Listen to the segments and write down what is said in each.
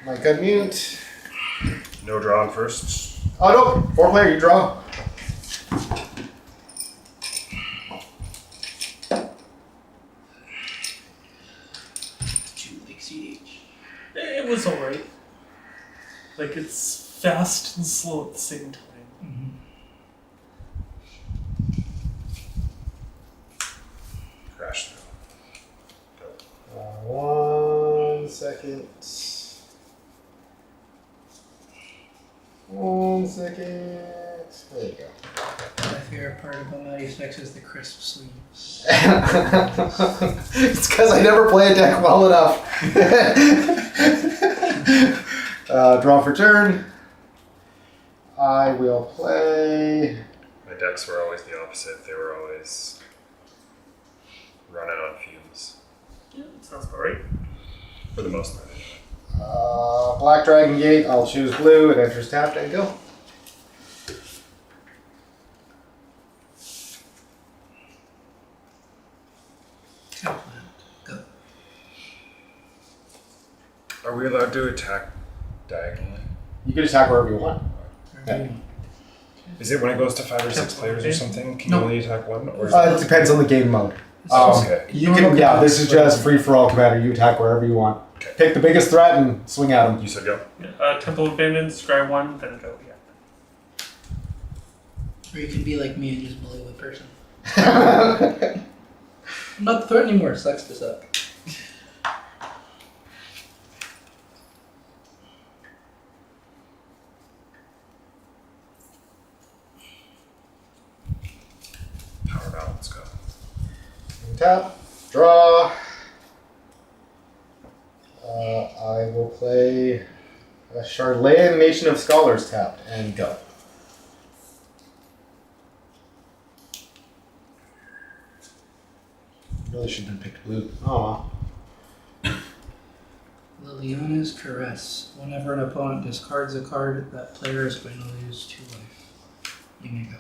Mike unmute. No draw on first. Oh no, 4-player, you draw. It was alright. Like, it's fast and slow at the same time. Crash through. Go. 1 second. 1 second. There you go. My favorite part about 96 is the crisp sleeves. It's because I never play a deck well enough. Draw for turn. I will play. My decks were always the opposite. They were always running on fumes. Yeah, that sounds about right. For the most part. Black Dragon Gate. I'll choose blue. It enters tapped and go. Go. Are we allowed to attack diagonally? You can attack wherever you want. Yeah. Is it when it goes to 5 or 6 players or something? Can you only attack one? Or is It depends on the game mode. okay. You can. Yeah, this is just free for all, Commander. You attack wherever you want. Okay. Pick the biggest threat and swing at them. You said go. Yeah, Temple Abandoned, scry 1, then go, yeah. Or you can be like me and just bully the person. I'm not the threat anymore. Sucks this up. Power balance, go. Tap. Draw. I will play a Charlean Nation of Scholars tapped and go. Really should have picked blue. Oh. Liliana's Caress. Whenever an opponent discards a card, that player is going to lose 2 life. You may go.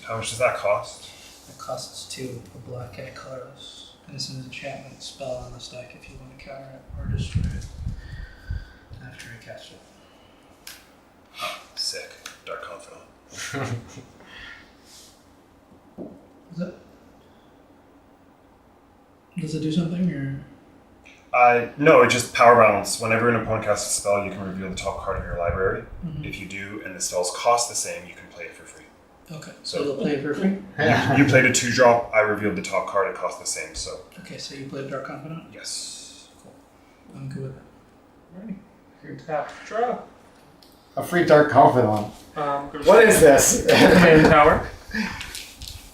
How much does that cost? It costs 2, a black and a colorless. And it's an enchantment spell on this deck if you want to counter it or destroy it after I cast it. Sick. Dark Confidant. Does it do something or? No, it just power balance. Whenever an opponent casts a spell, you can reveal the top card of your library. Mm-hmm. If you do, and the spells cost the same, you can play it for free. Okay, So- so you'll play it for free? You played a 2-drop, I revealed the top card, it cost the same, so Okay, so you played Dark Confidant? yes. Cool. I'm good with that. Alrighty. Here, tap, draw. A free Dark Confidant. What is this? Command Tower.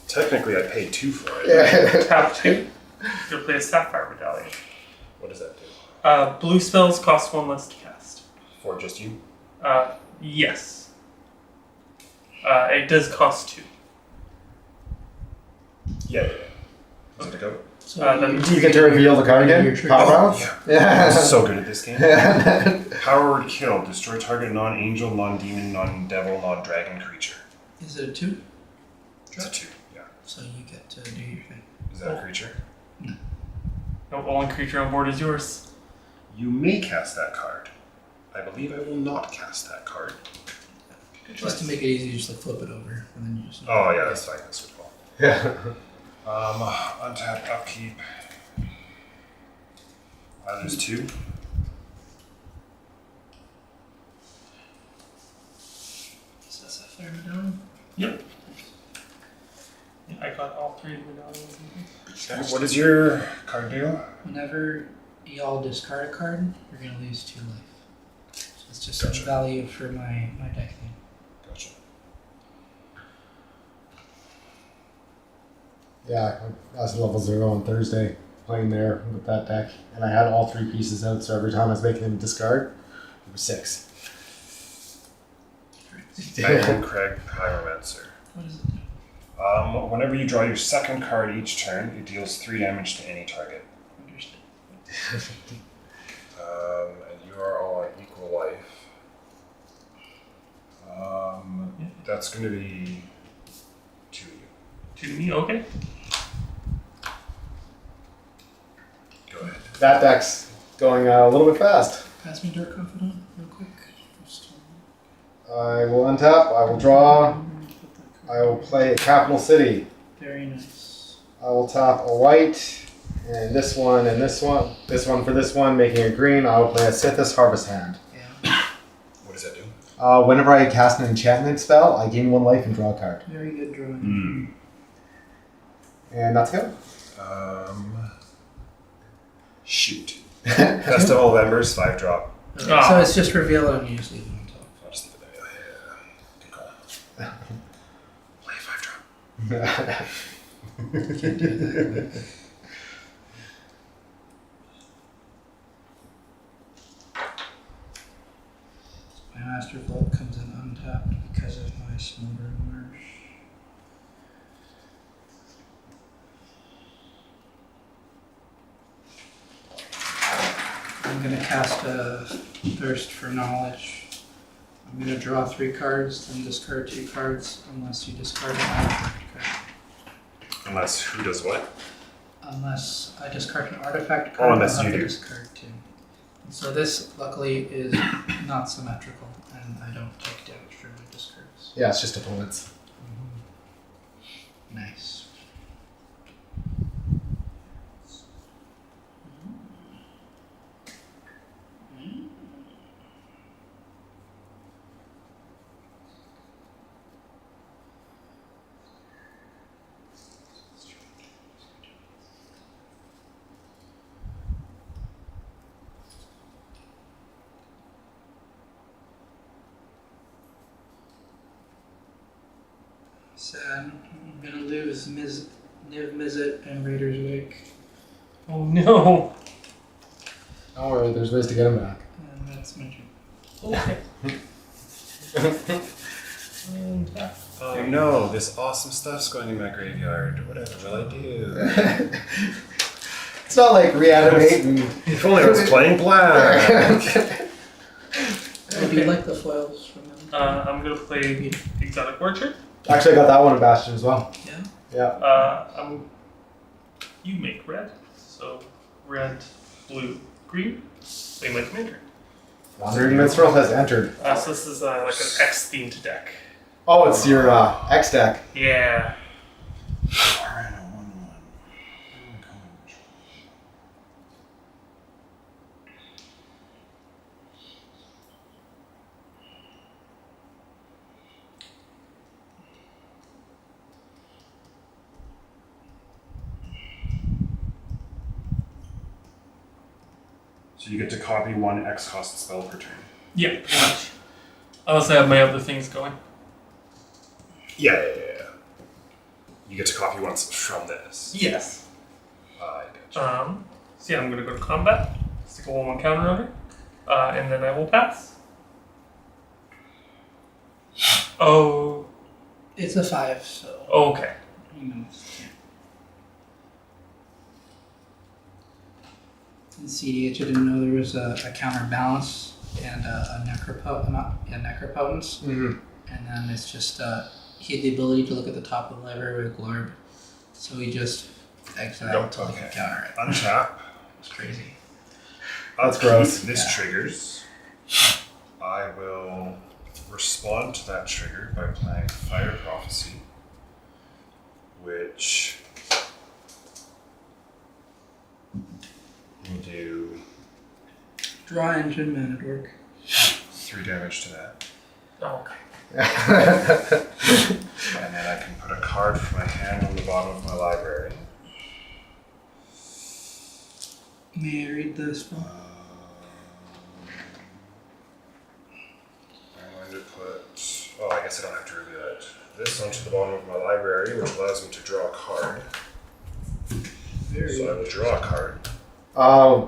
Technically, I paid 2 for it. Yeah. Tap 2. You'll play a Sapphire Medallion. What does that do? Blue spells cost 1 less to cast. For just you? Yes. It does cost 2. Yeah. Is it a go? So then Do you get to reveal the card again? Your trigger. Power balance? Yeah. I'm Yeah. so good at this game. Power word kill. Destroy target non-angel, non-demon, non-devil, non-dragon creature. Is it a 2? It's a 2, yeah. So you get to do your thing. Is that a creature? No, only creature on board is yours. You may cast that card. I believe I will not cast that card. Just to make it easy, you just like flip it over and then you just. Oh yeah, that's fine. That's good. Yeah. Untap, upkeep. There's 2. Is that Sapphire Medallion? Yep. Yeah, I got all 3 medallions. What is your card deal? Whenever y'all discard a card, you're going to lose 2 life. So it's just Gotcha. some value for my deck name. Gotcha. Yeah, I was level 0 on Thursday playing there with that deck, and I had all 3 pieces out, so every time I was making him discard, it was 6. Iron Craig Pyromancer. What does it do? Whenever you draw your second card each turn, it deals 3 damage to any target. Understood. And you are all on equal life. That's going to be 2 of you. 2 to me, okay. Go ahead. That deck's going a little bit fast. Pass me Dark Confidant real quick. I will untap. I will draw. I will play a Capital City. Very nice. I will tap a white, and this one, and this one. This one for this one, making it green. I will play a Sithis Harvest Hand. Yeah. What does that do? Whenever I cast an enchantment spell, I gain 1 life and draw a card. Very good drawing. And that's good. Shoot. Festival of Embers, 5 drop. Okay, so it's just reveal and you just leave them on top. I'll just leave it there. Yeah. Good call. Play 5 drop. Can't do that. My Master Vault comes in untapped because of my Smoldering Marsh. I'm going to cast a Thirst for Knowledge. I'm going to draw 3 cards, then discard 2 cards, unless you discard an artifact card. Unless who does what? Unless I discard an artifact card, unless I'll have you to do. discard 2. And so this, luckily, is not symmetrical, and I don't take damage from my discards. Yeah, it's just opponents. Nice. Sad. I'm gonna lose Niv Mizzet and Raider's Wake. Oh no. Don't worry, there's ways to get him back. And that's my turn. Okay. And, Oh no, this awesome stuff's going in my graveyard. Whatever will I do? It's not like reanimate and... If only I was playing black. Do you like the foils from them? I'm gonna play Exotic Orchard. Actually, I got that one in Bastion as well. Yeah? Yeah. You make red, so red, blue, green. Play my commander. Wandering Minstrel has entered. So this is like an X-themed deck. Oh, it's your X deck. Yeah. Alright, a 1/1. So you get to copy 1 X cost spell per turn. Yeah, pretty much. Unless I have my other things going. Yeah. You get to copy once from this. Yes. I gotcha. So yeah, I'm gonna go to combat, stick a 1/1 counter on her, and then I will pass. Oh. It's a 5, so. Okay. You know. In CDH, I didn't know there was a counterbalance and a necropotence. Mm-hmm. And then it's just, he had the ability to look at the top of the library with Glorb. So he just exiled until he could counter it. Untap. It's crazy. That's gross. This Yeah. triggers. I will respond to that trigger by playing Fire Prophecy, which will do Draw engine, mana dork. 3 damage to that. Okay. And then I can put a card from my hand on the bottom of my library. May I read the spell? I'm going to put... Oh, I guess I don't have to reveal it. This onto the bottom of my library, which allows me to draw a card. Very So I will draw a card.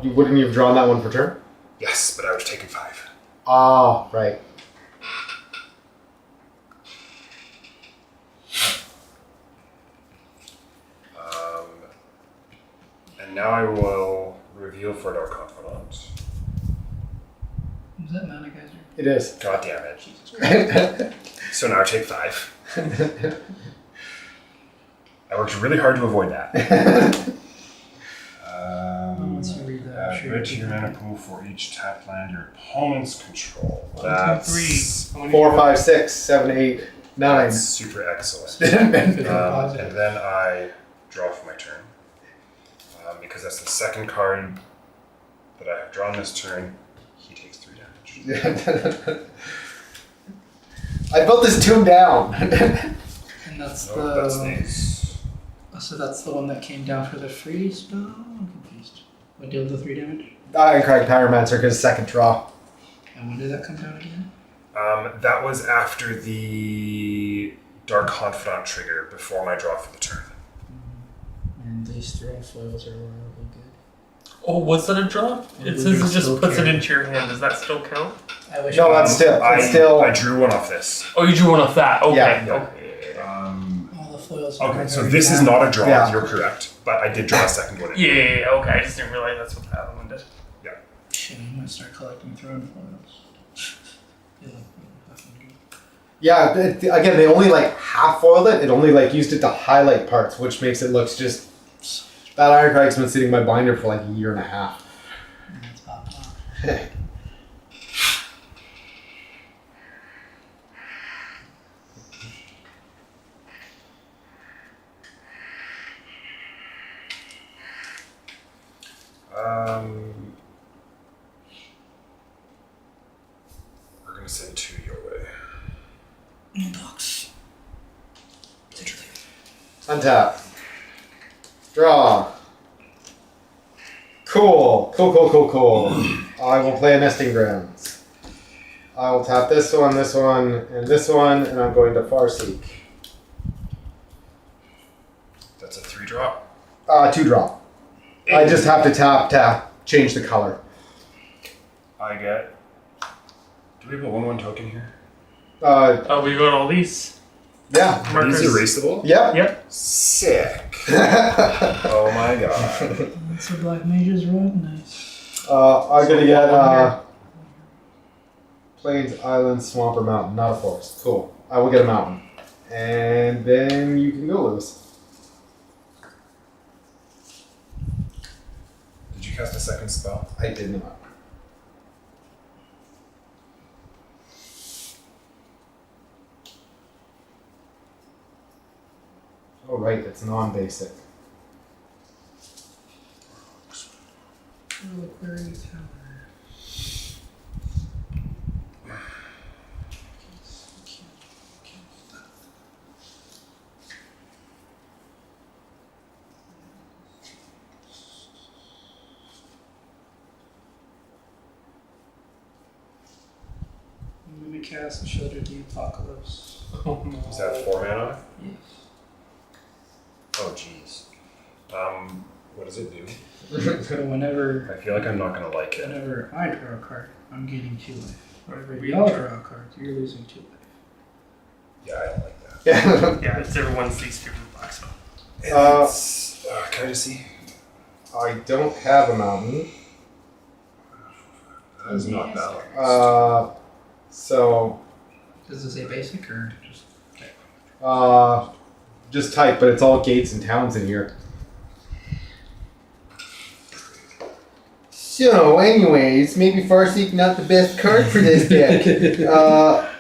Wouldn't you have drawn that one for turn? Yes, but I would have taken 5. Oh, right. And now I will reveal for Dark Confidant. Is that mana geyser? It is. God damn it. So now I take 5. I worked really hard to avoid that. Once you read that, Add to your mana pool for each tap land your opponents control. 1, 2, That's 3. 4, 5, 6, 7, 8, 9. super excellent. And then I draw for my turn. Because that's the second card that I have drawn this turn, he takes 3 damage. I built this tomb down. And that's That's the. nice. So that's the one that came down for the free spell? I'm confused. What deal the 3 damage? Ironcrag Pyromancer because second draw. And when did that come down again? That was after the Dark Confidant trigger before my draw for the turn. And these throw foils are wildly good. Oh, was that a drop? It says it just puts it into your hand. Does that still count? I wish No, that's still. It's still. I drew one off this. Oh, you drew one off that. Okay. Yeah. Okay. all the foils are Okay, so very this is bad. not a draw. Yeah. You're correct, but I did draw a second one. Yeah. Okay. I just didn't realize that's what that one did. Shit, I'm gonna start collecting throwing foils. Feel like really fucking good. Yeah. Again, they only like half foiled it. It only like used it to highlight parts, which makes it look just. That Ironcrag's been sitting in my binder for like a year and a half. And it's popping off. We're gonna send 2 your way. Inbox. Literally. Untap. Draw. Cool. I will play a Nesting Grounds. I will tap this one, and this one, and I'm going to Farseek. That's a 3 drop. 2 draw. I just have to tap, change the color. I get. Do we have a 1/1 token here? Oh, we got all these. Yeah. Are Markers. these erasable? Yep. Yep. Sick. Oh my god. That's a Black Mage's Rod. Nice. I'm gonna get Plains, Island, Swamp, or Mountain, not a forest. Cool. I will get a mountain. And then you can go, Lewis. Did you cast a second spell? I did not. Oh, right, it's non-basic. Reliquary Tower. I'm gonna cast Shelter of the Apocalypse. Oh no. Is that 4 mana? Yes. Oh jeez. What does it do? So whenever I feel like I'm not gonna like it. whenever I draw a card, I'm gaining 2 life. Whenever We y'all draw. draw a card, you're losing 2 life. Yeah, I don't like that. Yeah. Yeah, it's everyone's least favorite black spell. Can I just see? I don't have a mountain. That is not balanced. So, Does it say basic or just? just type, but it's all gates and towns in here. So, anyways, maybe Farseek not the best card for this deck.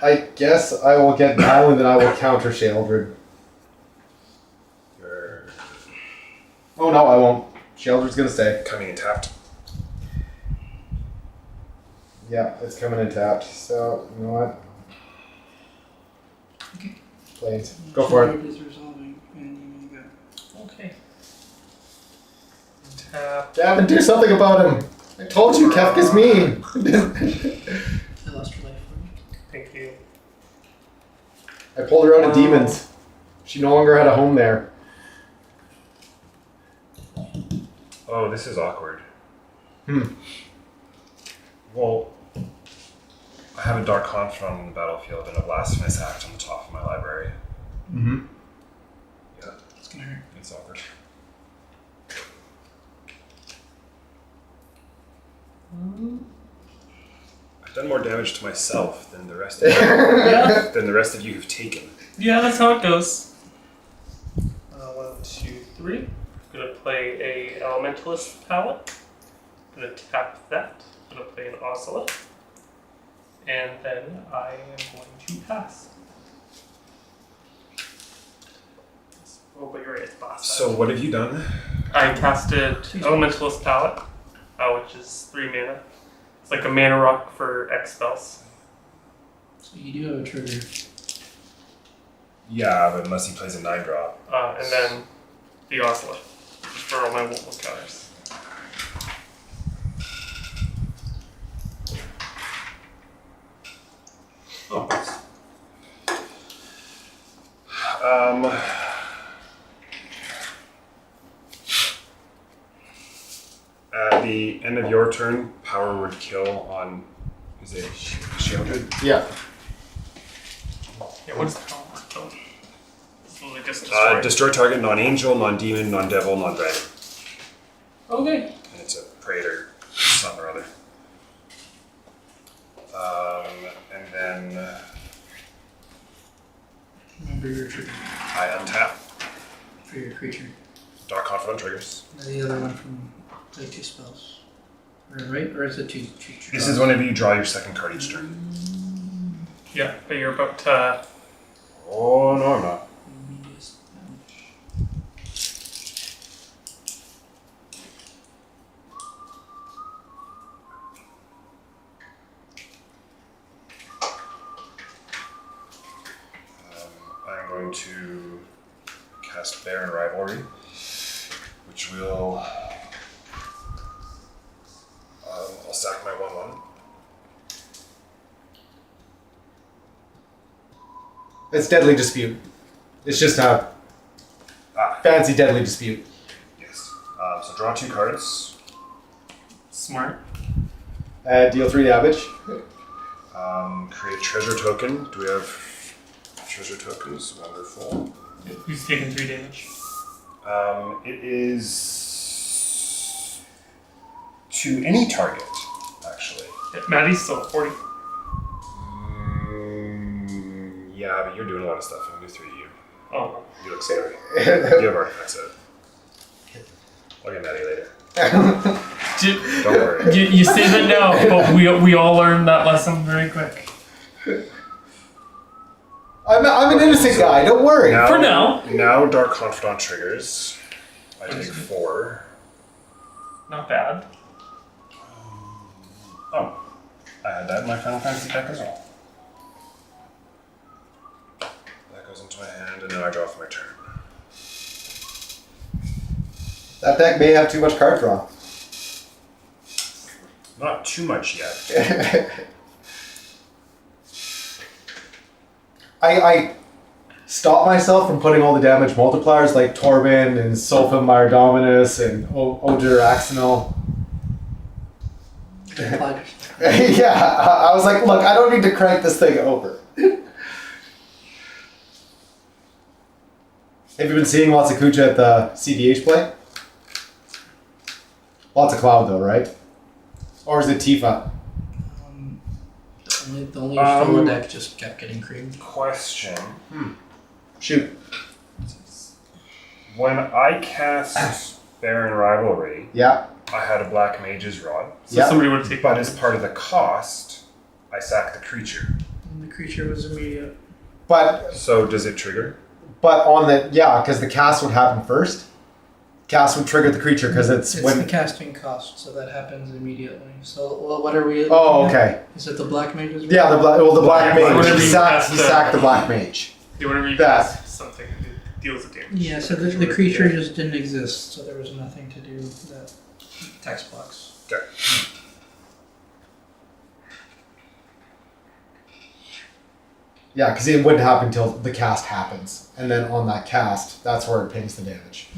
I guess I will get an island and I will counter Sheldred. You're Oh no, I won't. Sheldred's gonna stay. coming in tapped. Yeah, it's coming in tapped. So, you know what? Okay. Plains. Go for it. Card is resolving, and you may go. Okay. Tap. Gavin, do something about him. I told you, Kefka's mean. I lost your life for me. Thank you. I pulled her out of demons. She no longer had a home there. Oh, this is awkward. Hmm. Well, I have a Dark Confidant on the battlefield and a Blasphemous Act on the top of my library. Mm-hmm. Yeah, It's gonna hurt. it's awkward. I've done more damage to myself than the rest of you, Yeah. than the rest of you have taken. Yeah, that's how it goes. 1, 2, 3. I'm gonna play a Elementalist palette. I'm going to tap that. I'm going to play an Ocelot. And then I am going to pass. Oh, but you're right, it's boss. So what have you done? I casted Elementalist Palette, which is 3 mana. It's like a mana rock for X spells. So you do have a trigger. Yeah, but unless he plays a 9-drop. And then the Ocelot for all my Wolf counters. Oh. At the end of your turn, power word kill on, is it shielded? Yeah. Yeah, what's the power word kill? It's literally just destroy. Destroy target non-angel, non-demon, non-devil, non-dragon. Okay. And it's a praetor, something or other. And then Remember your trigger I untap. for your creature. Dark Confidant triggers. The other one from play 2 spells. Right? Or is it 2? This is whenever you draw your second card each turn. Yeah, but you're about to... Oh, no, I'm not. Immediate damage. I'm going to cast Baron Rivalry, which will... I'll sack my 1/1. It's Deadly Dispute. It's just a fancy Deadly Dispute. Yes. So draw 2 cards. Smart. Deal 3 damage. Create treasure token. Do we have treasure tokens? Wonderful. Who's taking 3 damage? It is to any target, actually. Yeah, Maddie's still at 40. Yeah, but you're doing a lot of stuff. I'm going to do 3 to you. Oh. You look scary. You have artifacts out. I'll get mad at you later. Don't worry. You say that now, but we all learned that lesson very quick. I'm an innocent guy, don't worry. For now. Now Dark Confidant triggers. I take 4. Not bad. Oh. I had that in my Final Fantasy deck as well. That goes into my hand, and then I draw for my turn. That deck may have too much card draw. Not too much yet. I stopped myself from putting all the damage multipliers like Torben and Sulfim Dominus and Odur Axonal. Yeah, I was like, look, I don't need to crank this thing over. Have you been seeing lots of Kuja at the CDH play? Lots of Cloud though, right? Or is it Tifa? The only solo deck just kept getting creamed. Question. Shoot. When I cast Baron Rivalry, Yeah. I had a Black Mage's Rod. So Yeah. somebody would take But as part of the cost, I sack the creature. And the creature was immediate. But So does it trigger? on the because the cast would happen first. Cast would trigger the creature because it's the when. casting cost, so that happens immediately. So what are we? Oh, looking at? okay. Is it the Black Mage's? Yeah, the black mage. Whenever He you sacked cast the black mage. Yeah, whenever you That. cast something, it deals with damage. Yeah, so the creature just didn't exist, so there was nothing to do with that text box. Okay. Yeah, because it wouldn't happen until the cast happens, and then on that cast, that's where it pings the damage.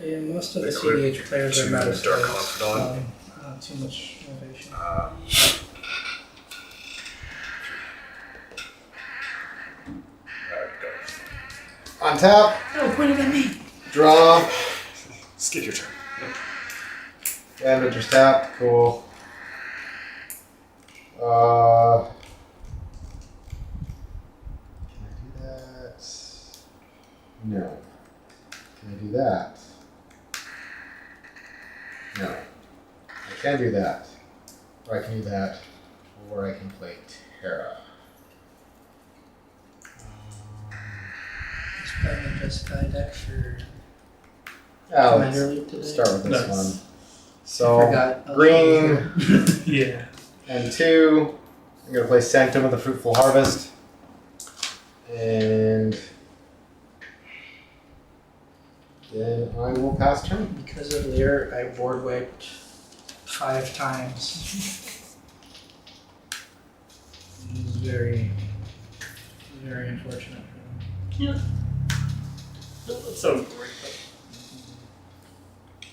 Yeah, most of the Equip CDH players are to not Dark Confidant. Not too much innovation. Go. On tap, Oh, point it at me. draw, Skip your turn. damage or tap, cool. Can I do that? No. Can I do that? No. I can do that. Or I can do that. Or I can play Terra. It's probably just Sky deck for Oh, Commander League today. let's start with this Nice. one. I So, forgot. green Yeah. and 2. I'm going to play Sanctum of the Fruitful Harvest. And then I will pass turn. Because of Lear, I board wiped 5 times. It was very, very unfortunate for them. That sounds great.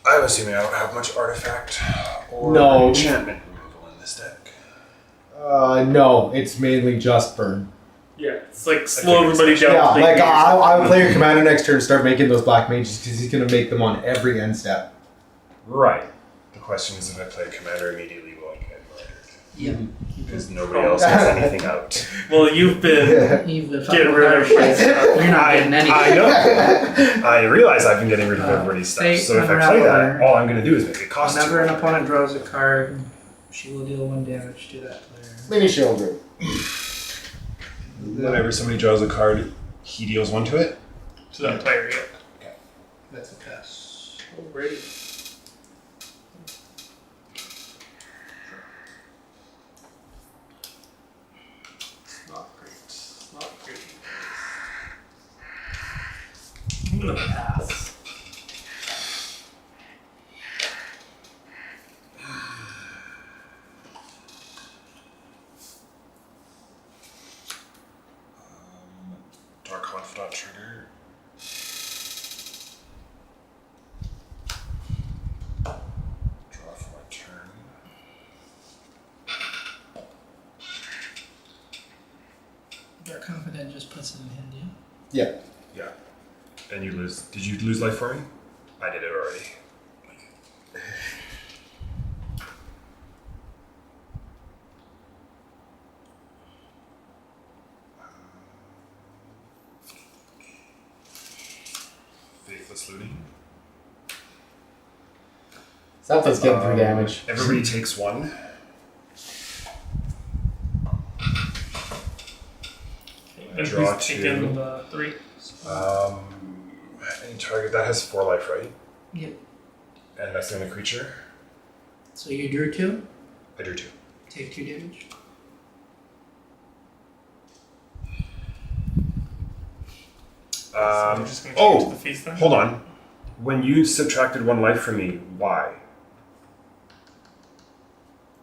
I'm assuming I don't have much artifact or No. enchantment removal in this deck. No, it's mainly just burn. Yeah, it's like slow everybody down. Yeah, to like make I would play your commander next turn and start making those black mages because he's going to make them on every end step. Right. The question is if I play commander immediately, will I get murdered? Yep. Because nobody else has anything out. Well, you've been You've been getting fucking rid of shit. shit. You're not getting anything. I know. I realize I've been getting rid of everybody's stuff. Fate So if I play that, Unraveler. all I'm going to do is make it cost Whenever an 2. opponent draws a card, she will deal 1 damage to that player. Mini shield group. Whenever somebody draws a card, he deals 1 to it. to that player yet. That's a pass. Alrighty. Not great. Not great. I'm gonna pass. Dark Confidant trigger. Draw for my turn. Dark Confidant just puts it in hand, yeah? Yeah. Yeah. And you lose. Did you lose life for me? I did it already. Faithless looting. Something's getting 3 damage. Everybody takes 1. And Draw who's taking 2. the 3? Any target that has 4 life, right? Yep. And that's the only creature. So you drew 2, I drew 2. take 2 damage. So I'm just gonna take it to Oh, the face then. hold on. When you subtracted 1 life from me, why?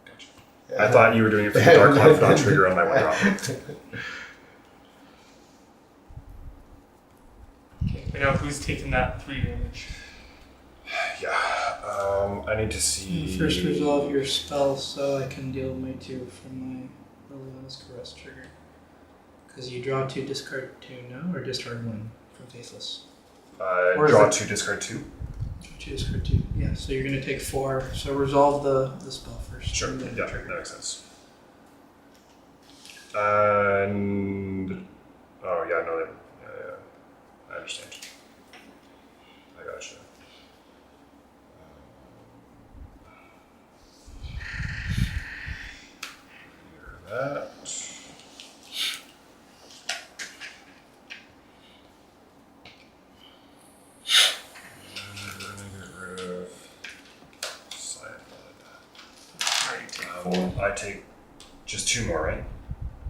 Gotcha. I thought you were doing it for the Dark Confidant trigger on my 1 drop. Okay, now who's taking that 3 damage? Yeah. I need to see. First resolve your spell so I can deal my 2 from my Liliana's Caress trigger. Because you draw 2, discard 2, no? Or discard 1 from Faithless. Or is Draw it- 2, discard 2. Draw 2, discard 2. Yeah, so you're going to take 4. So resolve the spell first. Sure. and then Yeah, trigger. that makes sense. And oh yeah, no, yeah, I understand. I gotcha. That. And we're gonna get rid of Cyanide. Alright, take 4. I take just 2 more, right?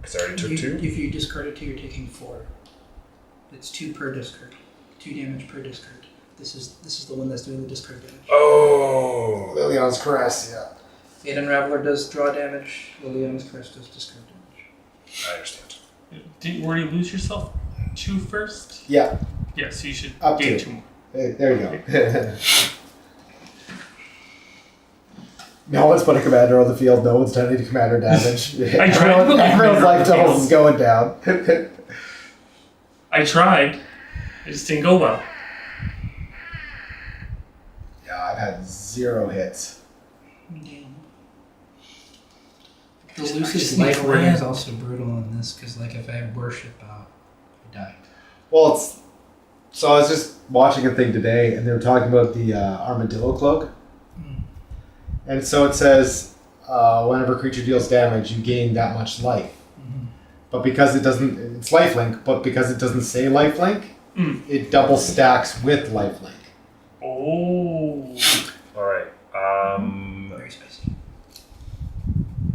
Because I already took 2. If you discard a 2, you're taking 4. It's 2 per discard. 2 damage per discard. This is the one that's doing the discard damage. Oh! Liliana's Caress, yeah. Fate Unraveler does draw damage. Liliana's Crest does discard damage. I understand. Where do you lose yourself? 2 first? Yeah, Yeah, so you should Up gain to. 2 more. hey, there you go. No one's put a commander on the field, no one's done any commander damage. I tried to put my Everyone's commander life on the totals field. is going down. I tried. It just didn't go well. Yeah, I've had 0 hits. Damn. The loosest life ring is also brutal in this because, like, if I have worship out, I die. Well, it's so I was just watching a thing today, and they were talking about the armadillo cloak, and so it says whenever a creature deals damage, you gain that much life. But because it doesn't, it's lifelink. But because it doesn't say lifelink, it double stacks with lifelink. Oh. All right. Very spicy.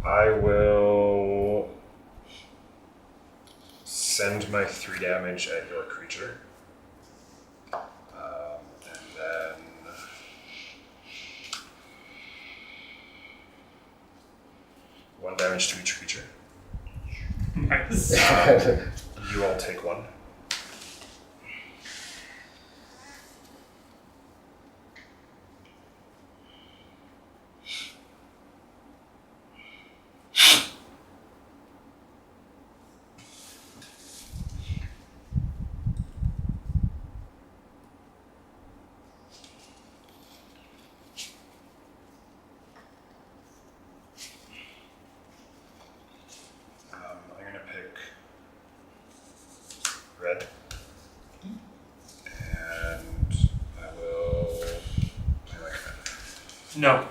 I will send my 3 damage at your creature. And then 1 damage to each creature. Nice. You all take 1. I'm going to pick red. And I will play my command. No.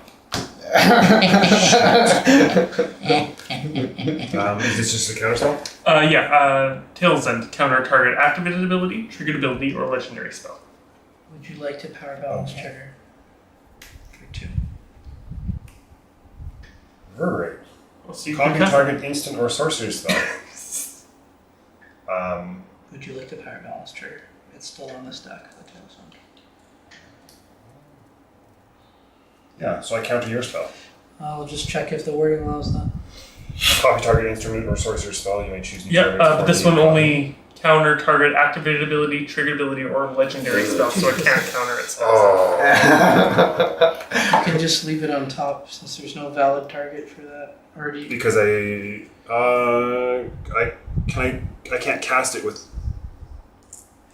Is this just a counter spell? Tail's End. Counter target activated ability, triggered ability, or legendary spell. Would you like to power balance trigger for 2? Reverberate. Well, so you Copy can cast target instant or sorcery spell. Would you like to power balance trigger? It's still on the stack of the Tail's End. Yeah, so I counter your spell. I'll just check if the wording allows that. Copy target instrument or sorcerer spell. You may choose. New Yeah, targets but for this the- one only counter target activated ability, triggered ability, or legendary spell, so it can't counter its spells. Oh. You can just leave it on top since there's no valid target for that. Or do you... Because I can't cast it with.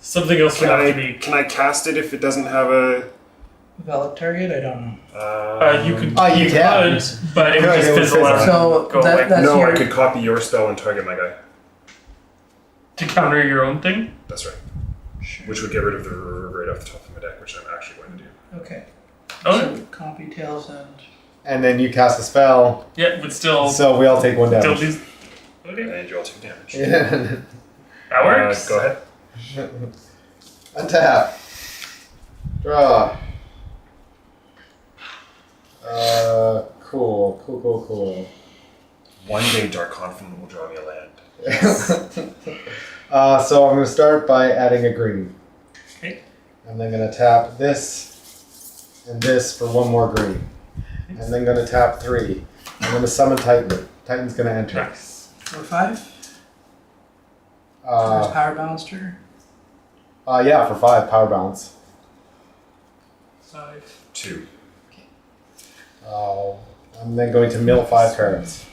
Something else would have to be. Can I cast it if it doesn't have a? Valid target? I don't know. You could. You can. Could, but it would just fizzle out. So and go that- away. that's No, your... I could copy your spell and target my guy. To counter your own thing. That's right. Sure. Which would get rid of the reverberate off the top of my deck, which I'm actually going to do. Okay. Oh, So copy Tail's End. And then you cast a spell, yeah, but still. so we all take 1 Still damage. do. Okay. And you all take damage. Yeah. That works. Go ahead. Untap. Draw. Cool. One day, Dark Confidant will draw me a land. So I'm going to start by adding a green. Okay. And then going to tap this and this for 1 more green. And then going to tap 3. I'm going to summon Titan. Titan's going to enter. Nice. For 5? First Uh, power balance trigger? yeah, for 5 power balance. 5. 2. I'm then going to mill 5 cards.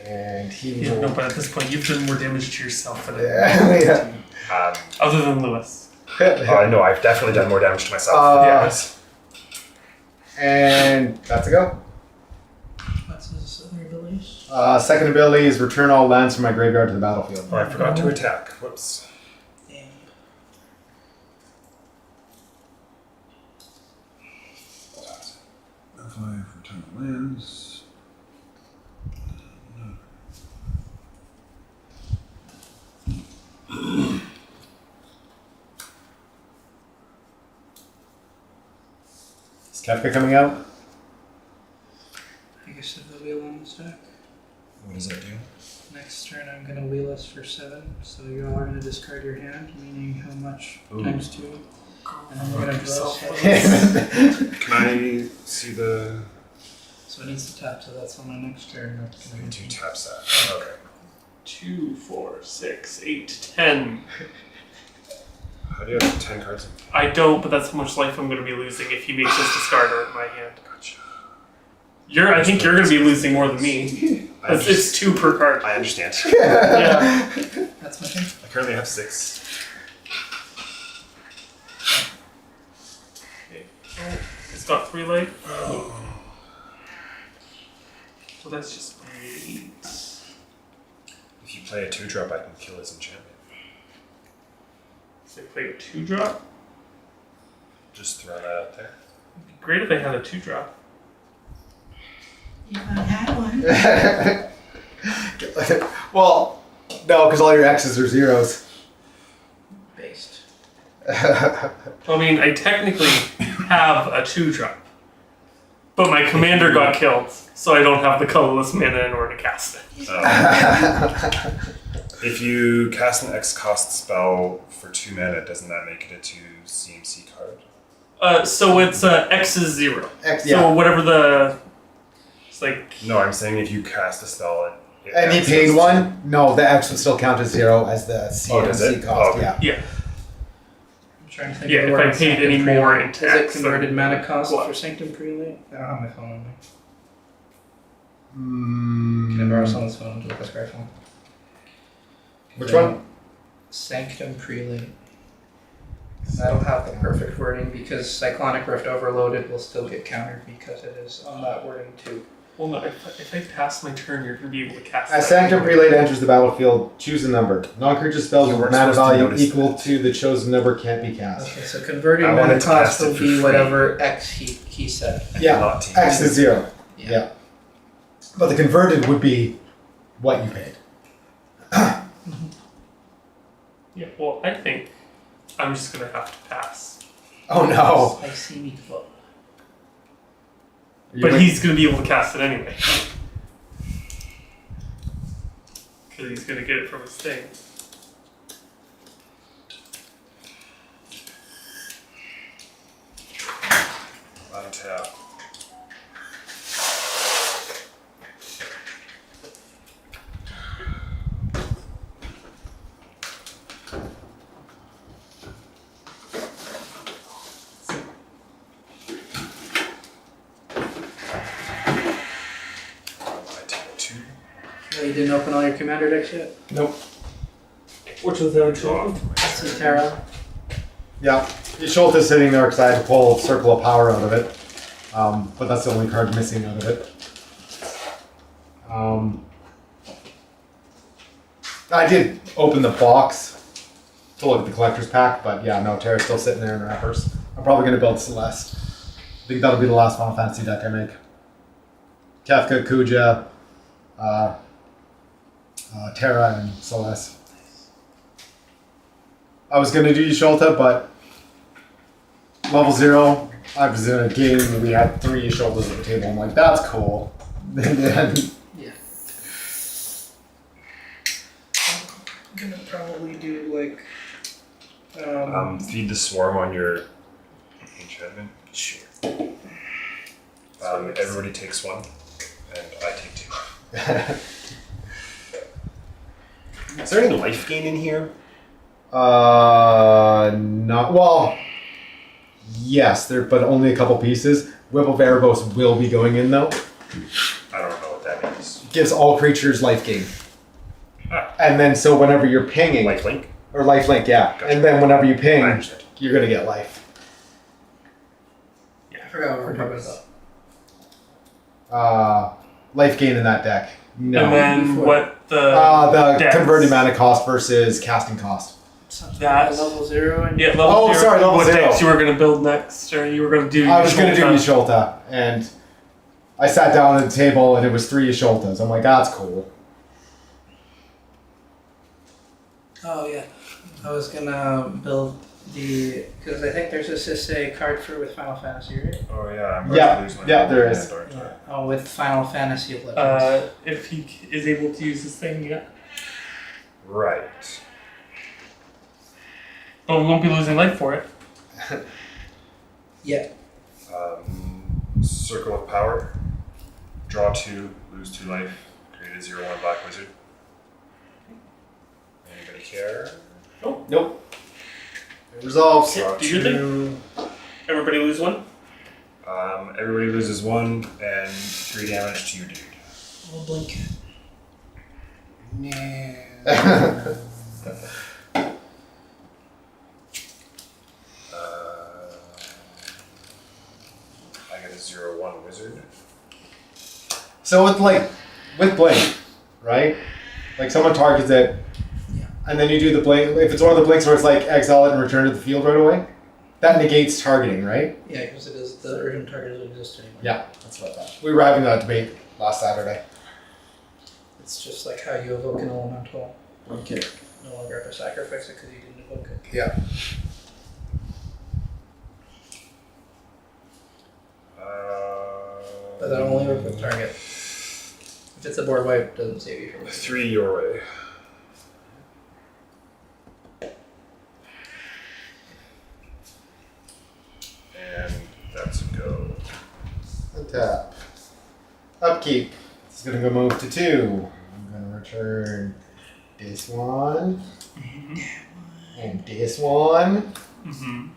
And he Yeah, will. no, but at this point, you've done more damage to yourself than Yeah. other than Lewis. No, I've definitely done more damage to myself. Yes. And that's a go. What's his other abilities? Second ability is return all lands from my graveyard to the battlefield. Oh, I forgot to attack. Whoops. Damn. F5 return lands. Is Kefka coming out? I guess if the wheel on the stack. What does that do? Next turn I'm going to wheel us for 7, so you all are going to discard your hand, meaning how much Ooh. times 2. And then we're going to draw 7. Can I see the... So it needs to tap, so that's on my next turn. That's I going can to do tap that. Okay. 2, 4, 6, 8, 10. How do you have 10 cards? I don't, but that's how much life I'm going to be losing if he makes his discard art in my hand. Gotcha. I think you're going to be losing more than me. It's 2 per card. I understand. Yeah. That's my turn. I currently have 6. It's got 3 life. So that's just great. If you play a 2-drop, I can kill his enchantment. So they play a 2-drop. Just throw that out there. It'd be great if they had a 2-drop. If I had one. Well, no, because all your X's are zeros. Based. I mean, I technically have a 2-drop. But my commander got killed, so I don't have the colorless mana in order to cast it. If you cast an X cost spell for 2 mana, doesn't that make it a 2 CMC card? So it's X is 0. X, So yeah. whatever the... It's like... No, I'm saying if you cast a spell And he X paid is 1? No, the X would still count as 0 as the does CMC it? cost, Oh, yeah. Yeah. I'm trying to think Yeah, of the if word I paid Sanctum any Prelate. more into Is it X, converted then- mana cost What? for Sanctum Prelate? I don't have my phone on me. Mm, Can I borrow someone's phone to look at Skyphone? Which one? Sanctum Prelate. That'll have the perfect wording because Cyclonic Rift Overloaded will still get countered because it is on that wording too. Well, no, if I pass my turn, you're going to be able to cast As that. Sanctum Prelate enters the battlefield, choose a number. Non-creature spells You with weren't mana supposed to value notice equal to the chosen number can't be cast. Okay, so converting I mana wanted to cost cast it will for be free. whatever X he said. Yeah, Not team. X is 0. Yeah. Yeah. But the converted would be what you paid. Yeah, well, I think I'm just going to have to pass. Oh no. I see me float. You But win- he's going to be able to cast it anyway. Because he's going to get it from his thing. Untap. I take 2. Oh, you didn't open all your commander decks yet? Nope. Which was that Draw off my That's the turn. Terra. Yeah. Yasholta's sitting there because I had to pull Circle of Power out of it. But that's the only card missing out of it. I did open the box to look at the collector's pack, but yeah, no, Terra's still sitting there in wrappers. I'm probably going to build Celeste. I think that'll be the last Final Fantasy deck I make. Kefka, Kuja, Terra, and Celeste. I was going to do Yasholta, but level 0, I was in a game and we had 3 Yasholtas at the table. I'm like, that's cool. And then Yeah. I'm gonna probably do like. Feed the swarm on your enchantment. Sure. Everybody takes 1, and I take 2. Is there any life gain in here? not well. Yes, there, but only a couple pieces. Whip of Erebos will be going in though. I don't know what that means. Gives all creatures life gain, Ah, and then so whenever you're pinging life link? or life link, yeah, Gotcha. and then whenever you ping, I understand. you're gonna get life. I forgot what we're talking about. Life gain in that deck. No. And then Before. what the... the decks. converted mana cost versus casting cost. Something That- at level 0 and Yeah, level Oh, 0. sorry, level what 0. decks you were going to build next, or you were going to do... I was gonna do Yasholta. Yasholta, and I sat down at the table and it was 3 Yasholtas. I'm like, that's cool. Oh yeah, I was gonna build the because I think there's a Sisei card for with Final Fantasy, right? Oh yeah, I'm Yeah, to lose my yeah, there is. hand, aren't I? Oh, with Final Fantasy of Legends. If he is able to use this thing, yeah. Right. But we won't be losing life for it. Yeah. Circle of Power. Draw 2, lose 2 life. Create a 0/1 black wizard. Anybody care? Nope. It resolves. Draw do your 2. Everybody lose 1? Everybody loses 1 and 3 damage to you, dude. We'll blink. So with blink, right? Like someone targets it, and then you do the blink. If it's one of the blinks where it's like exile it and return to the field right away, that negates targeting, right? Yeah, because it is the urgent target doesn't exist anymore. Yeah, that's what I thought. We were having that debate last Saturday. It's just like how you evoke an elemental. Okay. No longer have to sacrifice it because you didn't evoke it. Yeah. But that only works with target. If it's a board wipe, it doesn't save you from it. 3 your way. And that's a go. Untap. Upkeep. It's gonna go move to 2. I'm gonna return this one. And this one. Mm-hmm.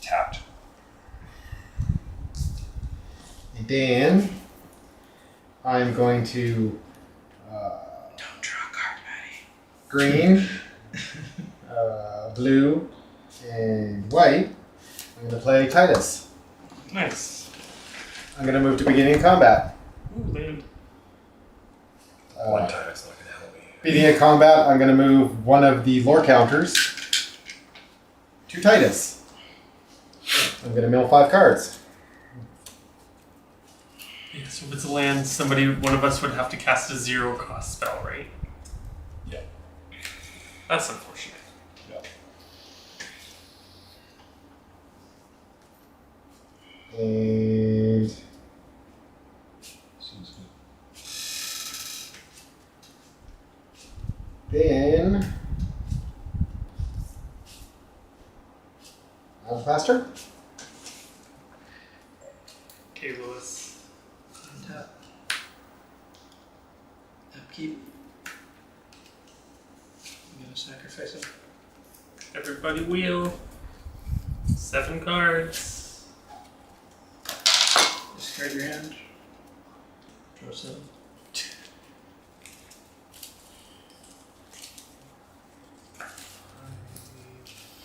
Tapped. And then I'm going to Don't draw a card, Matty. green, blue, and white. I'm going to play Titus. Nice. I'm going to move to beginning of combat. Ooh, land. One time it's not gonna help me. Beginning of combat, I'm going to move one of the lore counters to Titus. I'm going to mill 5 cards. Yeah, so if it's a land, one of us would have to cast a 0-cost spell, right? Yeah. That's unfortunate. And then I'm faster. Okay, Lewis. Untap. Upkeep. I'm gonna sacrifice him. Everybody wheel. 7 cards. Discard your hand. Draw 7.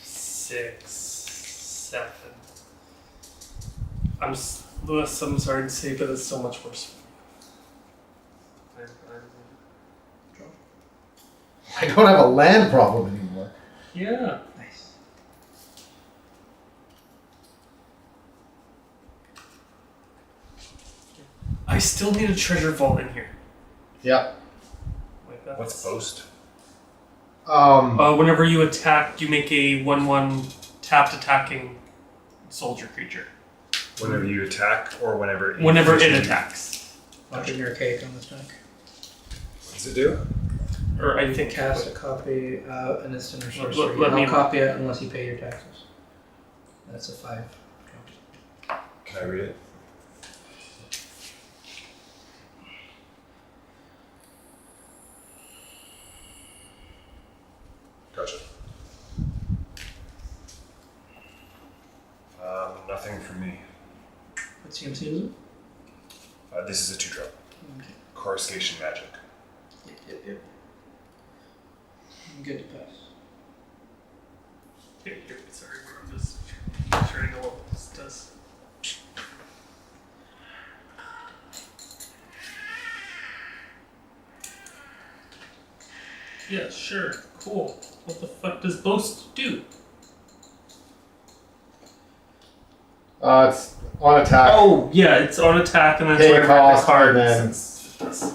6, 7. Lewis, I'm sorry to say, but it's so much worse. I don't have a land problem anymore. Yeah. Nice. I still need a treasure vault in here. Yeah. Like that. What's boast? Whenever you attack, you make a 1/1 tapped attacking soldier creature. Whenever you attack or whenever Whenever it attacks. Watching your cake on this deck. What does it do? Or I think Cast a copy, an instant or Let- sorcery. let me- I'll copy it unless you pay your taxes. That's a 5. Can I read it? Gotcha. Nothing from me. What CMC is it? This is a 2-drop. Okay. Coruscation magic. Yep. I'm good to pass. Here, sorry, I'm just trying to know what this does. Yeah, sure, cool. What the fuck does boast do? It's on attack. Oh, yeah, it's on attack and then Pay it's whatever cost, the card and then- is.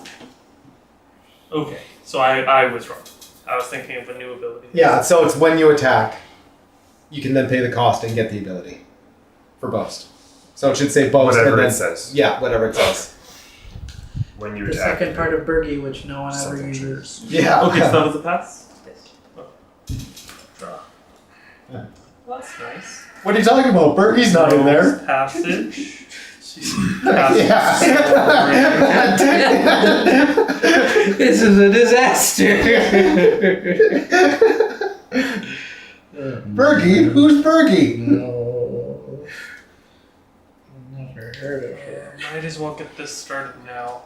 Okay, so I was wrong. I was thinking of a new ability. Yeah, so it's when you attack, you can then pay the cost and get the ability for boast. So it should say boast Whatever and it then says. Yeah, whatever it says. When you The attack. second part of Bergie, which no one ever Something uses. triggers. Yeah. Okay, so that was a pass? Yes. Draw. Yeah. Well, that's nice. What are you talking about? Berkey's not in there. Passage. Yeah. This is a disaster. Berkey? Who's Berkey? No. Never heard of her. Might as well get this started now.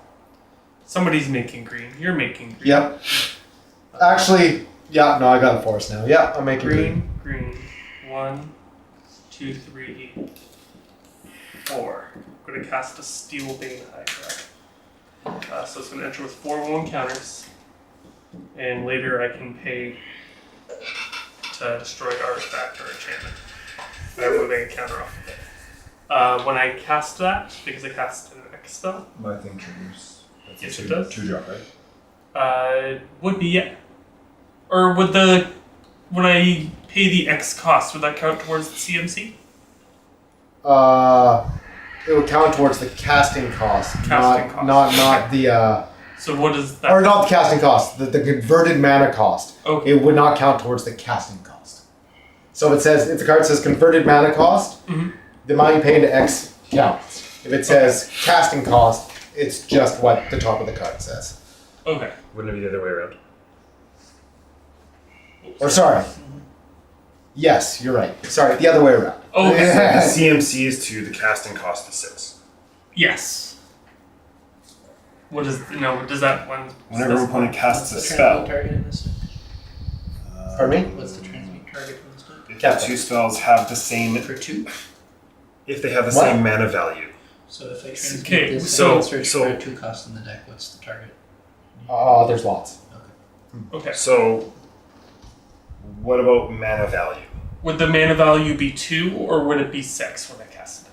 Somebody's making green. You're making green. Yep. Actually, yeah, no, I got a forest now. Yeah, I'm making green. Green. 1, 2, 3. 4. I'm going to cast a Steel Bane Hydra. So it's going to enter with 4 1 counters. And later I can pay to destroy artifact or enchantment. I'm moving a counter off of it. When I cast that, because I cast an X spell, My thing triggers. That's Yes, a it does. 2 drop, right? would be, yeah. Or would when I pay the X cost, would that count towards the CMC? It would count towards the casting cost, Casting cost. not the So what is that? or not the casting cost, the converted mana cost. Okay. It would not count towards the casting cost. So if the card says converted mana cost, the amount you pay into X counts. If it says casting cost, it's just what the top of the card says. Okay. Wouldn't it be the other way around? Or sorry. Yes, you're right. Sorry, the other way around. Oh, The CMC is 2, the casting cost is 6. yes. What is does that one? Whenever an opponent casts a What's the spell, transmute target in this deck? Pardon me? What's the transmute target in this deck? if the 2 spells have the same, For 2? if they have the What? same mana value, So if I transmute Okay, this so- and search so- for a 2 cost in the deck, what's the target? There's lots. Okay. so what about mana value? Would the mana value be 2 or would it be 6 when I cast it?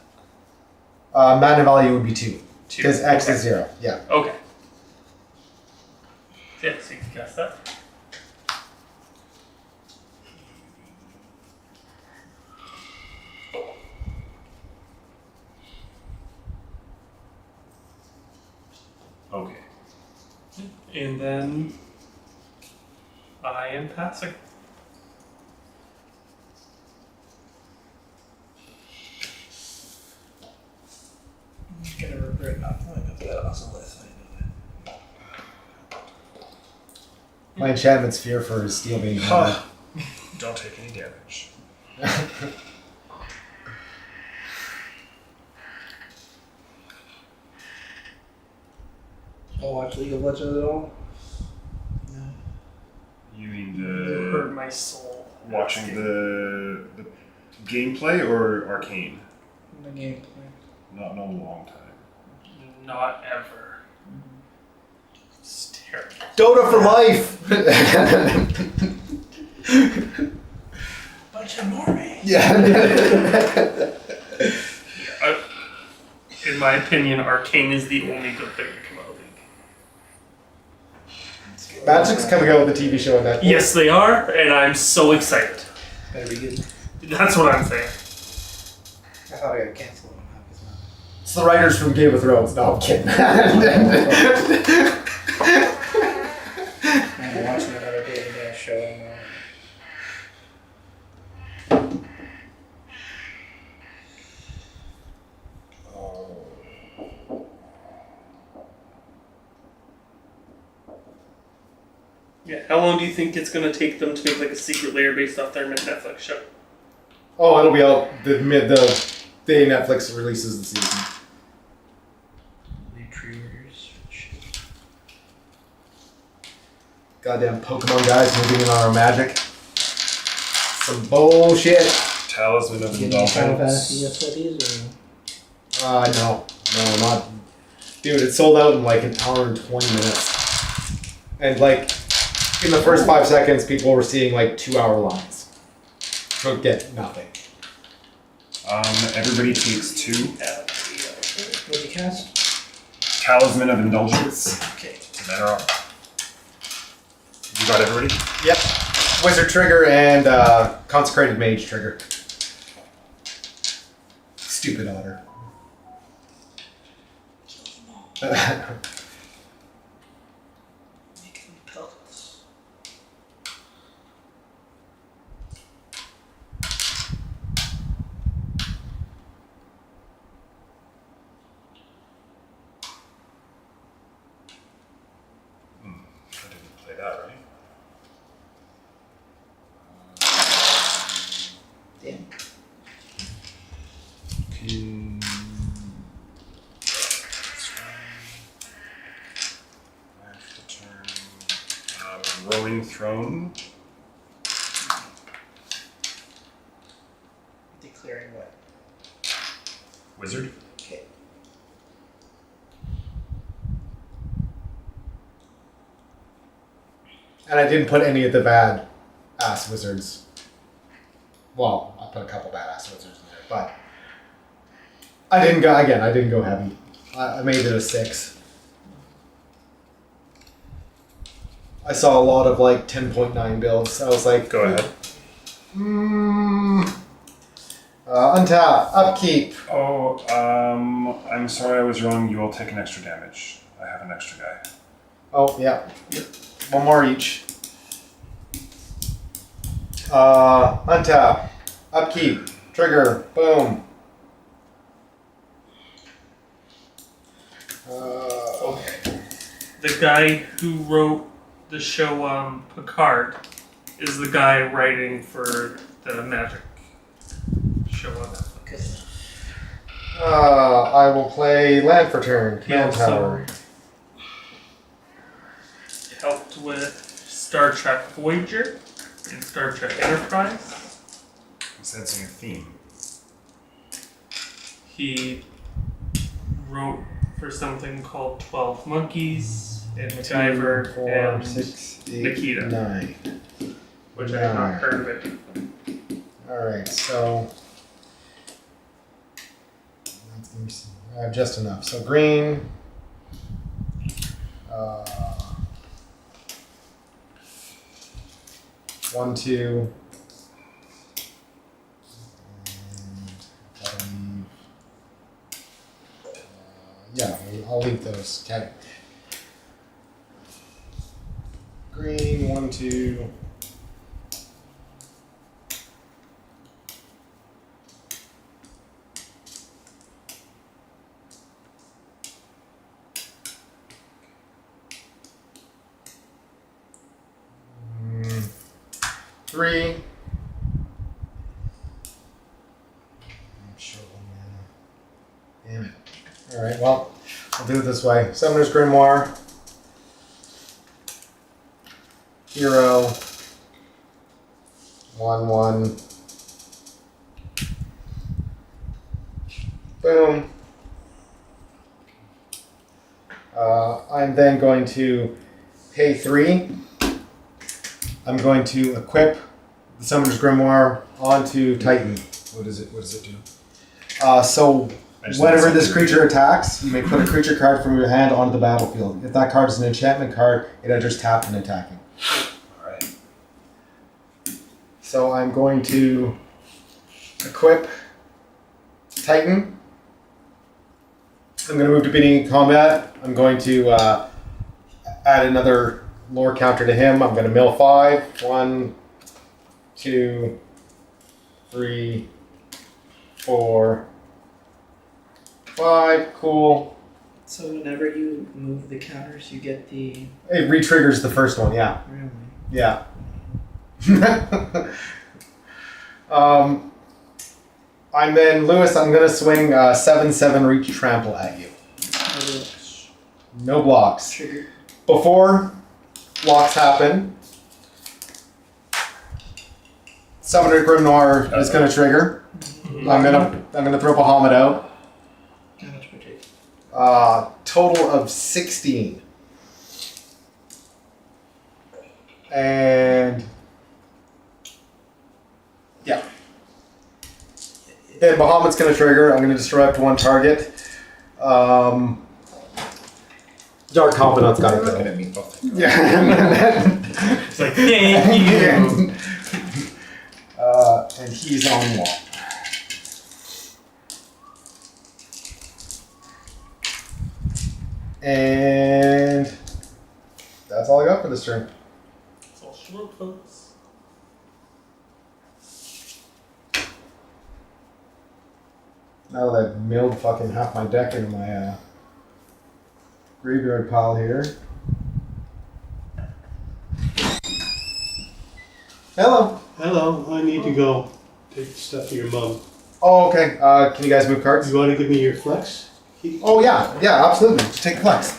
Mana value would be 2. 2. Because X Okay. is 0. Yeah. Okay. Yeah, so you can cast that. Okay. And then I am passing. I'm gonna regret not playing up that Ozolith, I know My enchantment's fear for his steel being Don't take any damage. that. Oh, watch League of Legends at all? No. You mean You hurt my soul. watching the gameplay or arcane? The gameplay. Not in a long time. Not ever. It's terrible. Dota for life! Bunch of normies. Yeah. In my opinion, Arcane is the only good thing to come out of League. Magic's coming out with a TV show on Netflix. Yes, they are, and I'm so excited. Better be good. That's what I'm saying. I thought I got canceled on that. It's the writers from Game of Thrones. No, I'm kidding. I'm watching another day-to-day show and Yeah, how long do you think it's going to take them to make like a secret layer based off their Netflix show? Oh, it'll be out the day Netflix releases the season. New triggers. Shit. Goddamn Pokemon guys moving in on our magic. Some bullshit. Talisman of Getting Final Indulgence. Fantasy studies or No, not. Dude, it sold out in like an hour and 20 minutes. And like, in the first 5 seconds, people were seeing like 2-hour lines. So get nothing. Everybody takes 2. what'd you cast? Talisman of Indulgence. Okay. It's a matter of. You got everybody? Yep. Wizard trigger and consecrated mage trigger. Stupid otter. Making pelts. I didn't play that, right? Damn. Rolling Throne. Declaring what? Wizard. And I didn't put any of the bad ass wizards. Well, I put a couple bad ass wizards in there, but I didn't go heavy. I made it a 6. I saw a lot of like 10.9 builds. I was like, Go ahead. Untap, upkeep. Oh, I'm sorry I was wrong. You will take an extra damage. I have an extra guy. Oh, yeah. One more each. Untap, upkeep, trigger, boom. Okay. The guy who wrote the show Picard is the guy writing for the Magic show on Netflix. I will play land for turn. He Command also tower. helped with Star Trek Voyager and Star Trek Enterprise. I'm sensing a theme. He wrote for something called 12 Monkeys and MacGyver 2, 4, and 6, 8, Nikita. 9. which I have not heard of it. Alright, so let me see. I have just enough. So green. 1, 2. And yeah, I'll leave those. Okay. Green, 1, 2. Three. I'm short on mana. Damn it. Alright, well, I'll do it this way. Summoner's Grimoire. Hero. 1, 1. Boom. I'm then going to pay 3. I'm going to equip the Summoner's Grimoire onto Titan. What does it do? So whenever this creature attacks, you may put a creature card from your hand onto the battlefield. If that card is an enchantment card, it enters tapped and attacking. Alright. So I'm going to equip Titan. I'm going to move to beginning combat. I'm going to add another lore counter to him. I'm going to mill 5. 1, 2, 3, 4, 5. Cool. So whenever you move the counters, you get the... It re-triggers the first one, yeah. Really? Yeah. I'm then, Lewis, I'm going to swing 7/7 reach trample at you. No blocks. Trigger. Before blocks happen, Summoner Grimoire is going to trigger. I'm gonna throw Bahamut out. How much per take? Total of 16. And yeah. Then Bahamut's gonna trigger. I'm gonna destroy up to 1 target. Dark Confidant's got it Look though. at me. Oh, Yeah. It's like, thank you. And he's on wall. And that's all I got for this turn. That's all she wrote, folks. Now that I've milled fucking half my deck into my graveyard pile here. Hello. Hello, I need to go take the stuff to your mom. Oh, okay. Can you guys move cards? You want to give me your flex? Oh, yeah. Yeah, absolutely. Just take flex.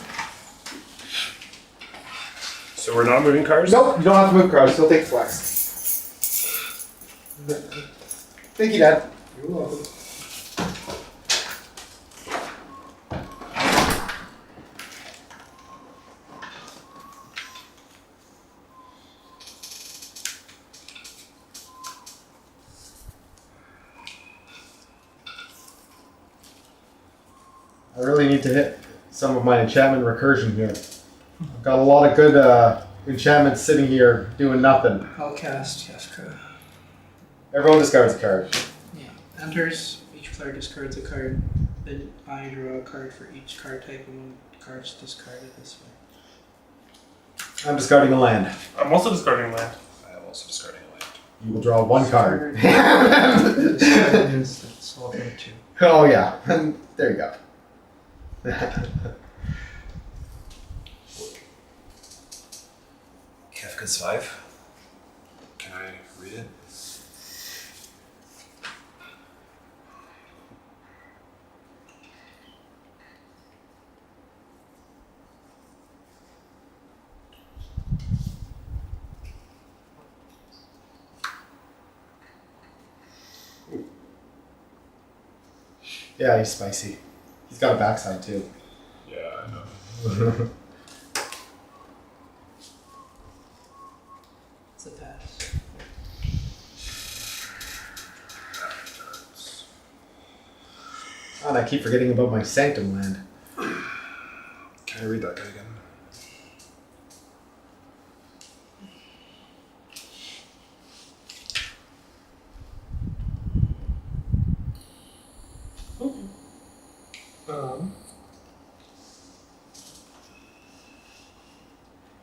So we're not moving cards? Nope, you don't have to move cards. Still take flex. Thank you, Dad. You're welcome. I really need to hit some of my enchantment recursion here. I've got a lot of good enchantments sitting here doing nothing. I'll cast Kefka. Everyone discards a card. Yeah. Enters. Each player discards a card. Then I draw a card for each card type and one card's discarded this way. I'm discarding a land. I'm also discarding land. I am also discarding a land. You will draw one card. Discard instant, so I'll draw 2. Oh yeah, there you go. Kefka's 5. Can I read it? Yeah, he's spicy. He's got a backside too. Yeah, I know. It's a pass. Oh, and I keep forgetting about my Sanctum land. Can I read that guy again?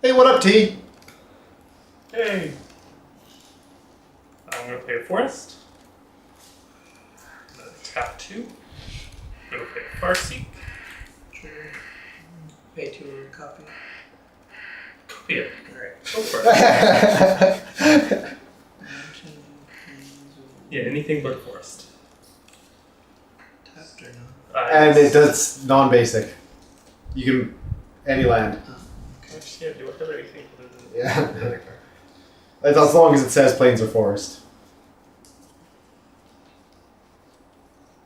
Hey, what up, T? Hey. I'm gonna play a forest. I'm gonna tap 2. I'm gonna play a Farseek. Trigger. Pay 2 or copy. Copy it. Alright. Go for it. Yeah, anything but forest. Tapped or not? And it does non-basic. You can any land. I just can't do whatever anything. Yeah. As long as it says plains or forest.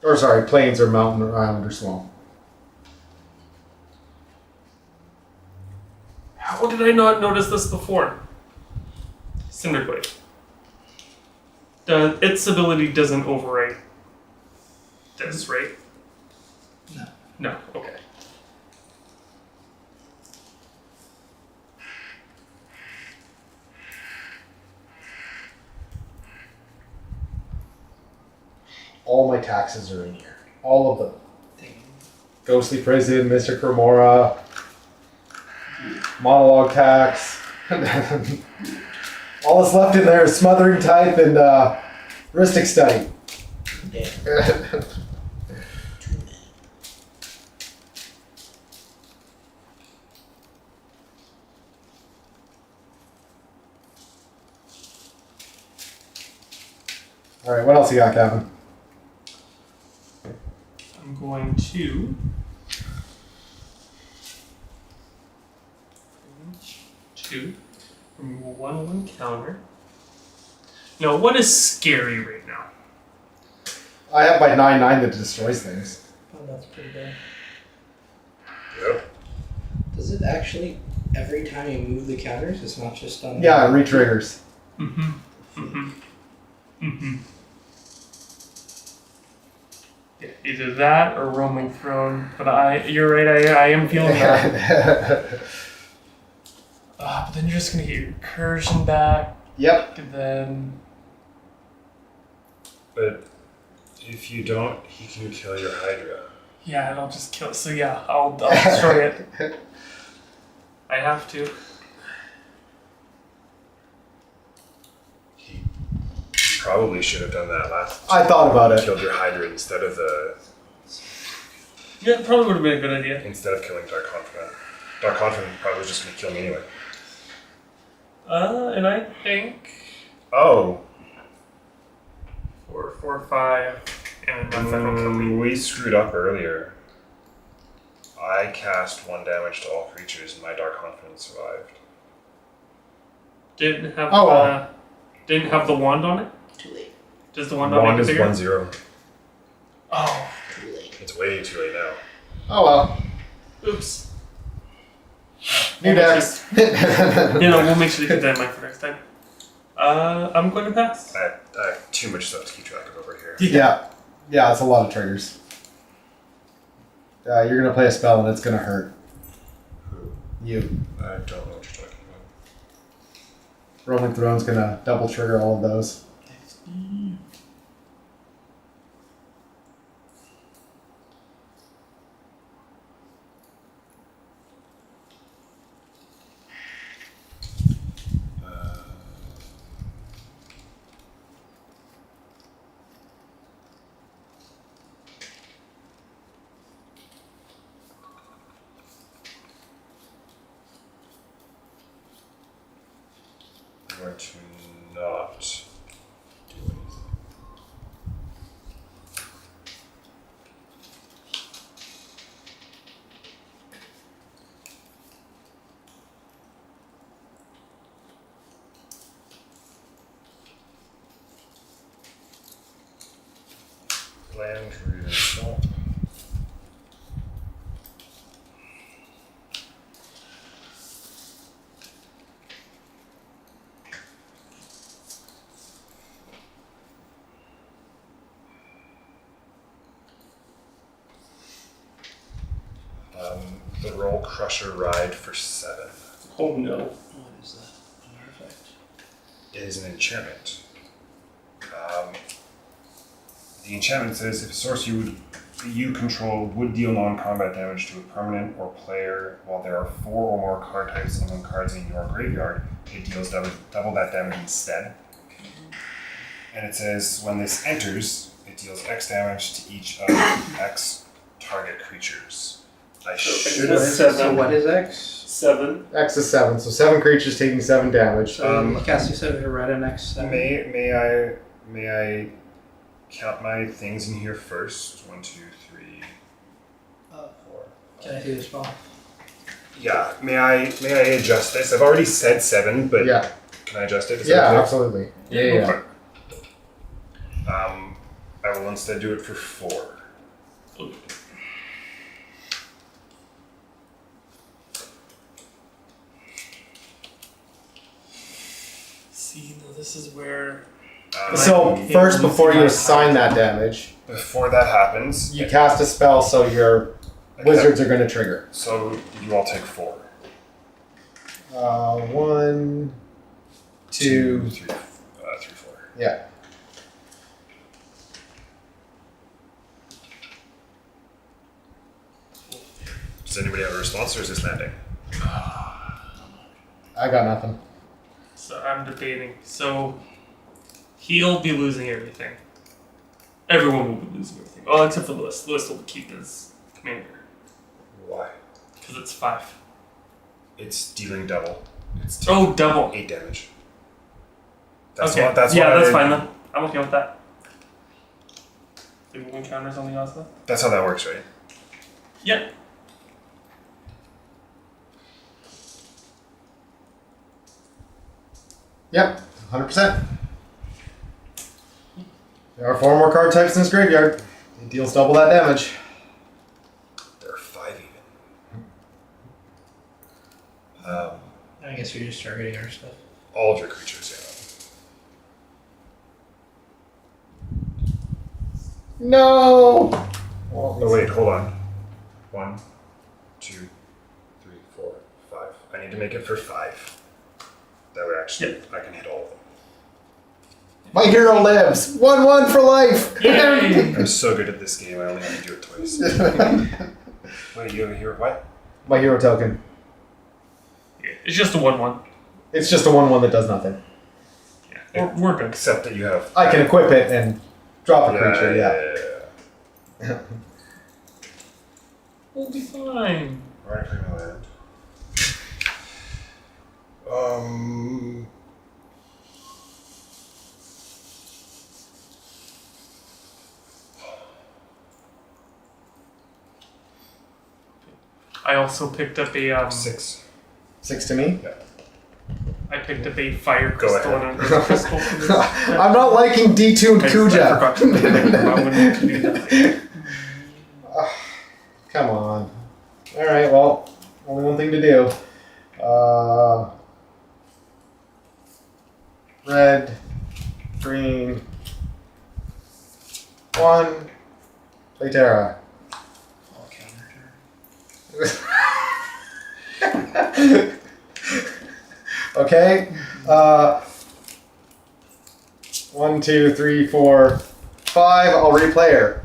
Or sorry, plains or mountain or island or swamp. How did I not notice this before? Cinderblade. Its ability doesn't overwrite this, right? No. No, okay. All my taxes are in here. All of them. Dang. Ghostly Prison, Mystic Remora, Monologue Tax. All that's left in there is Smothering Type and Heuristic Study. Damn. 2 men. Alright, what else you got, Kevin? I'm going to. Two. Remove 1/1 counter. Now, what is scary right now? I have my 9/9 that destroys things. Oh, that's pretty bad. Yep. Does it actually, every time you move the counters, it's not just on... Yeah, it re-triggers. Mm-hmm. Mm-hmm. Mm-hmm. Yeah, either that or Roaming Throne. But you're right, I am feeling that. But then you're just going to get your recursion back. Yep. And then... But if you don't, he can kill your Hydra. Yeah, and I'll just kill it. So yeah, I'll destroy it. I have to. He probably should have done that last. I thought about it. Killed your Hydra instead of Yeah, it probably would have been a good idea. instead of killing Dark Confidant. Dark Confidant probably was just gonna kill me anyway. And I think Oh, 4, 4, 5, and enough that'll kill me. we screwed up earlier. I cast 1 damage to all creatures, and my Dark Confidant survived. Didn't have Oh. didn't have the wand on it. Too late. Does the wand not Wand make it is bigger? 1/0. Oh, Too late. It's way too late now. Oh well. oops. New decks. We'll make sure to keep that in mind for next time. I'm going to pass. I have too much stuff to keep track of over here. Yeah. Yeah, it's a lot of triggers. You're gonna play a spell and it's gonna hurt Who? you. I don't know what you're talking about. Rolling Throne's gonna double trigger all of those. I'm going to not do anything. Land, root, and swamp. The Roll Crusher Ride for 7. Oh no. What is that? An artifact? It is an enchantment. The enchantment says if a source you control would deal non-combat damage to a permanent or player while there are 4 or more card types among cards in your graveyard, it deals double that damage instead. And it says when this enters, it deals X damage to each of X target creatures. I should That's have. seven. So what is X? 7. X is 7, so 7 creatures taking 7 damage. So casting set of red and X. May I count my things in here first? 1, 2, 3, 4. Can I do this spell? Yeah. May I adjust this? I've already said 7, but Yeah, can I adjust it? Is yeah, that okay? absolutely. Yeah. I will instead do it for 4. Okay. See, now this is where So first, before you assign that damage, before that happens, you cast a spell, so your wizards are going to trigger. So you all take 4. 1, 2, 3, 4. yeah. Does anybody have a response, or is this landing? I got nothing. So I'm debating. So he'll be losing everything. Everyone will be losing everything. Oh, except for Lewis. Lewis will keep his commander. Why? Because it's 5. It's dealing double. It's Double. 8 damage. Okay. That's fine then. I'm okay with that. Maybe 1 counters on the odds though? That's how that works, right? Yeah. Yep, 100%. There are 4 more card types in this graveyard. It deals double that damage. There are 5 even. I guess you're just targeting our stuff. All of your creatures, No! Oh, wait, hold on. 1, 2, 3, 4, 5. I need to make it for 5. That would actually, I can hit all of them. My hero lives! 1-1 for life! Yay! I'm so good at this game, I only have to do it twice. Wait, you have a hero? What? My hero token. It's just a 1/1. It's just a 1-1 that does nothing. Yeah. We're good. Except that you have. I can equip it and drop a creature, yeah. We'll be fine. Right, play my land. I also picked up a 6. 6 to me. I picked up a fire Go crystal ahead. and a crystal for this. I'm not liking D2 and I Kuja. forgot to I wouldn't do that. Come on. Alright, well, only one thing to do. Red, green, 1, play Terra. All counter Okay. 1, 2, 3, 4, 5. I'll replay her.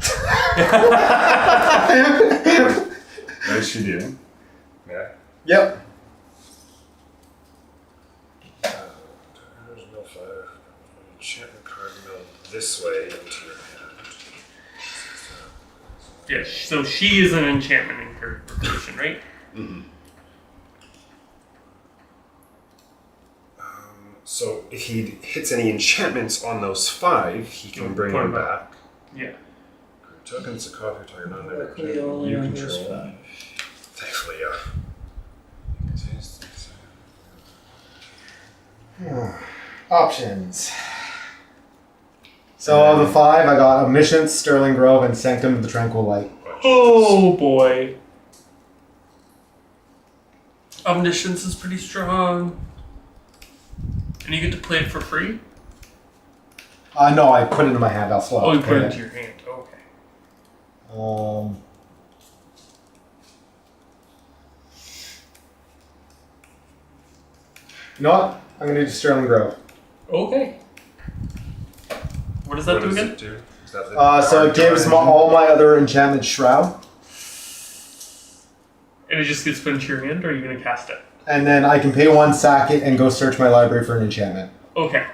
What does she do? Yeah. Yep. There's no fire. Enchantment card milled this way into your hand. Yeah, so she is an enchantment incursion, right? Mm-hmm. So if he hits any enchantments on those 5, he can bring them back. Yeah. Tokens to copy target on Luckily, only you on those control. 5. Thankfully, yeah. Options. So of the 5, I got Omniscience, Sterling Grove, and Sanctum of the Tranquil Light. Oh boy. Omniscience is pretty strong. And you get to play it for free? No, I put it in my hand. I'll still have Oh, to you put play it into your hand. Okay. You know what? I'm going to do Sterling Grove. Okay. What does that What do does again? it do? Is that the So it gives all my other enchantments Shroud. And it just gets put into your hand, or are you going to cast it? And then I can pay 1, sack it, and go search my library for an enchantment. Okay.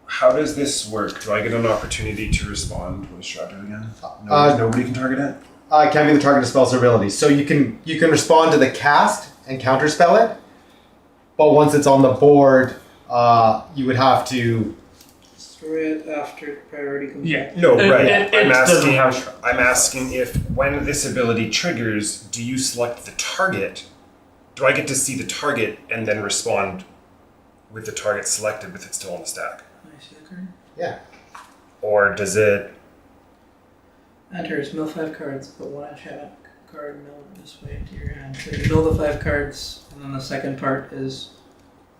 How does this work? Do I get an opportunity to respond with Shrouded again? Nobody can target it? I can't be the target of spells or abilities. So you can respond to the cast and counterspell it, but once it's on the board, you would have to. Destroy it after priority comes Yeah. back. No, right. It I'm doesn't asking. have Shroud. I'm asking if when this ability triggers, do you select the target? Do I get to see the target and then respond with the target selected with it still on the stack, I see the card. Yeah. or does it? Enters, mill 5 cards, put 1 enchantment card milled this way into your hand. So you mill the 5 cards, and then the second part is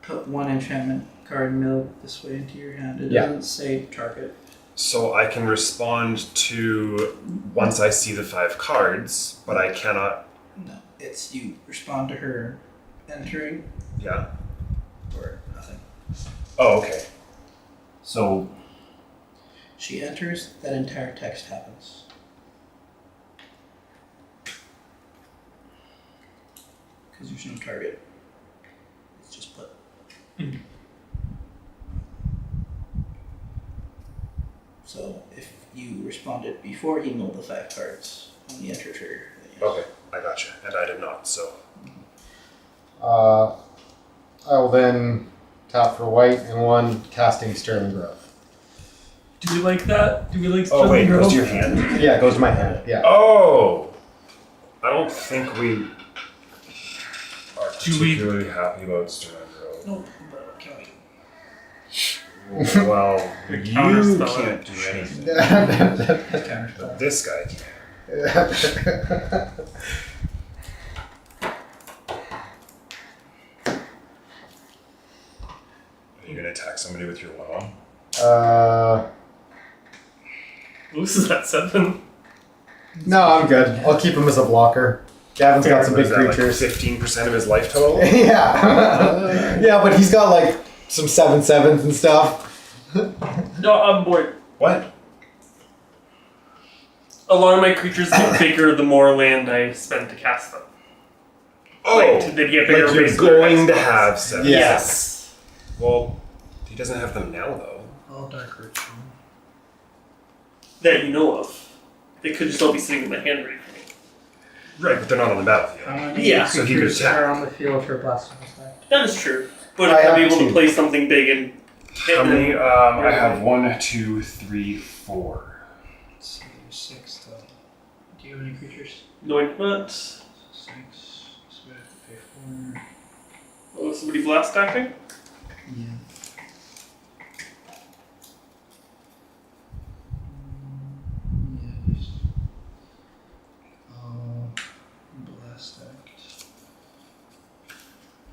put 1 enchantment card milled this way into your hand. It Yeah. doesn't say target. So I can respond to once I see the 5 cards, but I cannot. No, it's you respond to her entering Yeah. or nothing. Oh, okay. So She enters, that entire text happens. Because there's no target. It's just put. So if you responded before he milled the 5 cards on the enter trigger, then yes. okay, I gotcha, and I did not. So I will then tap for white and 1 casting Sterling Grove. Do we like that? Do we like oh wait, it Sterling goes to Grove? your hand. Yeah, it goes to my hand. Yeah. Oh, I don't think we are Do we- particularly happy about Sterling Grove. No, but can we? Well, The you counterspell can't do anything. Counterspell. But this guy can. Are you gonna attack somebody with your 1/1? This is at 7. No, I'm good. I'll keep him as a blocker. Gavin's got some big Is that creatures. like 15% of his life total? Yeah. Yeah, but he's got like some 7/7s and stuff. No, I'm bored. What? A lot of my creatures get bigger the more land I spend to cast them. Oh, Like, they get bigger like you're based on their going to spells. have 7. Yes. Well, he doesn't have them now, though. All dark ritual. That you know of. They could just all be sitting in my hand ready for me. Right, but they're not on the battlefield. How many Yeah. So he could creatures attack. are on the field for blasting effect? That is true. But I if I'm have able to 2. play something big and hit How many? them, I have 1, 2, 3, 4. Let's see, there's 6 though. Do you have any creatures? anointment. 6. So we have to pay 4. Oh, somebody blast stacking? Yeah. Yes. Blast act.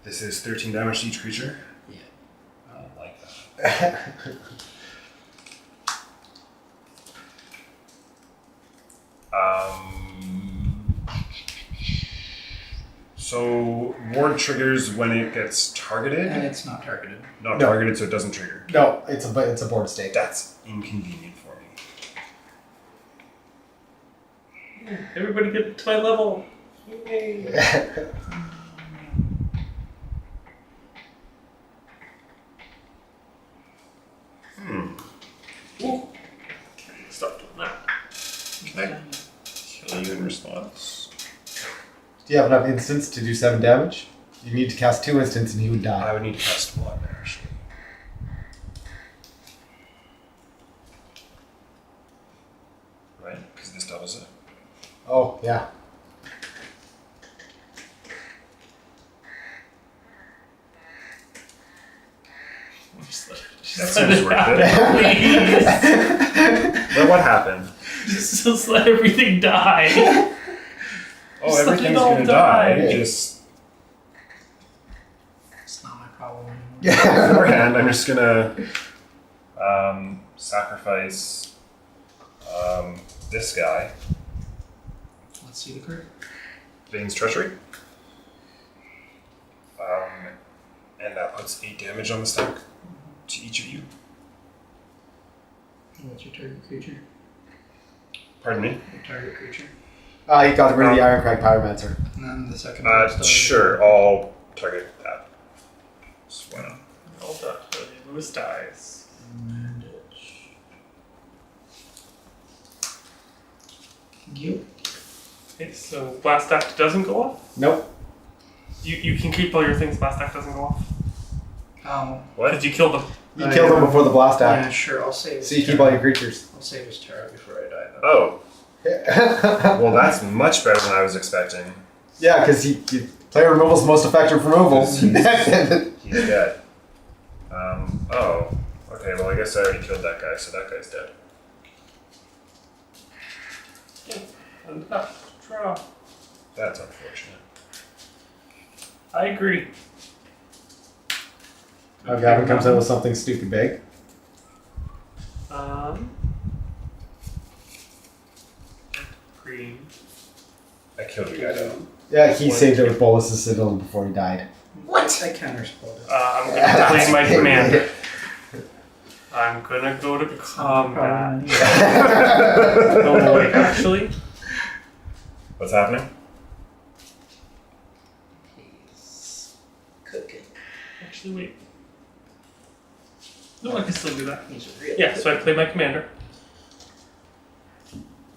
This is 13 damage to each creature? Yeah. I don't like that. So ward triggers when it gets targeted. And it's not targeted. Not No. targeted, so it doesn't trigger. No, it's a board state. That's inconvenient for me. Everybody get to my level. Yay. Ooh. Stop doing that. Can I kill you in response? Do you have enough instants to do 7 damage? You need to cast 2 instants and he would I die. would need to cast one actually. Right? Because this doubles it. Oh, yeah. That seems worth it. Well, what happened? Just let everything die. Oh, Just let everything's it all gonna die. die. Just It's not my problem anymore. Yeah. beforehand, I'm just gonna sacrifice this guy, Let's see the card. Vane's Treachery. And that puts 8 damage on the stack to each of you. What's your target creature? Pardon me? Your target creature. He got rid of the Ironcrag Pyromancer. And then the second one. still has Sure, a- I'll target that. So why not? All done. Lewis dies. You. Okay, so Blast Act doesn't go off? Nope. You can keep all your things, Blast Act doesn't go off. Oh. What? Because you killed them. You killed him before the blast Yeah, act. sure. I'll save. So you keep all your creatures. I'll save his terror before I die. Then. Oh, Yeah, well, that's much better than I was expecting. because player removal is the most effective removal. He's dead. Oh. Okay, well, I guess I already killed that guy, so that guy's dead. And draw. That's unfortunate. I agree. Gavin comes out with something stupid big. Green. I killed the guy, though. Yeah, he saved it with Bolus's Citadel before he died. What? I counterspelled it. I'm gonna play my commander. I'm gonna go to combat. Oh wait, actually, What's happening? He's cooking. actually wait. No, I can still do that. He's real. Yeah, so I play my commander.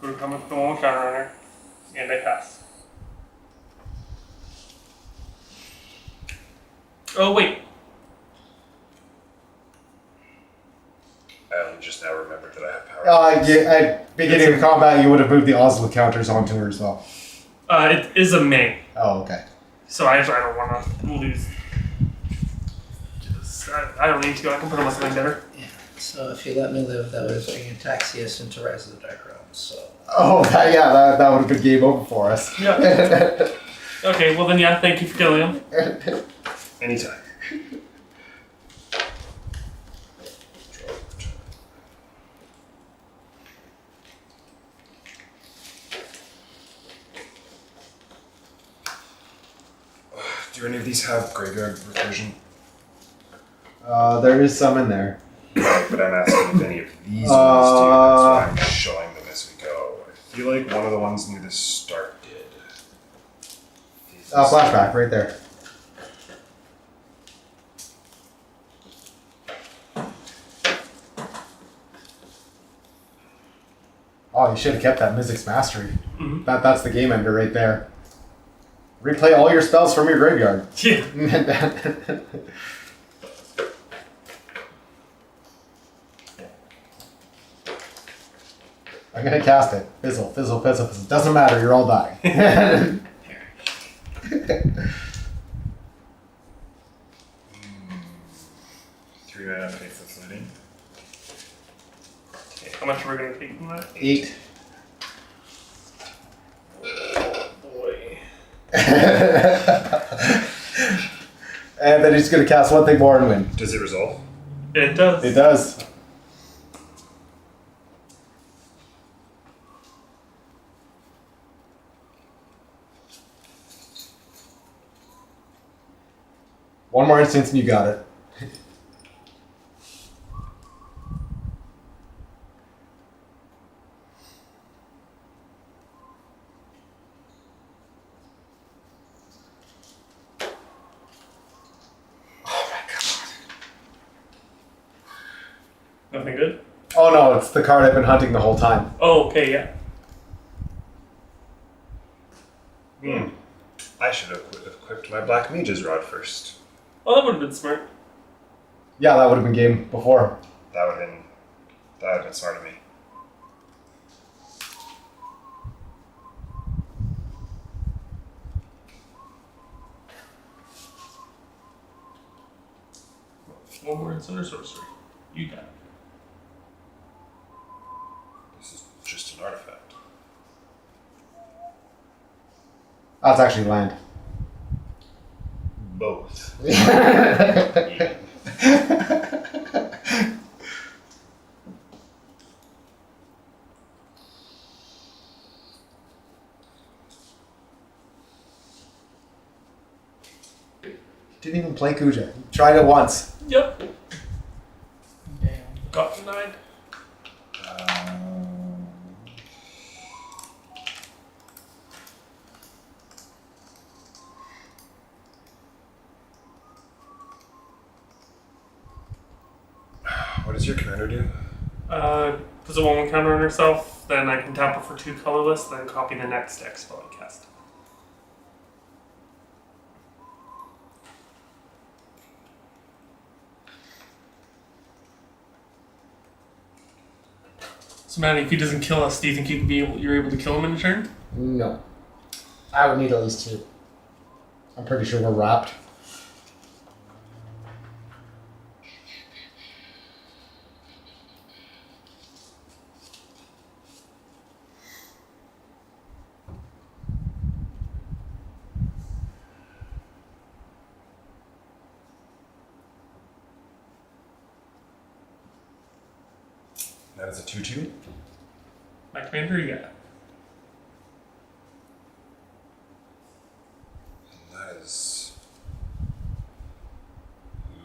Go to combat, go on counter runner, and I pass. Oh wait, I only just now remembered that I have power. Yeah, at beginning of combat, you would have moved the Oslo counters onto her as well. it is a May, Oh, okay. so I don't want to lose. I don't need to. I can put on something better. Yeah. So if you let me live, that was bringing Taxius into Rise of the Dark Realms. So. Oh, that would have been game over for us. Yeah. Okay, well then, yeah. Thank you for killing him. Anytime. Do any of these have graveyard recursion? There is some in there. Right, but I'm asking if any of these ones do. That's why I'm showing them as we go. I feel like one of the ones near the start did. Flashback, right there. Oh, you should have kept that Mizzix Mastery. Mhm. That's the game ender right there. Replay all your spells from your graveyard. Yeah. I'm gonna cast it. Fizzle, fizzle, fizzle, fizzle. Doesn't matter, you're all dying. 3 mana pay for fluting. Okay, how much are we gonna take from that? 8. Oh boy. And then he's gonna cast one thing more and win. Does it resolve? It does. It does. One more instance and you got it. Nothing good? Oh no, it's the card I've been hunting the whole time. Oh, okay, yeah. I should have equipped my Black Mage's Rod first. Oh, that would have been smart. Yeah, that would have been game before. That would have been smart of me. One more instant or sorcery. You got it. This is just an artifact. That's actually land. Both. Didn't even play Kuja. Tried it once. Yep. Damn. Got denied. What does your commander do? Does a woman counter on herself, then I can tap her for 2 colorless, then copy the next X spell I cast. So Maddie, if he doesn't kill us, do you think you're able to kill him in a turn? No. I would need at least 2. I'm pretty sure we're wrapped. That is a 2/2. My commander, yeah. That is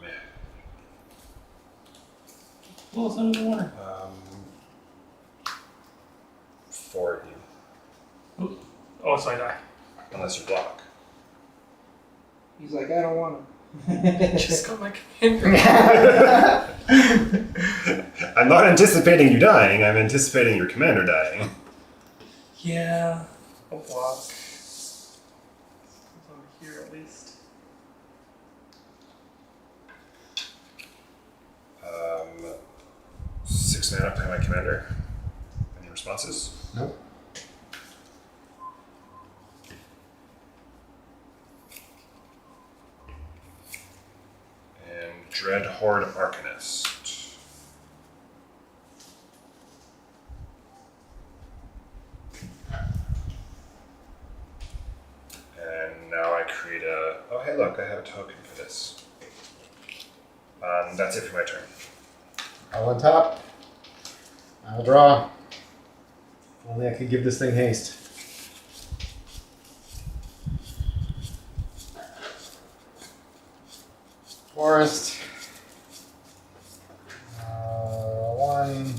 meh. Well, it's under the water. 4 of you, Oh, so I die. unless you block. He's like, I don't want him. Just got my commander. I'm not anticipating you dying. I'm anticipating your commander dying. Yeah, I'll block. It's over here at least. 6 mana, play my commander. Any responses? Nope. And Dread Horde Arcanist. And now I create a... Oh, hey, look, I have a token for this. That's it for my turn. I'll on top. I'll draw. Only I could give this thing haste. Forest. 1,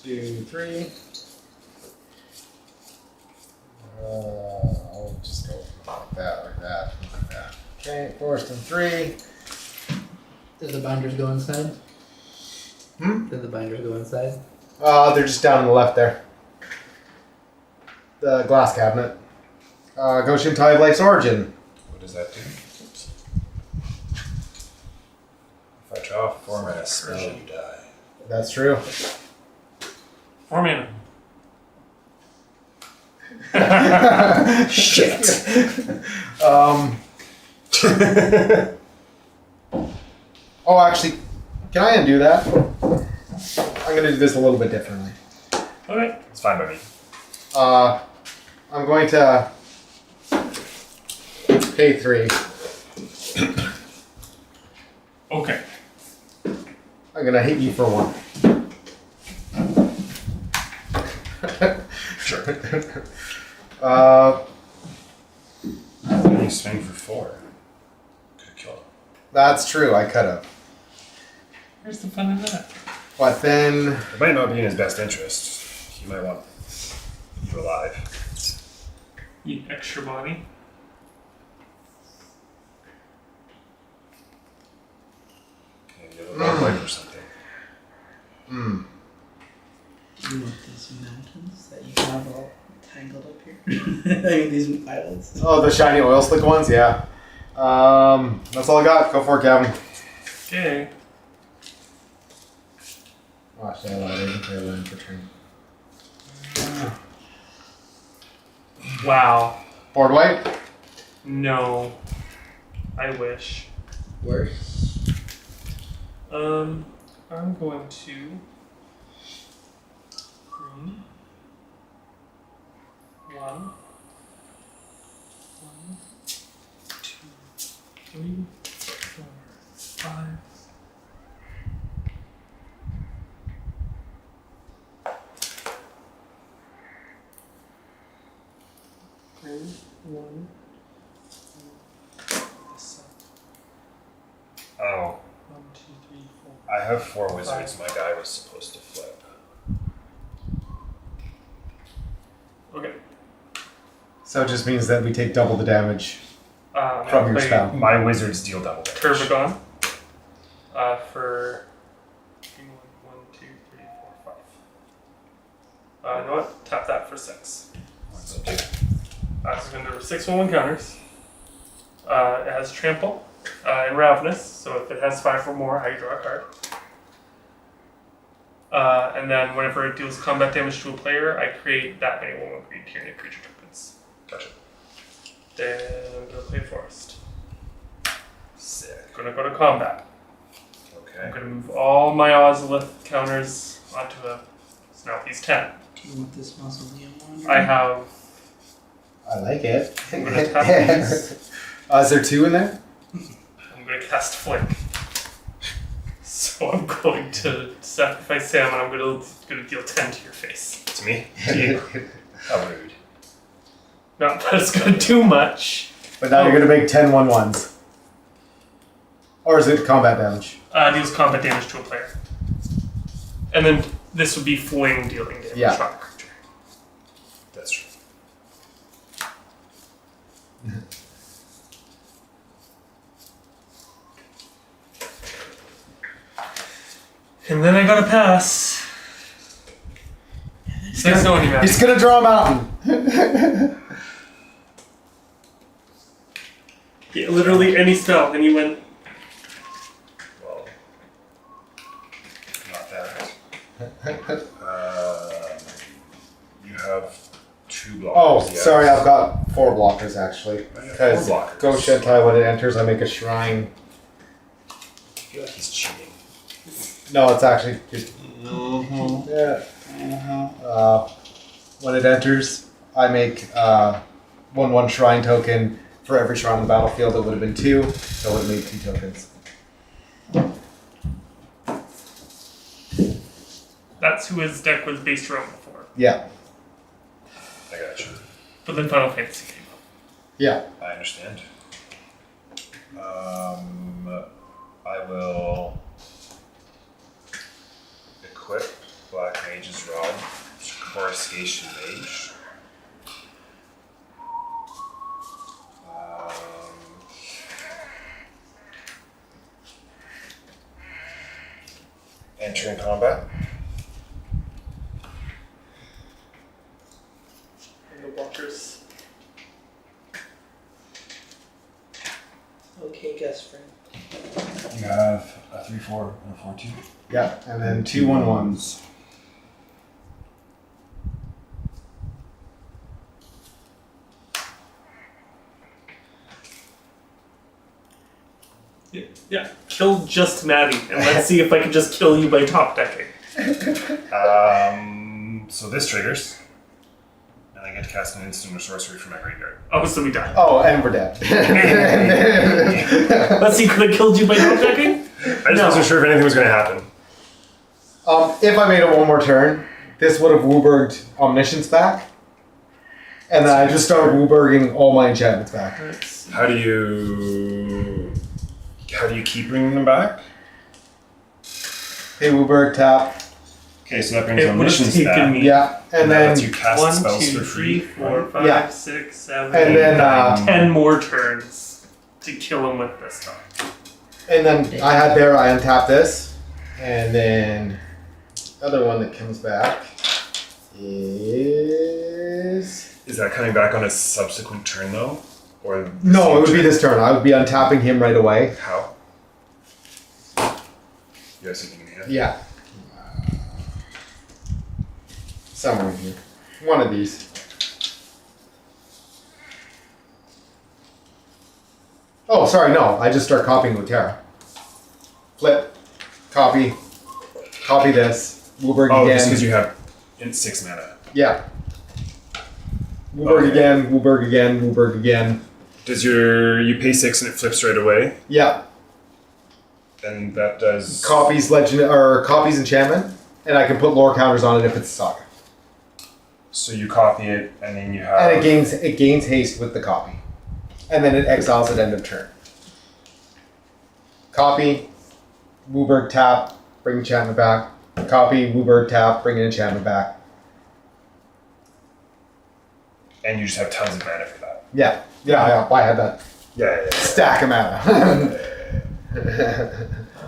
2, 3. I'll just go like that, like that, like that. Okay, forest in 3. Did the binders go inside? Hmm? Did the binders go inside? They're just down on the left there. The glass cabinet. Goshen Tide of Life's Origin. What does that do? If I draw 4 mana spell, you die. That's true. 4 mana. Shit! Oh, actually, can I undo that? I'm going to do this a little bit differently. Okay. It's fine by me. I'm going to pay 3. Okay. I'm going to hit you for 1. Sure. only swing for 4. Could have killed him. That's true. I could have. Where's the fun in that? But then, It might not be in his best interest. He might want you alive. Eat extra money. And you have a bad life or something. hmm. You want these mountains that you have all tangled up here? I mean, these islands. Oh, the shiny oil slick ones. Yeah. That's all I got. Go for it, Gavin. Okay. Watch that. I didn't play a land for turn. Wow. Board white. No. I wish. Worse. I'm going to green. One, two, three, four, five. Green, one, this Oh, 1, 2, 3, 4. I have 4 wizards. My guy was supposed to flip. Okay. So it just means that we take double the damage from I'll your play spell. My wizards deal double damage. Turbigon. For 1, 2, 3, 4, 5. You know what? Tap that for 6. What's it do? So it's going to do 6 1 counters. It has trample and ravenous, so if it has 5 or more, I draw a card. And then whenever it deals combat damage to a player, I create that many 1/1 green Tyranid creature tokens. Gotcha. Then I'm going to play Forest. Sick. I'm going to go to combat. I'm Okay. going to move all my Ozolith counters onto a. So now he's 10. Do you want this mausoleum one? I have. I like it. I'm going to tap these. Is there 2 in there? I'm going to cast Flick. So I'm going to sacrifice Sam and I'm going to deal 10 to your face. To me? To you. How rude. Not that it's going to do much. But now you're going to make 10 1/1s. Or is it combat damage? Deals combat damage to a player. And then this would be fling dealing damage Yeah. on a creature. That's true. And then I got to pass. Six no any He's going to draw a mountain. Yeah, literally any spell. And you went. Well, not that. You have 2 blockers. Oh, yes. sorry, I've got 4 blockers actually. I got Because 4 blockers. Ghost Shentai, when it enters, I make a shrine. I feel like he's cheating. No, it's actually. Mm-hmm. Yeah. When it enters, I make 1/1 shrine token for every shrine on the battlefield. It would have been 2, so it would have made 2 tokens. That's who his deck was based around before. Yeah. I got you. But then Final Fantasy came up. Yeah. I understand. I will equip Black Mage's Rod, Coruscation Mage. Entering combat. And the walkers. Okay, guess friend. You have a 3/4 and a 4/2. Yeah. And then 2 1/1s. Yeah, kill just Maddie, and let's see if I can just kill you by top decking. So this triggers, and I get to cast an instant or sorcery from my graveyard. Oh, so we die. Oh, and we're dead. Let's see, could I killed you by top decking? I just wasn't sure if anything was going to happen. If I made it 1 more turn, this would have Wooburged Omniscience back. And then I just started Wooburging all my enchantments back. Let's How do you keep bringing them back? Hey, Wooberg, tap. Okay, so that brings It our would have missions taken back. me Yeah, and that then lets you cast 1, spells 2, for 3, free. 4, 5, Yeah. 6, 7, and 8, then 10 more turns to kill him with this stuff. and then I had there. I untap this, and then the other one that comes back is Is that coming back on a subsequent turn though, or the no. same It would be turn? this turn. I would be untapping him right away. How? You guys thinking in hand? Yeah. Somewhere in here. One of these. Oh, sorry, no. I just start copying with Terra. Flip. Copy. Copy this. Wooberg Oh, again. just because you have 6 mana. Yeah. Wooberg Okay. again, Wooberg again, Wooberg again. Does you pay 6 and it flips right away? Yeah. And that does Copies legend or copies enchantment, and I can put lore counters on it if it's a saga. So you copy it and then you have. And it gains haste with the copy. And then it exiles at end of turn. Copy, Wooberg tap, bring enchantment back. Copy, Wooberg tap, bring an enchantment back. And you just have tons of mana for that. Yeah, I had that Yeah. stack of mana.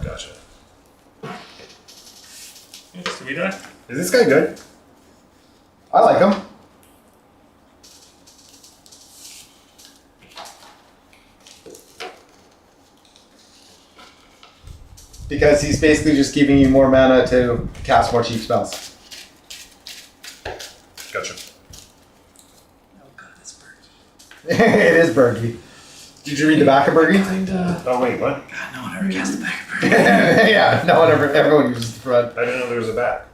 Gotcha. So we die. Is this guy good? I like him. Because he's basically just giving you more mana to cast more cheap spells. Gotcha. Oh god, it's Bergie. It is Bergie. Did you read the back of Bergie? Kinda. Oh wait, what? God, no one ever cast the back of Bergie. Yeah, no one ever, everyone uses the front. I didn't know there was a bat.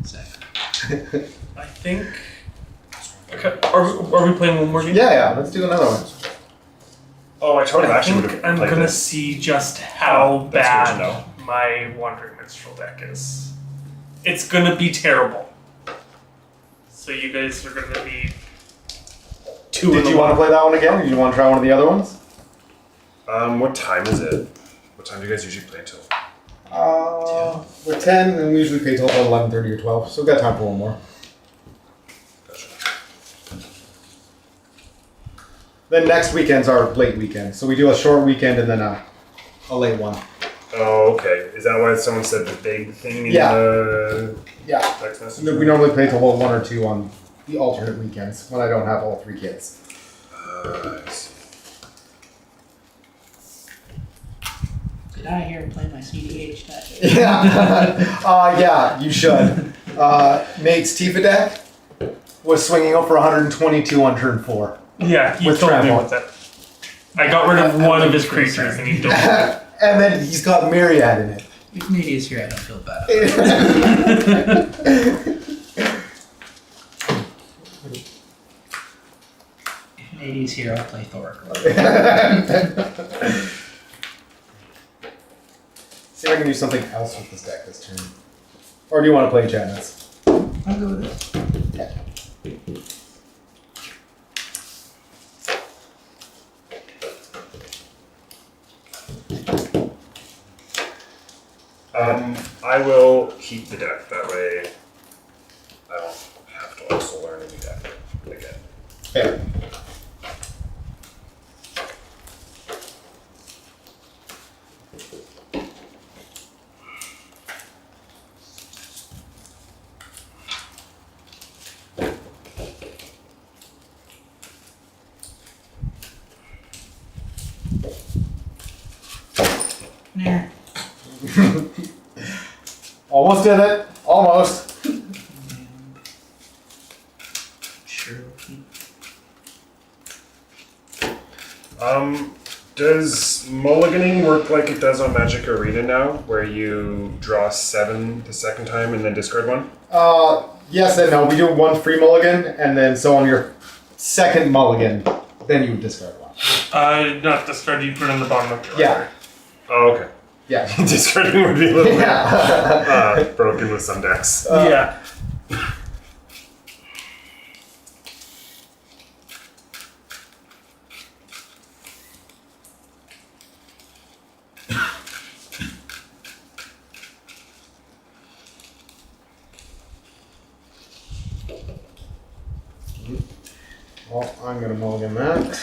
Exactly. I think. Okay, are we playing one more game? Yeah, let's do another one. Oh, I totally I actually would think have I'm played gonna this. see just how Oh, that's good to bad know. my Wandering Minstrel deck is. It's gonna be terrible. So you guys are gonna be two in Did the you want to one. play that one again? Or did you want to try one of the other ones? What time is it? What time do you guys usually play till? We're 10 and we usually play till about 11:30 or 12, so we've got time for one more. Gotcha. Then next weekend's our late weekend. So we do a short weekend and then a late one. Oh, okay. Is that why someone said the big thing in Yeah. the Yeah. text message? We normally play till 1 or 2 on the alternate weekends when I don't have all 3 kids. I see. Get out of here and play my CDH deck. Yeah. Yeah, you should. Nate's Tifa deck was swinging out for 122 on turn 4. Yeah, he With killed me trample. with it. I got rid of one of his creatures and he killed me. And then he's got Myriad in it. If Nady is here, I don't feel bad. If Nady's here, I'll play Thoracle. See if I can do something else with this deck this turn. Or do you want to play enchantments? I'll go with it. I will keep the deck. That way I don't have to also learn a new deck again. Fair. Nah. Almost did it. Almost. Sure. We'll keep. Does mulliganing work like it does on Magic Arena now, where you draw 7 the second time and then discard 1? Yes and no. We do 1 free mulligan, and then so on your second mulligan, then you would discard 1. Not discard, you put it in the bottom of your Yeah. library. Oh, okay. Yeah. Discarding would be a little bit Yeah. broken with some decks. Yeah. I'm gonna mulligan that.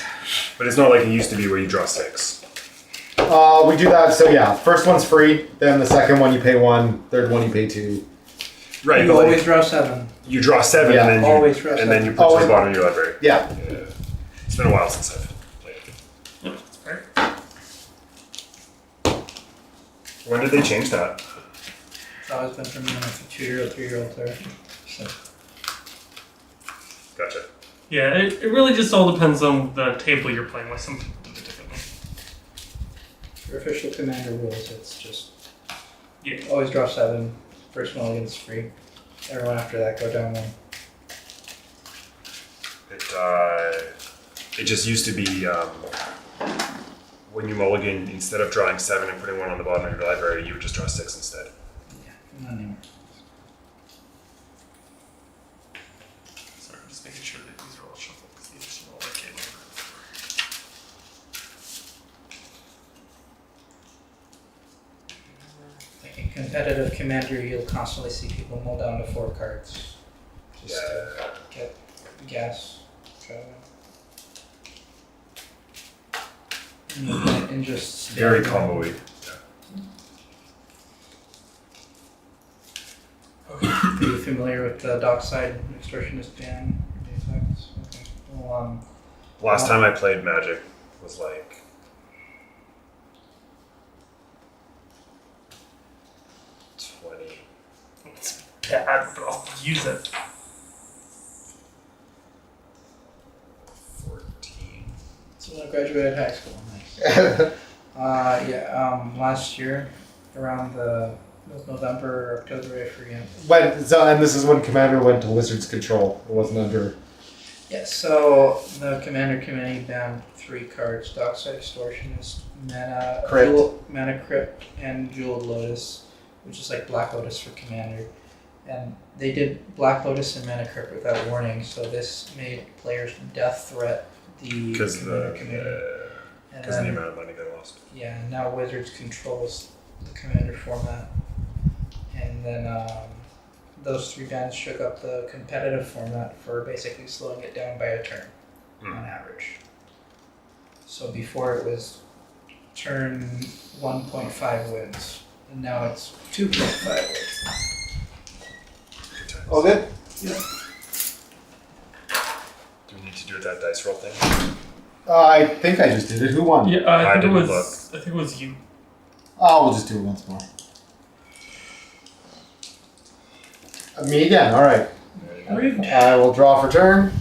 But it's not like it used to be where you draw 6. We do that. So yeah, first one's free. Then the second one you pay 1. Third one you pay 2. Right. You but always like, draw 7. you draw 7 Yeah, and then always you draw and 7. then you put to Always. the bottom of your library. Yeah. Yeah. It's been a while since I've played it. That's fair. When did they change that? It's always been from like a 2-year-old, 3-year-old player. So, Gotcha. Yeah, it really just all depends on the table you're playing with. Some people do it differently. for official commander rules, it's just Yeah. always draw 7. First mulligan's free. Everyone after that go down 1. It just used to be when you mulligan, instead of drawing 7 and putting 1 on the bottom of your library, you would just draw 6 instead. Yeah, not anymore. Sorry, I'm just making sure that these are all shuffled because these are small. I can't remember. Like in competitive commander, you'll constantly see people mull down to 4 cards. Just to Yeah. get gas. And just Very combo-y. Are you familiar with the dockside extortionist ban? Okay. Well, Last time I played Magic was like 20. It's bad, but I'll use it. 14. so when I graduated high school, nice. Last year, around the November, October, I forget. And this is when Commander went to Wizards Control. It wasn't under. Yeah, so the Commander Committee banned 3 cards: Dockside Extortionist, Mana Crypt, and Jeweled Lotus, which is like Black Lotus for Commander. And they did Black Lotus and Mana Crypt without warning, so this made players death threat the Because Commander the Committee. because the amount of money they lost. Yeah, and now Wizards controls the Commander format. And then those 3 bans shook up the competitive format for basically slowing it down by a turn on average. So before it was turn 1.5 wins, and now it's 2.5 wins. Good times. Oh, good. Do we need to do that dice roll thing? I think I just did it. Who won? Yeah, I I think it didn't was. I think it was you. Oh, we'll just do it once more. Me again. All right. I will draw for turn.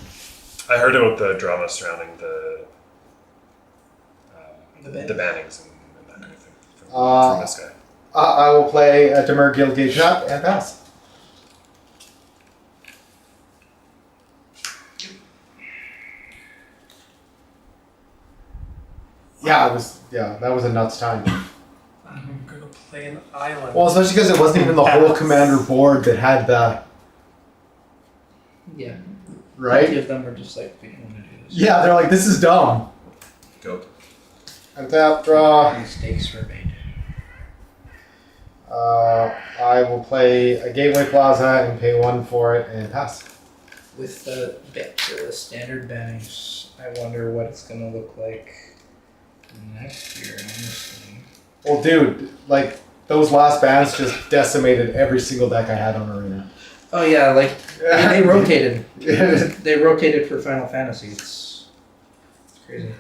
I heard about the drama surrounding the ban. the bannings and that kind of thing from this guy. I will play a Demur Guildgate Nut and pass. That was a nuts time. I'm gonna play an island. Well, especially because it wasn't even the whole Commander board that had the Yeah. right. Plenty of them are just like, we don't want to do this. Yeah, they're like, this is dumb. Go. Untap, draw. Mistakes were made. I will play a Gateway Plaza and pay 1 for it and pass. With the standard bannings, I wonder what it's gonna look like next year, honestly. Well, dude, like those last bans just decimated every single deck I had on Arena. Oh yeah, like they rotated. They rotated for Final Fantasy. It's crazy.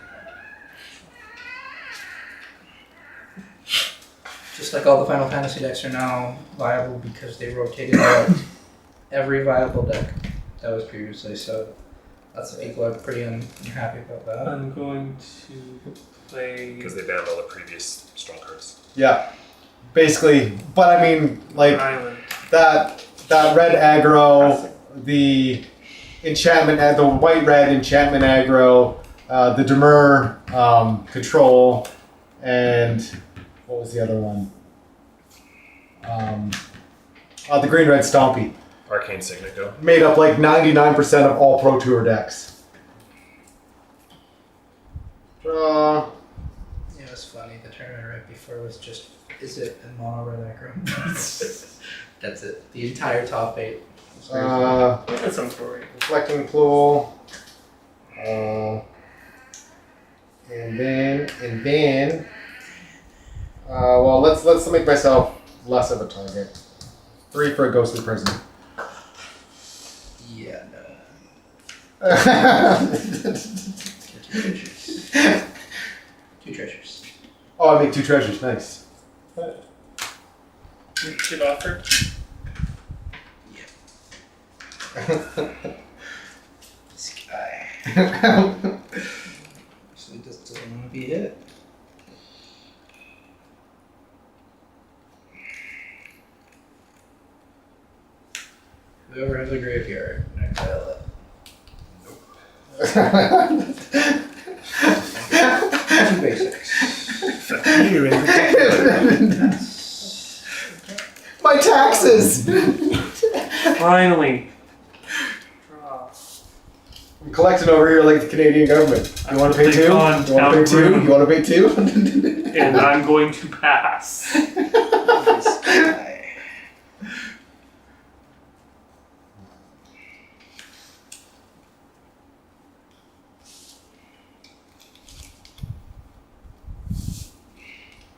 Just like all the Final Fantasy decks are now viable because they rotated out every viable deck that was previously. So lots of people are pretty unhappy about that. I'm going to play Because they banned all the previous strong cards. Yeah, basically. But I mean, like island. that red aggro, the enchantment, the white red enchantment aggro, the Demur control, and what was the other one? The green red Stompy Arcane Signet go. made up like 99% of all Pro Tour decks. Draw. Yeah, it was funny. The tournament right before was just, is it a mono red aggro? That's it. The entire top 8. That sounds great. Reflecting Pool. And then, well, let's make myself less of a target. 3 for a ghostly prison. Yeah, no. Two treasures. Oh, I make 2 treasures. Nice. Good offer. This guy. So he just doesn't want to be hit. Whoever has a graveyard, exile it. Two basics. You in particular. My taxes. Finally. Draw. I'm collecting over here like the Canadian government. You want to pay 2? Take You on want to pay 2? Town You want to pay 2? And I'm going to pass. This guy.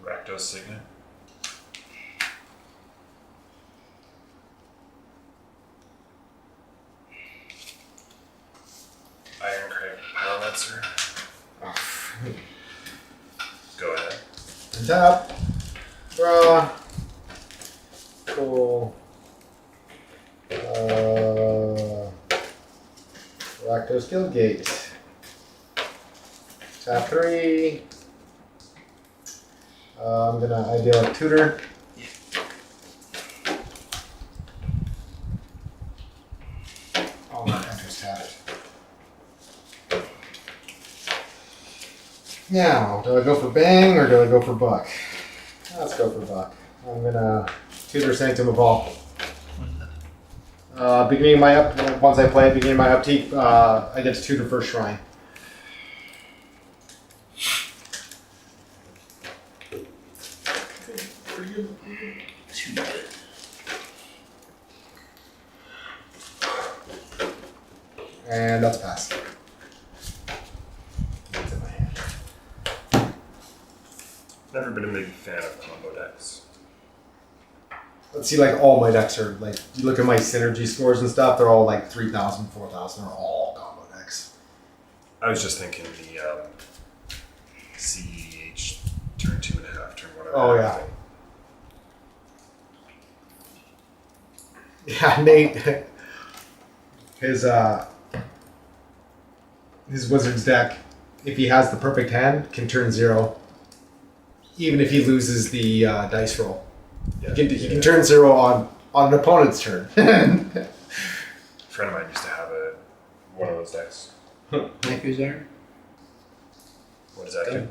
Rakdos Signet. Ironcrag Pyromancer. Go ahead. Tap. Draw. Cool. Rakdos Guildgate. Tap 3. I'm gonna ideal a tutor. Oh, my enters tapped. Now, do I go for bang or do I go for buck? Let's go for buck. I'm gonna tutor Sanctum of All. Beginning of my once I play it, beginning of my upkeep, I get to tutor first shrine. Too good. And that's a pass. That's in my hand. Never been a big fan of combo decks. Let's see, like all my decks are like, you look at my synergy scores and stuff, they're all like 3,000, 4,000, they're all combo decks. I was just thinking the CEH turn 2.5, turn 1.5. Oh, yeah. Yeah, Nate, his wizard's deck, if he has the perfect hand, can turn 0, even if he loses the dice roll. Yeah. He can turn 0 on an opponent's turn. A friend of mine used to have one of those decks. Nekuzar. What does that do?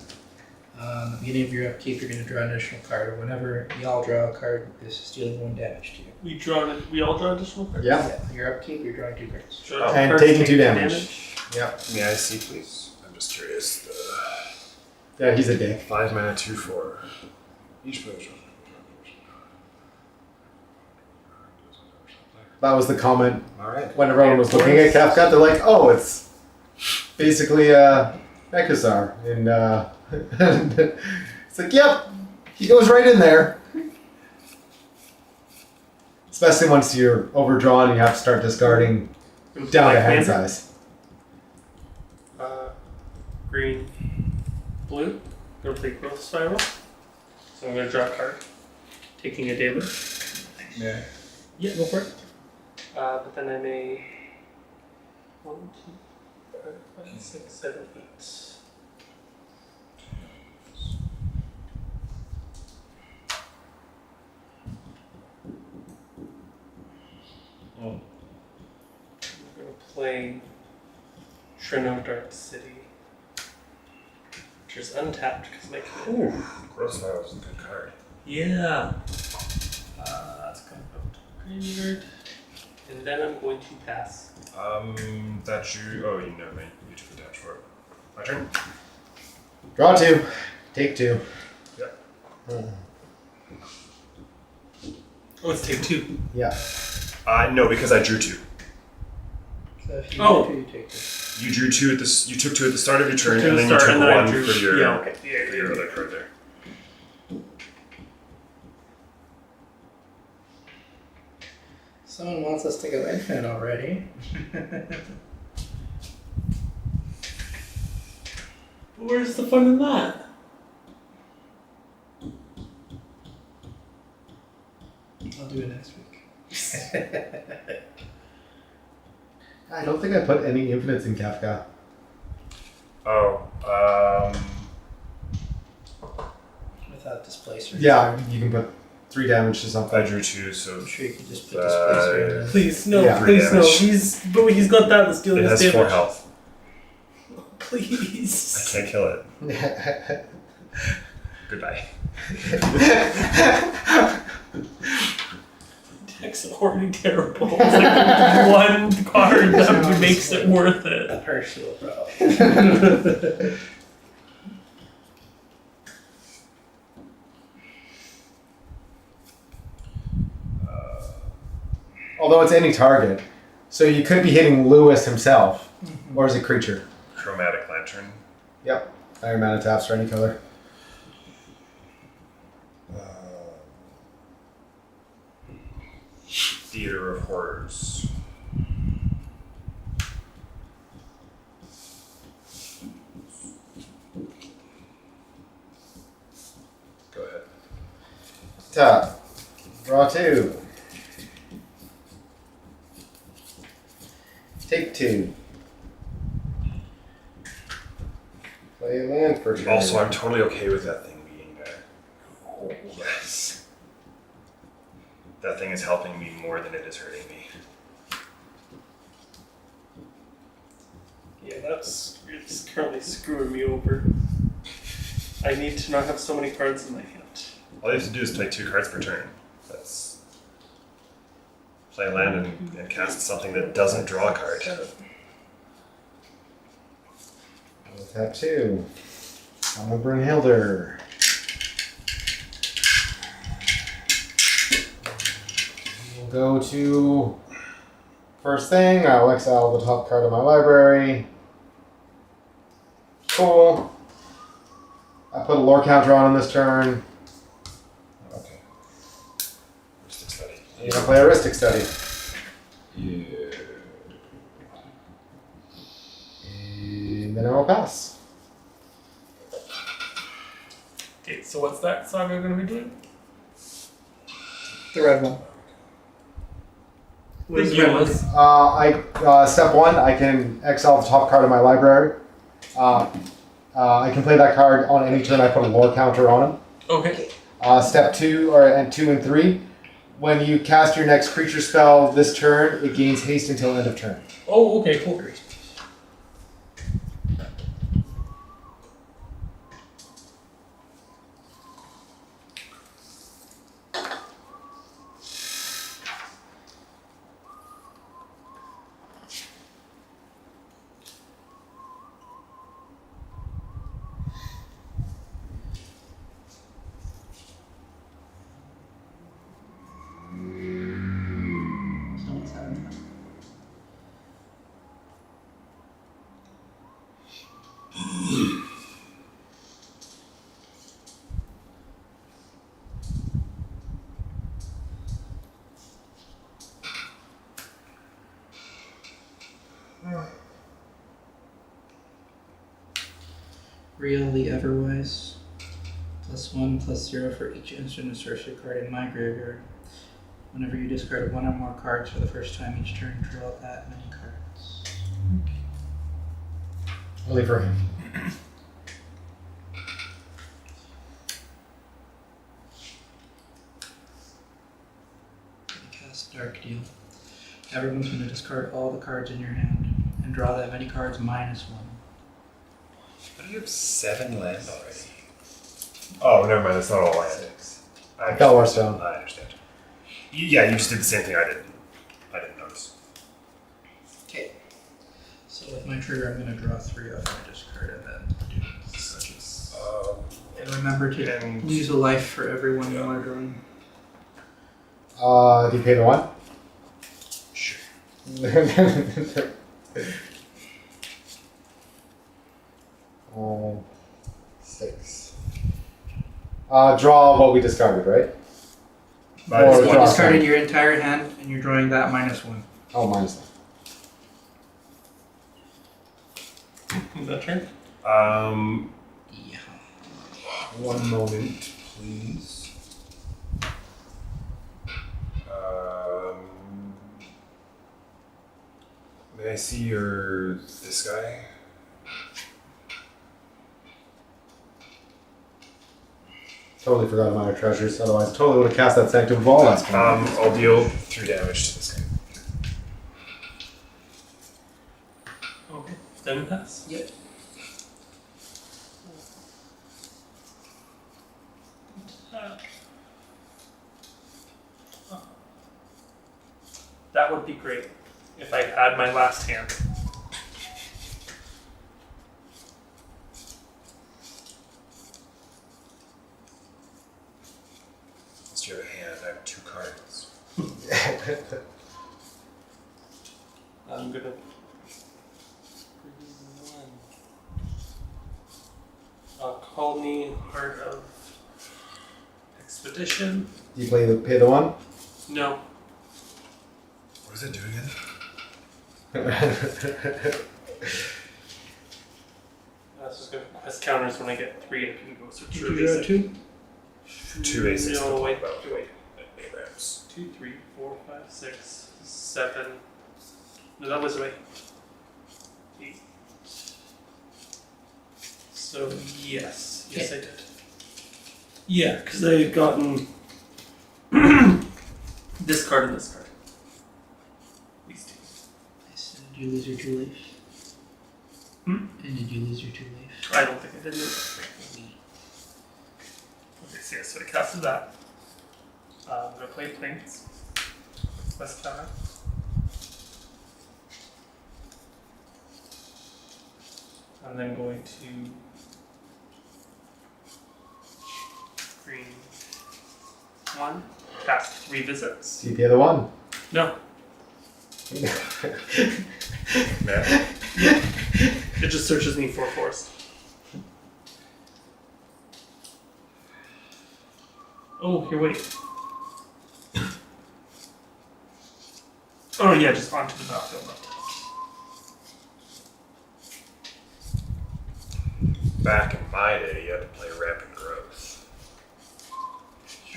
At the beginning of your upkeep, you're going to draw an additional card, or whenever y'all draw a card, this is dealing 1 damage to you. We all draw additional cards? Yeah. Your upkeep, you're drawing 2 cards. Draw And cards, taking take 2 damage. Yep. May I see, please? I'm just curious. Yeah, he's a dick. 5 mana, 2/4. Each player draws. That was the comment All right. when everyone was looking at Kafka. They're like, oh, it's basically Ekazar. And it's like, yep, he goes right in there. Especially once you're overdrawn and you have to start discarding down to hand size. Green, blue. Gonna play growth spiral. So I'm gonna draw a card. Taking a damage. Yeah. Yeah, go for it. But then I may 1, 2, 3, 4, 5, 6, 7, 8. Oh. I'm gonna play Trino Dark City, which is untapped because my commander. Gross File is a good card. Yeah. That's gonna go to the graveyard. And then I'm going to pass. That's you. Oh, you know me. You took a dash for it. My turn. Draw 2. Take 2. Yep. Oh, it's take 2. Yeah. No, because I drew 2. So if you Oh. do 2, you take 2. You drew 2 at this. You took 2 at the start of your turn, To and the then you start, took and then I 1 drew. for your Yeah, okay. Yeah, for your other card there. Someone wants us to go infinite already. Where's the fun in that? I'll do it next week. I don't think I put any infinites in Kafka. Oh, Without displacer. Yeah, you can put 3 damage to I something. drew 2, so I'm sure you could just put displacer in there. Please, no, Yeah. please, no. Damage. He's got that. That's it dealing has his 4 damage. health. I Please. can't kill it. Goodbye. Deck's already terrible. It's like one card that makes it worth it. A personal problem. Although it's any target. So you could be hitting Lewis himself. Or is it creature? Chromatic Lantern. Yep. Iron Mana taps for any color. Theater of Horrors. Go ahead. Tap. Draw 2. Take 2. Play a land for turn. Also, I'm totally okay with that thing being there. Oh, yes. That thing is helping me more than it is hurting me. Yeah, it's currently screwing me over. I need to not have so many cards in my hand. All you have to do is play 2 cards per turn. That's play a land and cast something that doesn't draw a card. Tap 2. I'm gonna bring Hilder. We'll go to first thing. I'll exile the top card of my library. Cool. I put a lore counter on this turn. Okay. Mystic Study. I'm gonna play a Heuristic Study. Yeah. And then I will pass. Okay, so what's that saga going to be doing? The red one. What is yours? Step 1, I can exile the top card of my library. I can play that card on any turn I put a lore counter on him. Okay. Step 2 and 2 and 3. When you cast your next creature spell this turn, it gains haste until end of turn. Oh, okay, cool. Someone's having that. Real the Everwise. +1/+0 for each instant and sorcery card in my graveyard. Whenever you discard 1 or more cards for the first time each turn, draw that many cards. Only for him. Cast Dark Deal. Everyone's going to discard all the cards in your hand and draw that many cards -1. But you have 7 land already. Oh, never mind. That's not all land. I Belwar Stone. I understand. Yeah, you just did the same thing I did. I didn't notice. Okay. So with my trigger, I'm going to draw 3 off my discard and then do such as. And remember to And- lose a life for everyone you are drawing. Do you pay the 1? Sure. 6. Draw what we discarded, right? Minus Or one. draw Discarding some. your entire hand, and you're drawing that -1. Oh, minus 1. That turn? Yeah. One moment, please. May I see this guy? Totally forgot about our treasures. Otherwise, I totally would have cast that Sanctum of All last time. I'll deal 3 damage to this guy. Okay. Then pass. Yep. That would be great if I had my last hand. Since you have a hand, I have 2 cards. I'm gonna. Call me part of Expedition. Do you pay the 1? No. What does it do again? That's just gonna quest counters when I get 3. I can go search Did for a you draw basic. 2? 2 aces. No, wait. Wait. Abrams. 2, 3, 4, 5, 6, 7. No, that was right. 8. So yes, I did. Yeah, because I had gotten this card and this card. These two. Nice. Did you lose your 2 leaf? Hmm? And did you lose your 2 leaf? I don't think I did it. Okay, so I casted that. I'm gonna play Plains. West Counter. I'm then going to green 1, cast 3 visits. Do you pay the 1? No, Man. it just searches me for forest. Oh, here, wait. Oh yeah, just onto the battlefield. Back in my day, you had to play Rapid Growth.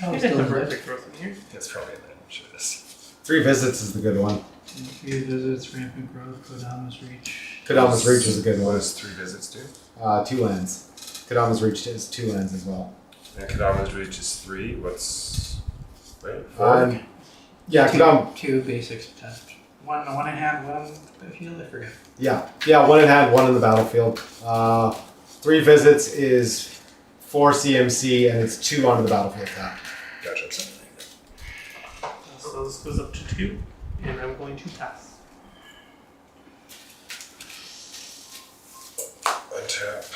Oh, I still have good. perfect growth in here. That's probably an advantage of this. 3 visits is the good one. 3 visits, rampant growth, Kodama's reach. Kodama's Reach is a good What one. does 3 visits do? 2 lands. Kodama's Reach is 2 lands as well. And Kodama's Reach is 3. What's... Wait, 4? Yeah, Kodama. 2 basics attached. One in hand, 1 on the field, I forget. Yeah, 1 in hand, 1 in the battlefield. 3 visits is 4 CMC, and it's 2 onto the battlefield tap. Gotcha. So this goes up to 2, and I'm going to pass. Untap,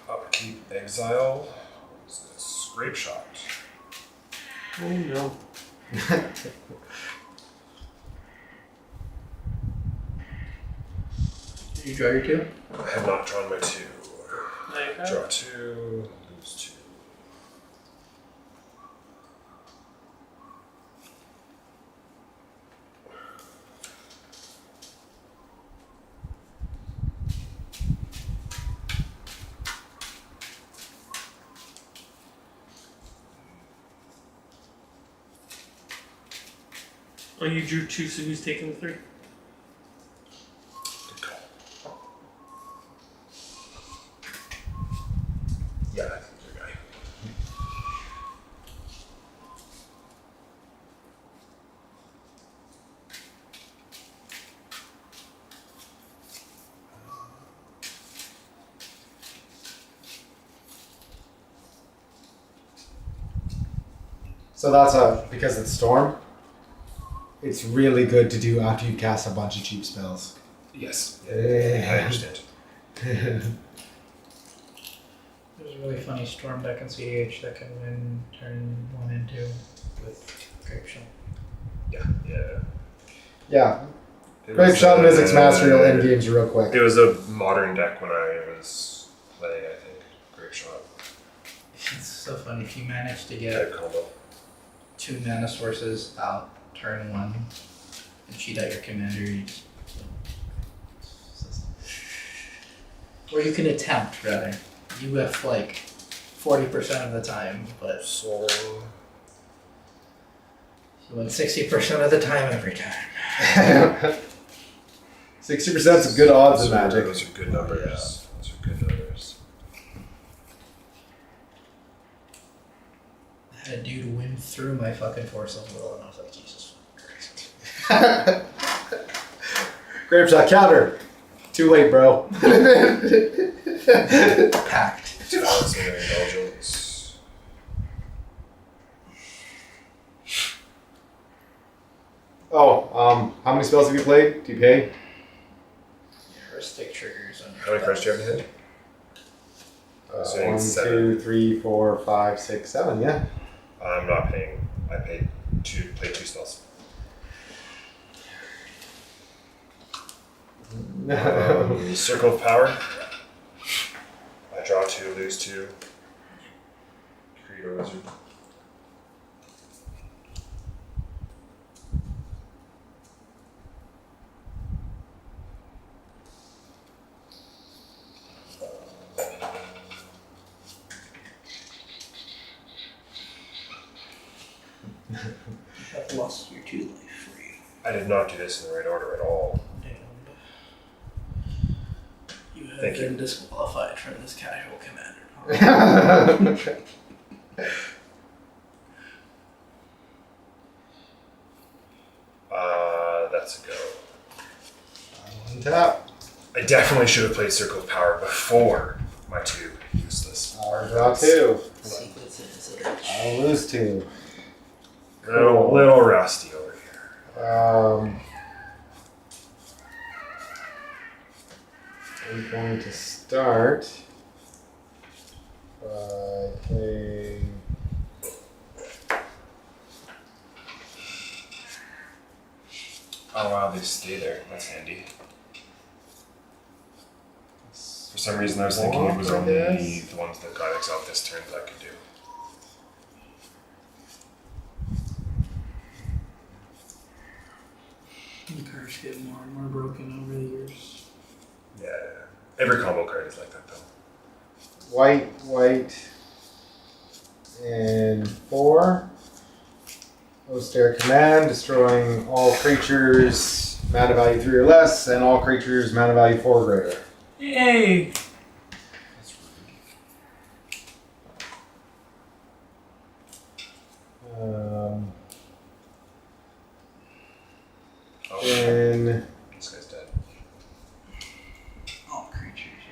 upkeep, exile. What is this? Scrape shot. Oh no. Did you draw your 2? I have not drawn my 2. There you go. Draw 2, lose 2. Oh, you drew 2, so who's taking the 3? Good call. Yeah, that's the guy. So that's because it's Storm. It's really good to do after you cast a bunch of cheap spells. Yes. Yeah. I understand. There's a really funny storm deck in CH that can win turn 1 and 2 with Grape Shot. Yeah. Yeah, It Grape was, Shot and Mizzix Mastery will end uh, games real quick. It was a modern deck when I was playing, I think. Grape shot. It's so funny if you manage to Type get combo. 2 mana sources out turn 1 and cheat out your commander. You just, or you can attempt rather. You have like 40% of the time, but So you win 60% of the time every time. 60% is good odds in Magic. Those are good numbers. Those are good numbers. I had a dude win through my fucking Force of Will, and I was like, Jesus Christ. Grape shot counter. Too late, bro. Packed. Balancing their indulgence. Oh, how many spells have you played? Do you pay? Heuristic triggers. How many cards do you have in hand? So 1, seven. 2, 3, 4, 5, 6, 7. Yeah. I'm not paying. I paid play 2 spells. Circle of Power. I draw 2, lose 2. Create a wizard. You have lost your 2 life for you. I did not do this in the right order at all. And you have Thank been you. disqualified from this casual commander. That's a go. Tap. I definitely should have played Circle of Power before my 2 useless. I'll draw 2. Secrets in his edge. I'll lose 2. Little rusty over here. I'm going to start by playing. Oh wow, they stay there. That's handy. For some reason, I was thinking it was only the ones that got exiled this turn that I could do. The cards get more and more broken over the years. Yeah, every combo card is like that though. White, and 4. Austere Command, destroying all creatures mana value 3 or less, and all creatures mana value 4 or greater. Yay! That's Oh, Then this guy's dead. All creatures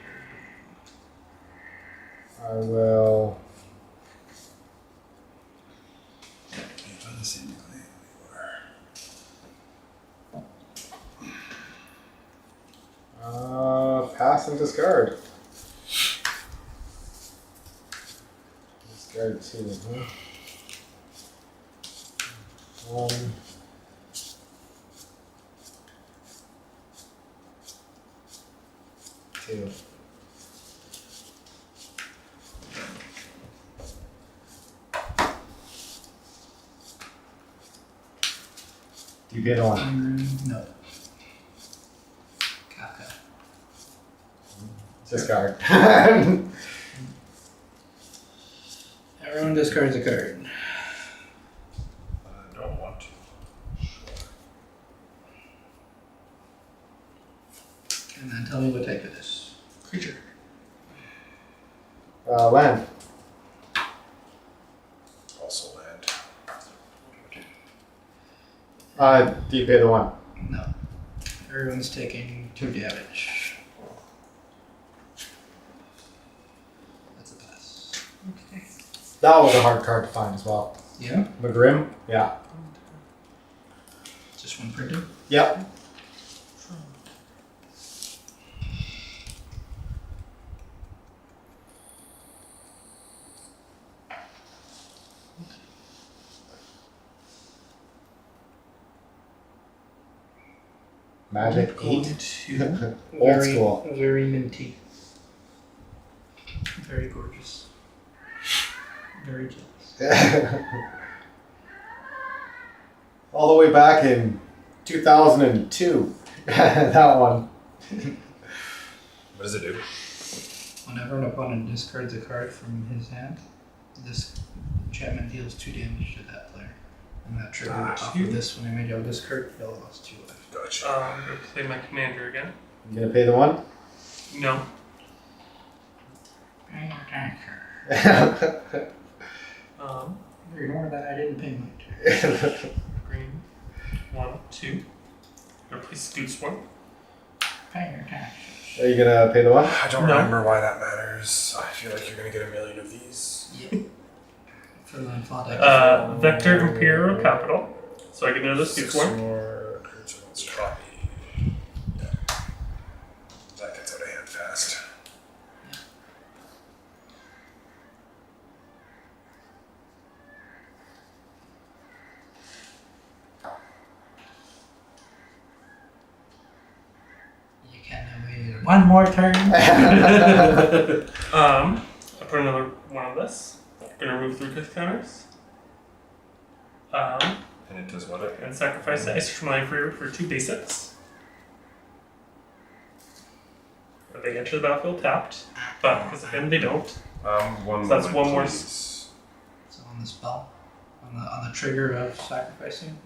I will. Pass and discard. Discard 2, huh? 1. 2. Do you get on? No. Kaka. Discard. Everyone discards a card. I don't want to. And then tell me what type it is. Creature. Land. Also land. Do you pay the 1? No. Everyone's taking 2 damage. That's a pass. Okay. That was a hard card to find as well. Yeah? The Grim? Yeah. Just 1 printed? Yep. Magic 8. Two. Old school. Very minty. Very very gorgeous. Very jealous. All the way back in 2002. That one. What does it do? Whenever an opponent discards a card from his hand, this enchantment deals 2 damage to that player. And that triggered off of this when I made y'all discard, y'all lost 2 life. Gotcha. I'm going to play my commander again. You gonna pay the one? No. Ignore that, I didn't pay my turn. Green. 1, 2. Gonna play Scoot Swarm. Pay your taxes. Are you gonna pay the one? I don't No. remember why that matters. I feel like you're gonna get a million of these. Yep. For the unfought deck. Vector Imperial Capital. So I get another Scoot 6 Swarm. more creature wants copy. Yeah. That gets out of hand fast. You can't have waited one more turn. I put another one on this. Gonna remove 3 counters. And it does what? And sacrifice the extra life for 2 basics. They enter the battlefield tapped, but because of him they don't. One So that's moment, one more please. So on the spell, on the trigger of sacrificing,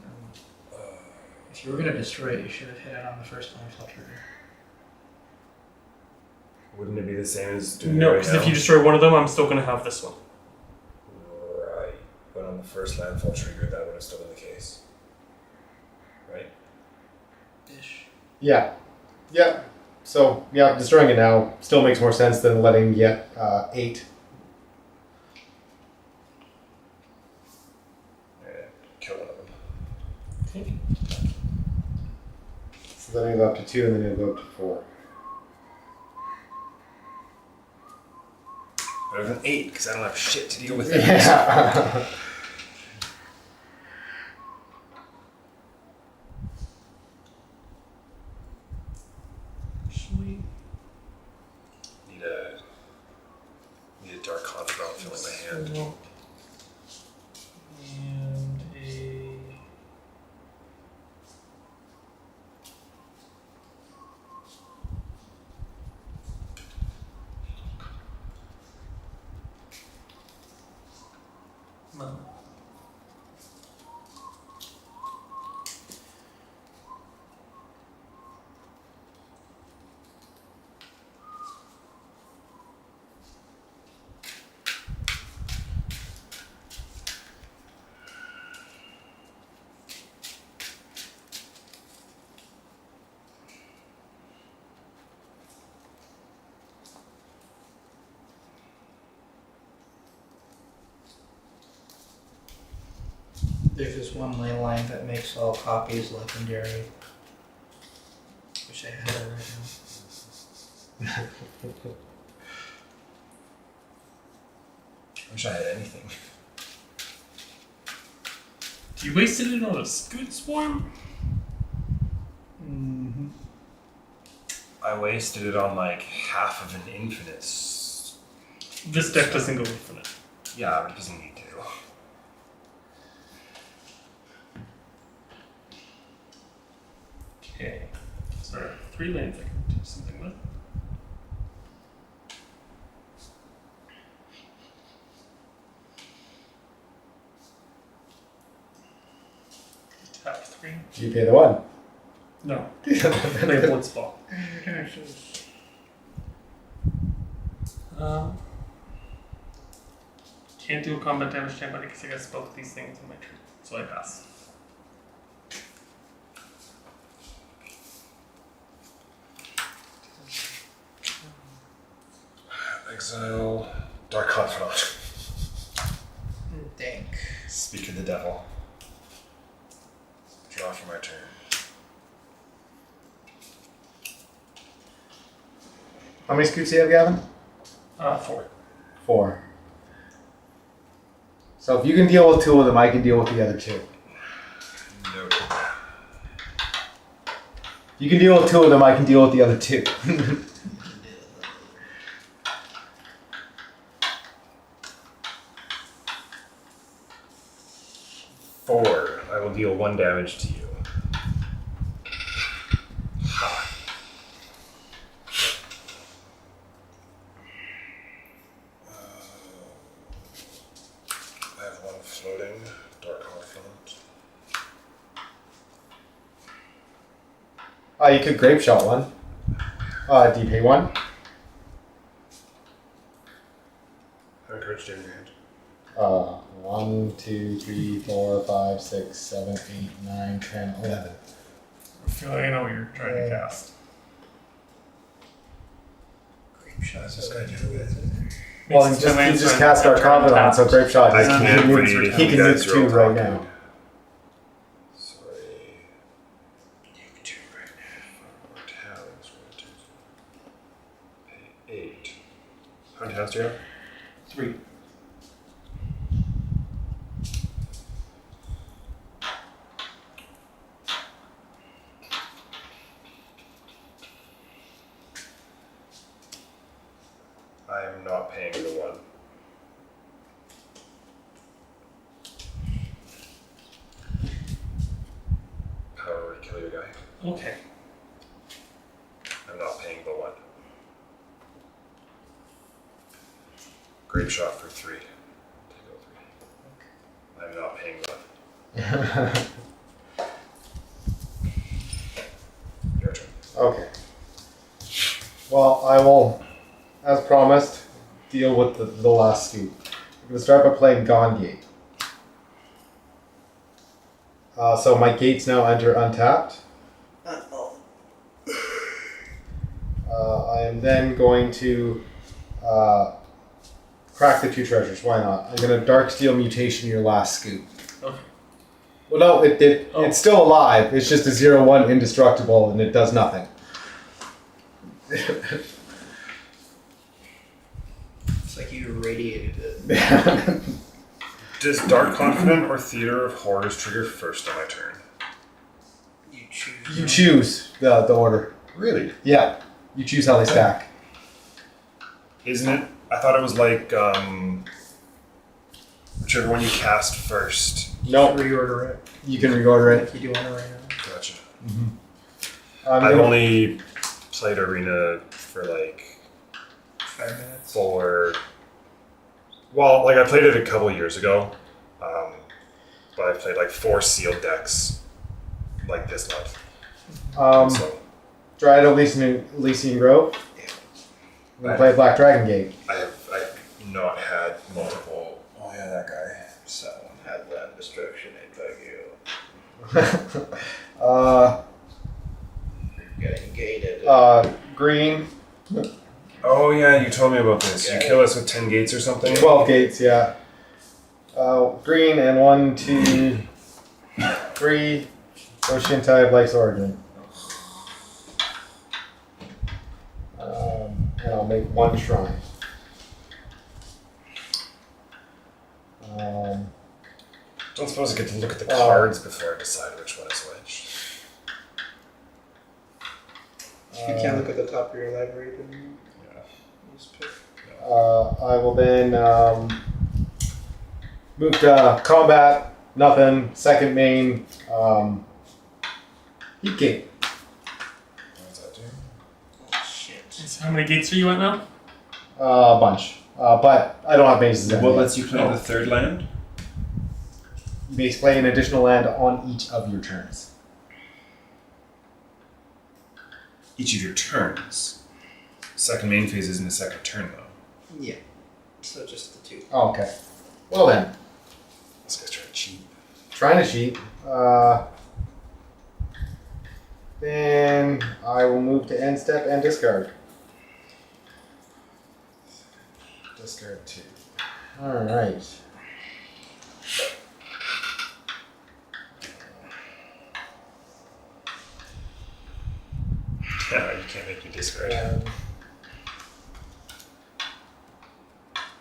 if you were gonna destroy it, you should have hit it on the first landfall trigger. Wouldn't it be the same as doing No, it right because now? if you destroy one of them, I'm still gonna have this one. Right. But on the first landfall trigger, that would have still been the case. Right? Ish. Yeah. Yep. So, yeah, destroying it now still makes more sense than letting you get 8. Yeah. Kill one of them. Okay. So then it'll go up to 2 and then it'll go up to 4. Better than 8, because I don't have shit to deal with it. Yeah. Actually, Need a dark confidant filling my hand. And a. No. There's this one ley line that makes all copies legendary. Wish I had it right now. I wish I had anything. You wasted it on a Scoot Swarm? Mm-hmm. I wasted it on like half of an infinite. This deck doesn't go infinite. Yeah, but it doesn't need to. Okay. So there are 3 lanes I can do something with. Tap 3. Do you pay the 1? No. Play a blitz ball. Can't do a combat damage to anybody because I got both these things in my turn. So I pass. Exile. Dark confidant. Dank. Speak of the devil. Draw for my turn. How many scoots do you have, Gavin? 4. 4. So if you can deal with 2 of them, I can deal with the other 2. Noted. If you can deal with 2 of them, I can deal with the other 2. 4. I will deal 1 damage to you. Ha. I have 1 floating, Dark Confidant. You could grape shot 1. Do you pay 1? How many cards do you have in your hand? 1, 2, 3, 4, 5, 6, 7, 8, 9, 10, 11. I feel like I know what you're trying to cast. Grape shot. What's this guy doing with it? Well, he just cast our confidant, so grape shot. I can't he read can, it. he can You use guys are 2 all right talking. now. Sorry. Take 2 right now. 4 towns. 1, 2, 3. Pay 8. How many towns do you have? 3. I am not paying the 1. Power word, kill your guy. Okay. I'm not paying the 1. Grape shot for 3. Take out 3. I'm not paying the 1. Your turn. Okay. Well, I will, as promised, deal with the last scoop. I'm going to start by playing Gone Gate. So my gates now enter untapped. I am then going to crack the 2 treasures. Why not? I'm going to Dark Steel Mutation your last scoop. Okay. Well, no, it's still alive. It's just a 0/1 indestructible, and it does nothing. It's like you irradiated it. Does Dark Confidant or Theater of Horrors trigger first on my turn? You choose. You choose the order. Really? Yeah, you choose how they stack. Isn't it? I thought it was like whichever one you cast first. No, Reorder it. you can reorder it. Like you do on Arena. Gotcha. I'm I've gonna- only played Arena for like 5 minutes. 4. Well, like I played it a couple years ago, but I played like 4 sealed decks like this month. So Dryad Elysian Grove. I'm gonna play Black Dragon Gate. I've not had multiple. Oh yeah, that guy. Someone had land destruction in you. Getting gated. Green. Oh yeah, you told me about this. You kill us with 10 gates or something. 12 gates, yeah. Green and 1, 2, 3. Oshintai of Life's Origin. And I'll make 1 shrine. Don't suppose I get to look at the cards before I decide which one is which. You can't look at the top of your library, then you just pick. I will then move to combat. Nothing. Second main. Heat Gate. What does that do? Oh, shit. So how many gates are you at now? A bunch. But I don't have bases in What yet. lets you play the 3rd land? You may play an additional land on each of your turns. Each of your turns. Second main phase isn't a second turn though. Yeah. So just the 2. Oh, okay. Well then. This guy's trying to cheat. Trying to cheat. Then I will move to end step and discard. Discard 2. Alright. Yeah, you can't make me discard. I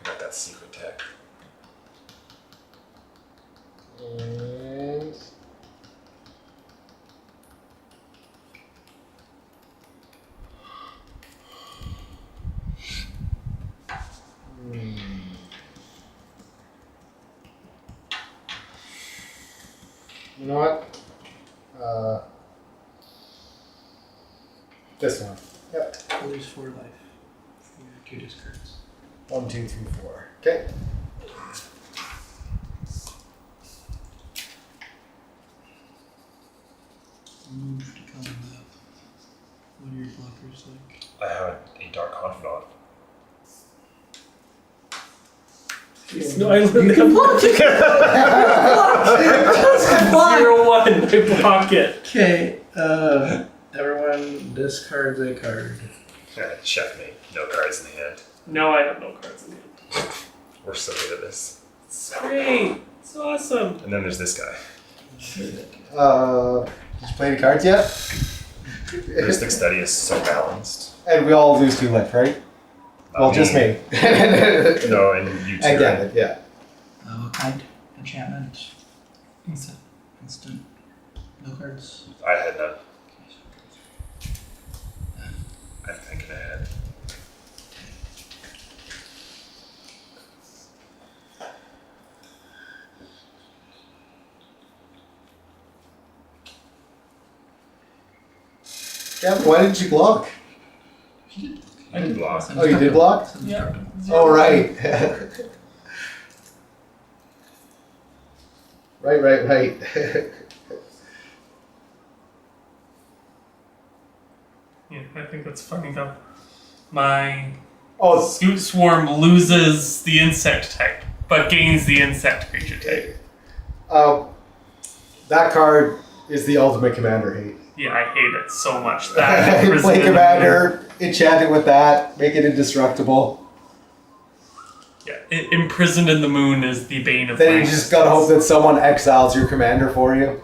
got that secret tech. And You know what? This one. Yep. Lose 4 life. For your 2 discards. 1, 2, 3, 4. Okay. Move to combat. What are your blockers like? I have a Dark Confidant. No, I literally block it. Zero one. I block it. Okay, everyone discards a card. Checkmate. No cards in the hand. No, I have no cards in hand. We're so good at this. It's great. It's awesome. And then there's this guy. Did you play any cards yet? Heuristic Study is so balanced. And we all lose 2 life, right? Well, just me. No, and you too. I get right? it, yeah. What kind? Enchantment. Instant. Instant. No cards. I had none. I'm thinking ahead. Gavin, why didn't you block? I did block. Oh, you did block? Yeah. Oh, right. right. Yeah, I think that's funny though. My Oh, Scoot Swarm loses the insect type, but gains the insect creature type. that card is the ultimate commander hate. Yeah, I hate it so much. That Play commander, enchant it with that, make it indestructible. Yeah, imprisoned in the moon is the bane of Then you life. just gotta hope that someone exiles your commander for you.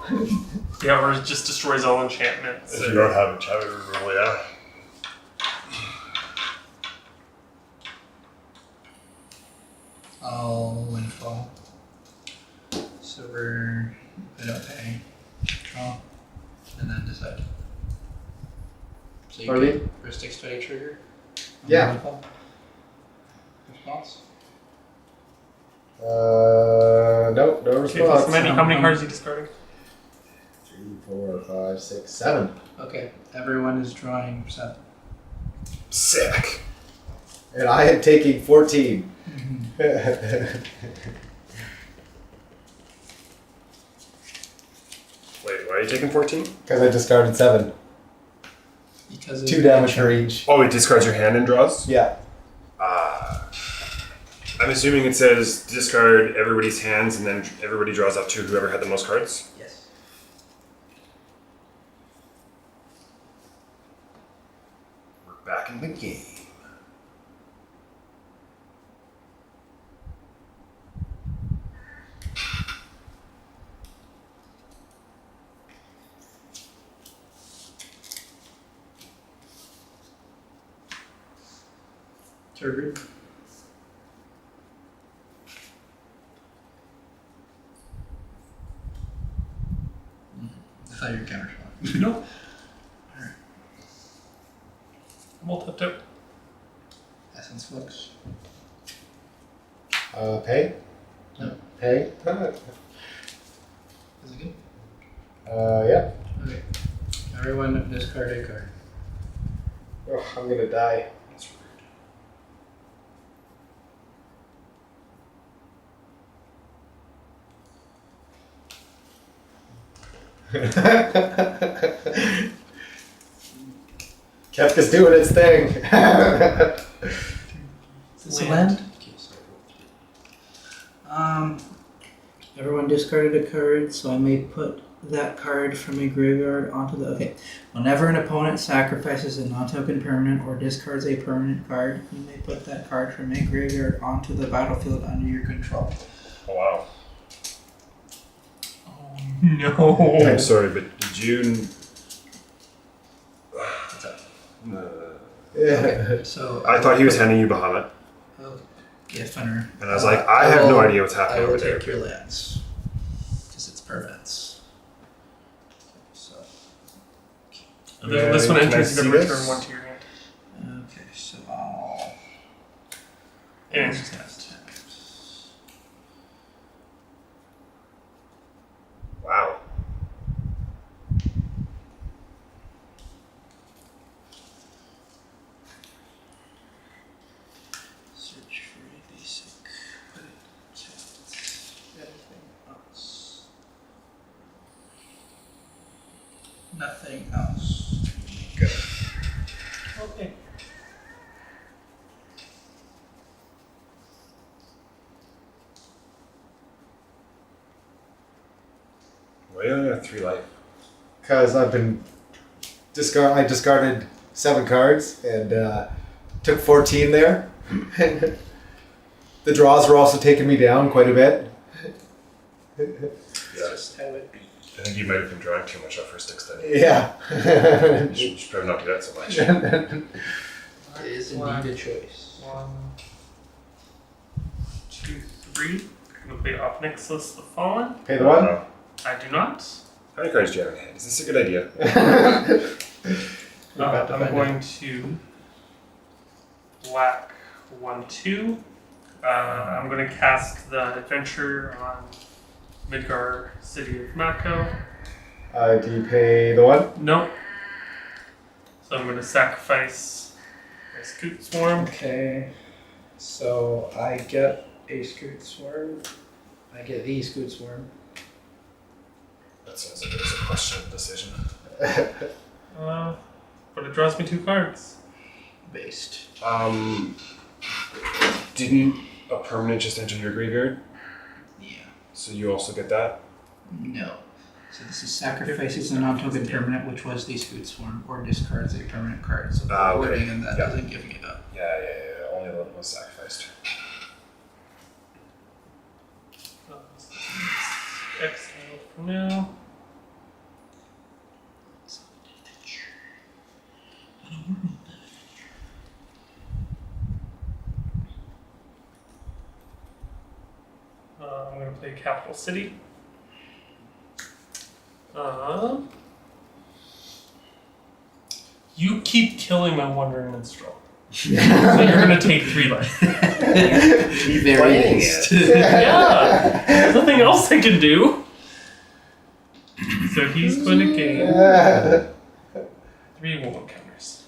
Yeah, or it just destroys all enchantments. If you don't have enchantment removal, yeah. I'll windfall. So I don't pay. Draw. And then decide. So you Pardon me? get heuristic study trigger? On Yeah. the windfall? Response? Nope, no Okay, response. so how many cards are you discarding? 3, 4, 5, 6, 7. Okay, everyone is drawing 7. Sick. And I am taking 14. Wait, why are you taking 14? Because I discarded 7. Because 2 damage for each. Oh, it discards your hand and draws? Yeah. I'm assuming it says discard everybody's hands and then everybody draws up to whoever had the most cards? Yes. We're back in the game. Turgid. I thought you were counterspell. No. I'm all tapped out. Essence Flux. Pay? No. Pay? Is it good? Yeah. Okay. Everyone discard a card. Oh, I'm gonna die. Kefka's doing its thing. Is this a land? Everyone discarded a card, so I may put that card from a graveyard onto the... Okay. Whenever an opponent sacrifices a non-token permanent or discards a permanent card, you may put that card from a graveyard onto the battlefield under your control. Oh, wow. Oh no. I'm sorry, but did you... Yeah. So I thought he was handing you Bahamut, yeah, funner. and I was like, I have no idea what's I happening will over there. take your lands. Because it's permanents. So, This one Can I enters, you see gotta this? return 1 to your hand. okay, so I'll... And it's just Wow. Nothing else. Good. Okay. Why do you only have 3 life? Because I've been I discarded 7 cards and took 14 there. The draws were also taking me down quite a bit. Yeah. Just how it be. I think you might have been drawing too much off first extended. Yeah. You should probably not do that so much. It is indeed a choice. 1, 2, 3. I'm gonna play off Nixus the Fallen. Pay the one? I do not. How many cards do you have in hand? Is this a good idea? I'm going to black 1, 2. I'm going to cast the Adventure on Midgar City of Mako. Do you pay the one? Nope. So I'm going to sacrifice my Scoot Swarm. Okay. So I get a Scoot Swarm. I get the Scoot Swarm. That sounds like it's a questionable decision. But it draws me 2 cards. Based. Didn't a permanent just enter your graveyard? Yeah. So you also get that? No. So this is sacrifices a non-token permanent, which was the Scoot Swarm, or discards a permanent card. So the Okay. wording in that Yeah. doesn't give me that. Yeah. Only the one was sacrificed. Exile for now. I'm going to play Capital City. You keep killing my Wandering Minstrel. So you're going to take 3 life. Very playing based. Yeah! There's nothing else I can do. So he's going to gain 3 wound counters.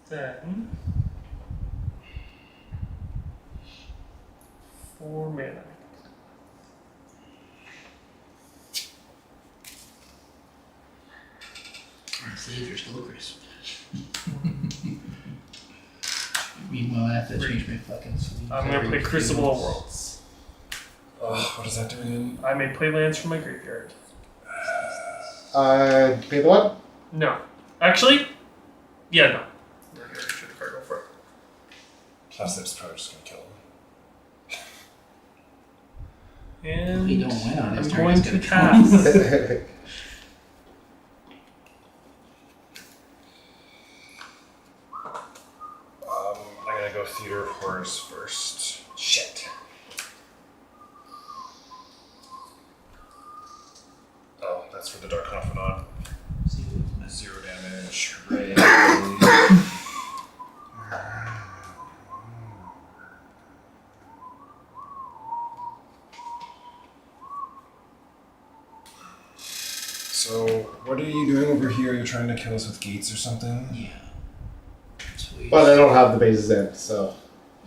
Then 4 mana. My sleeves are still crisp. Meanwhile, I have to change my fucking sleeves. I'm going to play Crucible of Worlds. Oh, what does that do again? I may play lands from my graveyard. Pay the one? No. Actually, yeah, no. We're going to shoot the card, go for it. Plus, that's probably just going to kill him. And You don't win on his I'm turn, going he's to gonna cast. I'm going to go Theater of Horrors first. Shit. Oh, that's for the Dark Confidant. 0 damage. Ray. So, what are you doing over here? You're trying to kill us with gates or something? Yeah. Sweet. But I don't have the bases in, so.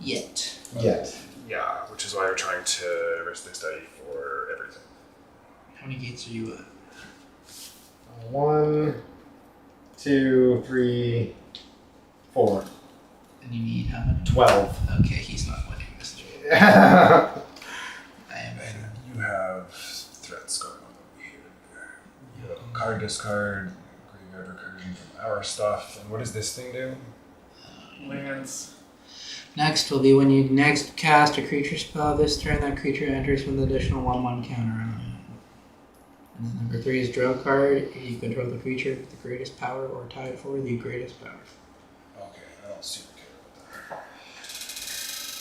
Yet. Yet. Yeah, which is why we're trying to risk the study for everything. How many gates are you at? 1, 2, 3, 4. And you need how many? 12. Okay, he's not winning this game. Yeah. I am. And you have threats going on over here. You have a card discard, graveyard recursion from our stuff. And what does this thing do? Lands. Next will be when you next cast a creature spell. This turn, that creature enters with an additional 1/1 counter on it. And then number 3 is draw a card. You control the creature with the greatest power or tie it for the greatest power. Okay, I don't super care about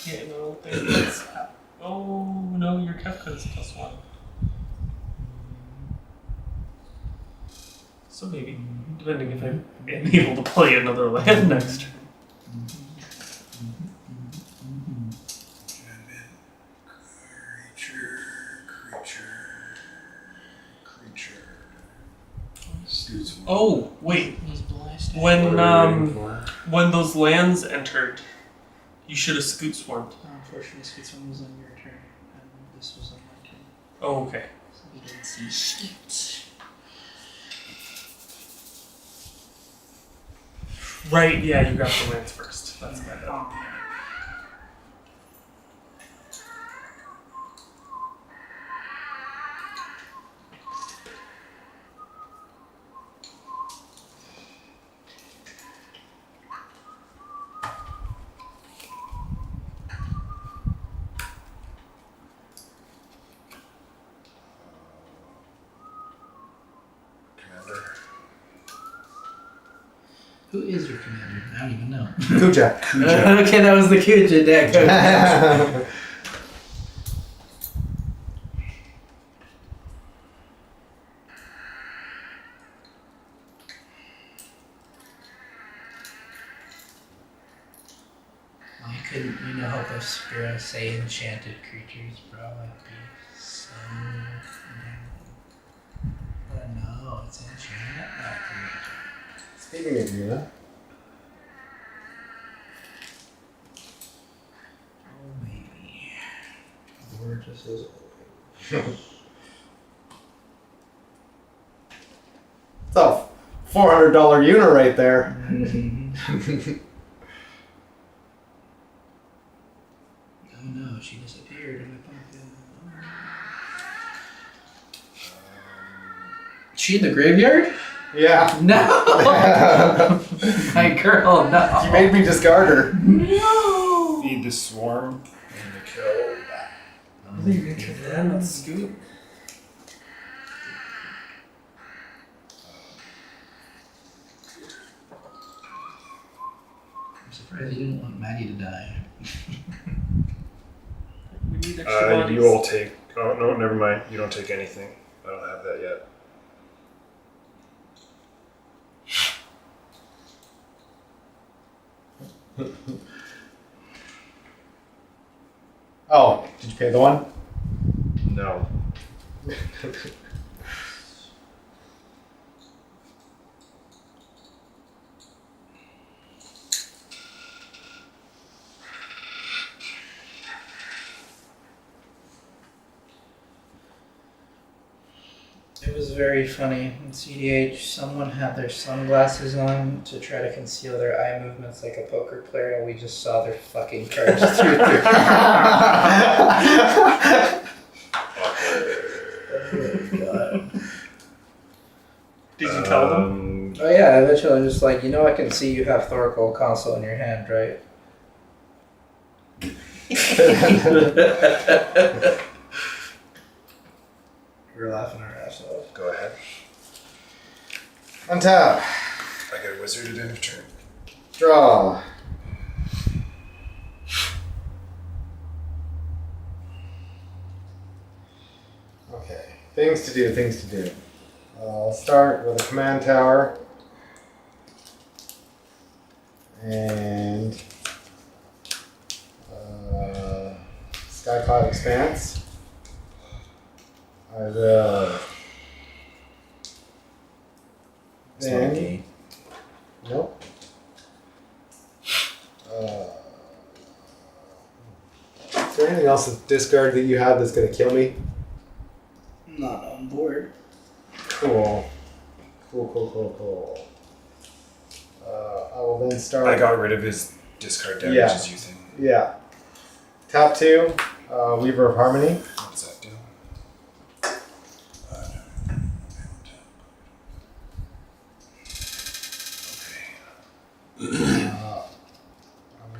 that. Yeah, no, that's. Oh, no, your Kefka is +1. So maybe, depending if I am able to play another land next turn. Oh, wait. He's blasted. When those lands entered, you should have Scoot Swarmed. Unfortunately, Scoot Swarm was on your turn. This was on my turn. Oh, okay. So we didn't see shit. Right, yeah, you got the lands first. That's my bad. Commander. Who is your commander? I don't even know. Kuja. Okay, that was the Kuja deck. Okay. Why couldn't you know help us say enchanted creatures, bro? That'd be so but no, it's enchant, not creature. Speaking of you, Oh maybe. Gorgeous as it's a $400 unit right there. Oh no, she disappeared in my pocket. She in the graveyard? Yeah. No! My girl, no. You made me discard her. No! Feed the swarm and the kill. Yeah, that's good. I'm surprised you didn't want Maddie to die. We need extra bodies. You all take. Oh no, never mind. You don't take anything. I don't have that yet. Oh, did you pay the one? No. It was very funny. In CDH, someone had their sunglasses on to try to conceal their eye movements like a poker player, and we just saw their fucking cards through their Oh god. Did you tell them? Oh yeah, eventually I'm just like, you know I can see you have Thoracle console in your hand, right? We were laughing our ass off. Go ahead. Untap. I get a wizard at end of turn. Draw. Okay. Things to do, things to do. I'll start with a command tower. And Skycloud Expanse. I will. Then. Nope. Is there anything else with discard that you have that's going to kill me? Not on board. Cool. Cool. I will then start. I got rid of his discard damage Yeah. as you think. Yeah. Top two, Weaver of Harmony. What does that do?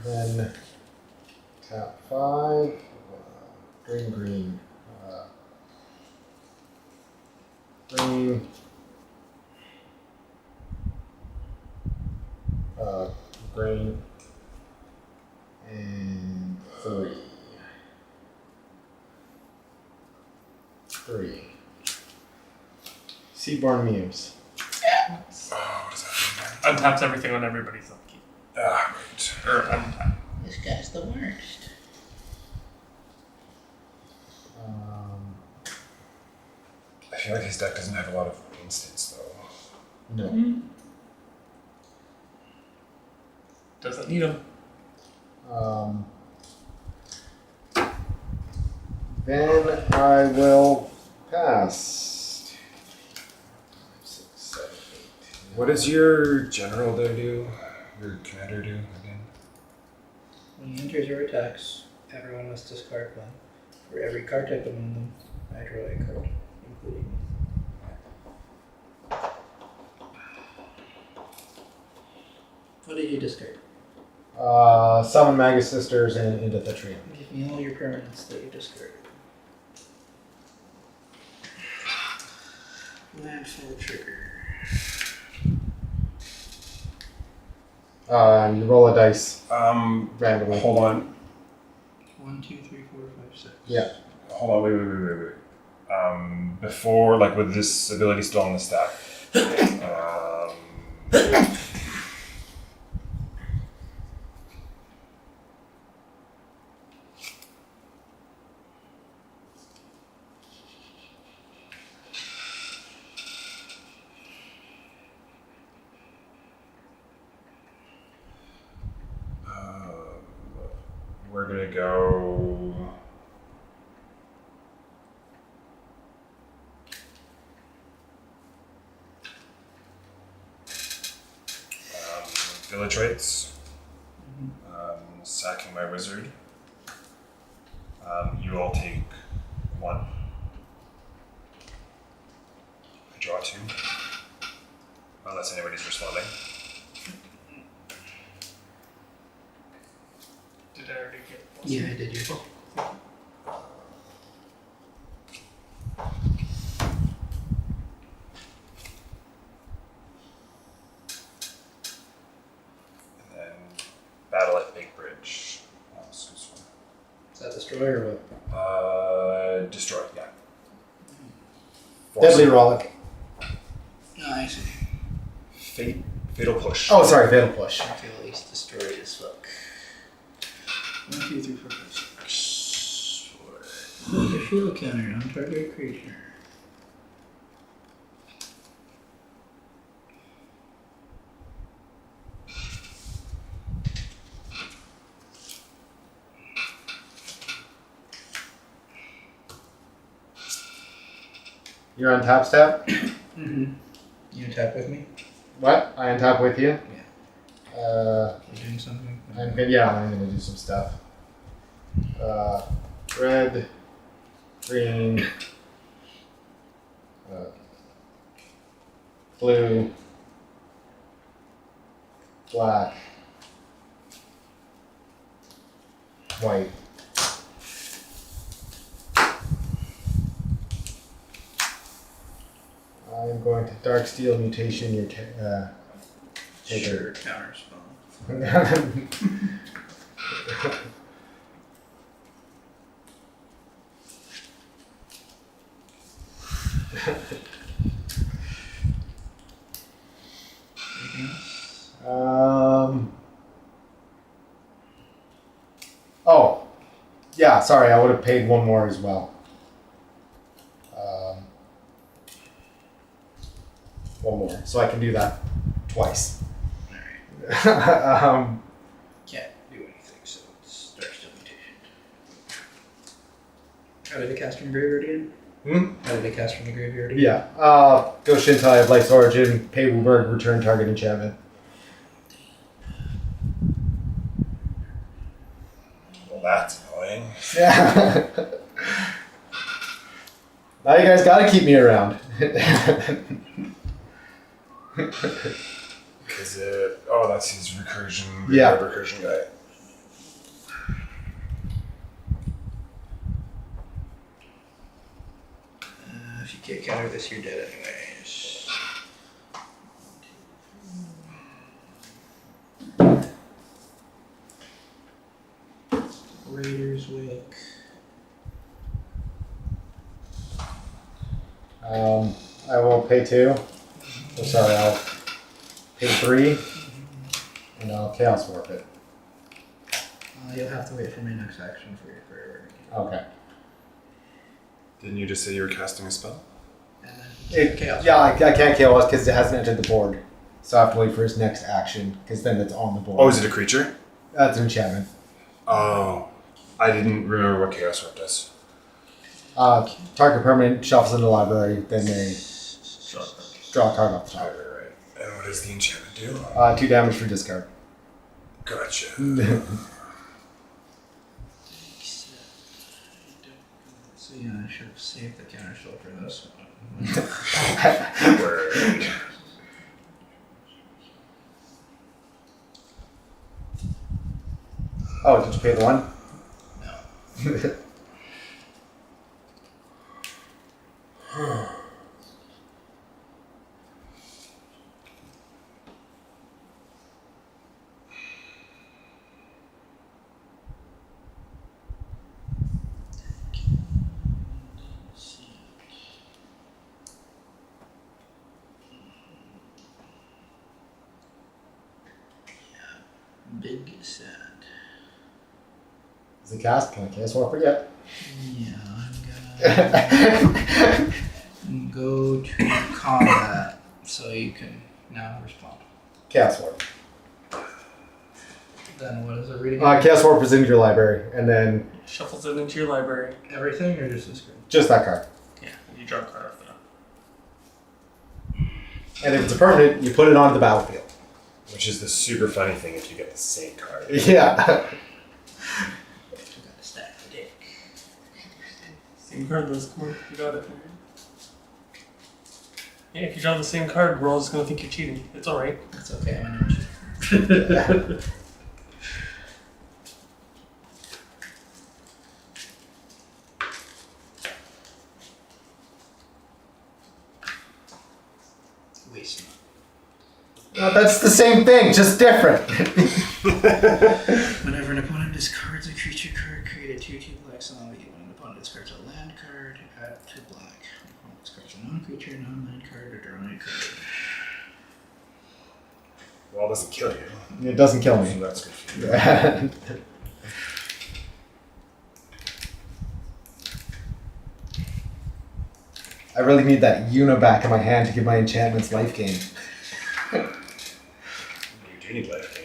And then tap five, green. Green. Green. And three. Seaborn Muse. Oh, what does that mean? Untaps everything on everybody's upkeep. Ah, right. Or untap. This guy's the worst. I feel like his deck doesn't have a lot of instants though. No. Doesn't need them. Then I will pass. 6, 7, 8. What does your general do? Your commander do again? When he enters or attacks, everyone must discard one. For every card type among them, I draw a card, including me. What did you discard? Summon Magus Sisters and into the tree. Give me all your permanents that you discarded. Landfall trigger. You roll a dice randomly. Hold on. 1, 2, 3, 4, 5, 6. Yeah. Hold on, wait. Before, like, with this ability still on the stack. We're gonna go. Village rights. Sacking my wizard. You all take 1. I draw 2. Unless anybody's responding. Did I already get one? Yeah, I did yours. And then battle at Big Bridge. Is that destroy or what? destroy, yeah. Deadly Rollick. No, I see. Fatal push. Oh, sorry, Fatal Push. I feel at least destroyed as fuck. 1, 2, 3, 4, 5, 6. 4. Put a shield counter on target creature. You're on top step? Mm-hmm. You attack with me? What? I on top with you? Yeah. Uh, You doing something? I'm gonna do some stuff. Red, green, blue, black, white. I'm going to Dark Steel Mutation your Sure, counter spell. Anything else? Oh, yeah. Sorry, I would have paid 1 more as well. 1 more, so I can do that twice. Alright. Can't do anything, so it's Dark Steel Mutation. How did it cast from graveyard again? How did it cast from the graveyard again? Yeah. Go Shintai of Life's Origin, pay Wooburg, return target enchantment. Well, that's annoying. Yeah. Now you guys gotta keep me around. Because that's his recursion. Yeah. Recursion guy. If you can't counter this, you're dead anyways. Raiders Wake. I will pay 2. Oh, sorry, I'll pay 3, and I'll Chaos Warp it. You'll have to wait for my next action for your priority. Okay. Didn't you just say you were casting a spell? And then Chaos. Yeah, I can't KOS because it hasn't entered the board. So I have to wait for his next action, because then it's on the board. Oh, is it a creature? That's an enchantment. Oh, I didn't remember what Chaos Warp does. Target permanent shuffles into the library, then they draw a card off the top. Right. And what does the enchantment do? 2 damage for discard. Gotcha. So yeah, I should have saved the counter spell for this one. Word. Oh, did you pay the 1? No. Big sad. Is it cast? Can I cast Warper yet? Yeah, I'm gonna go to combat so you can now respond. Chaos Warp. Then what is it reading? again? Chaos Warp is into your library, and then Shuffles it into your library. Everything or just this card? just that card. Yeah, you draw a card off the top. And if it's a permanent, you put it onto the battlefield. Which is the super funny thing if you get the same card. Yeah. You gotta stack the deck. Same card, those come on, you got it. Yeah, if you draw the same card, we're all just gonna think you're cheating. It's alright. That's okay, I know you. Waste not. Well, that's the same thing, just different. Whenever an opponent discards a creature card, create a 2/2 black zombie. When an opponent discards a land card, add 2 black. When an opponent discards a non-creature, non-land card, or draw a card. Well, it doesn't kill you. It doesn't kill So me. that's good for you. I really need that Una back in my hand to give my enchantments life gain. You do need life gain.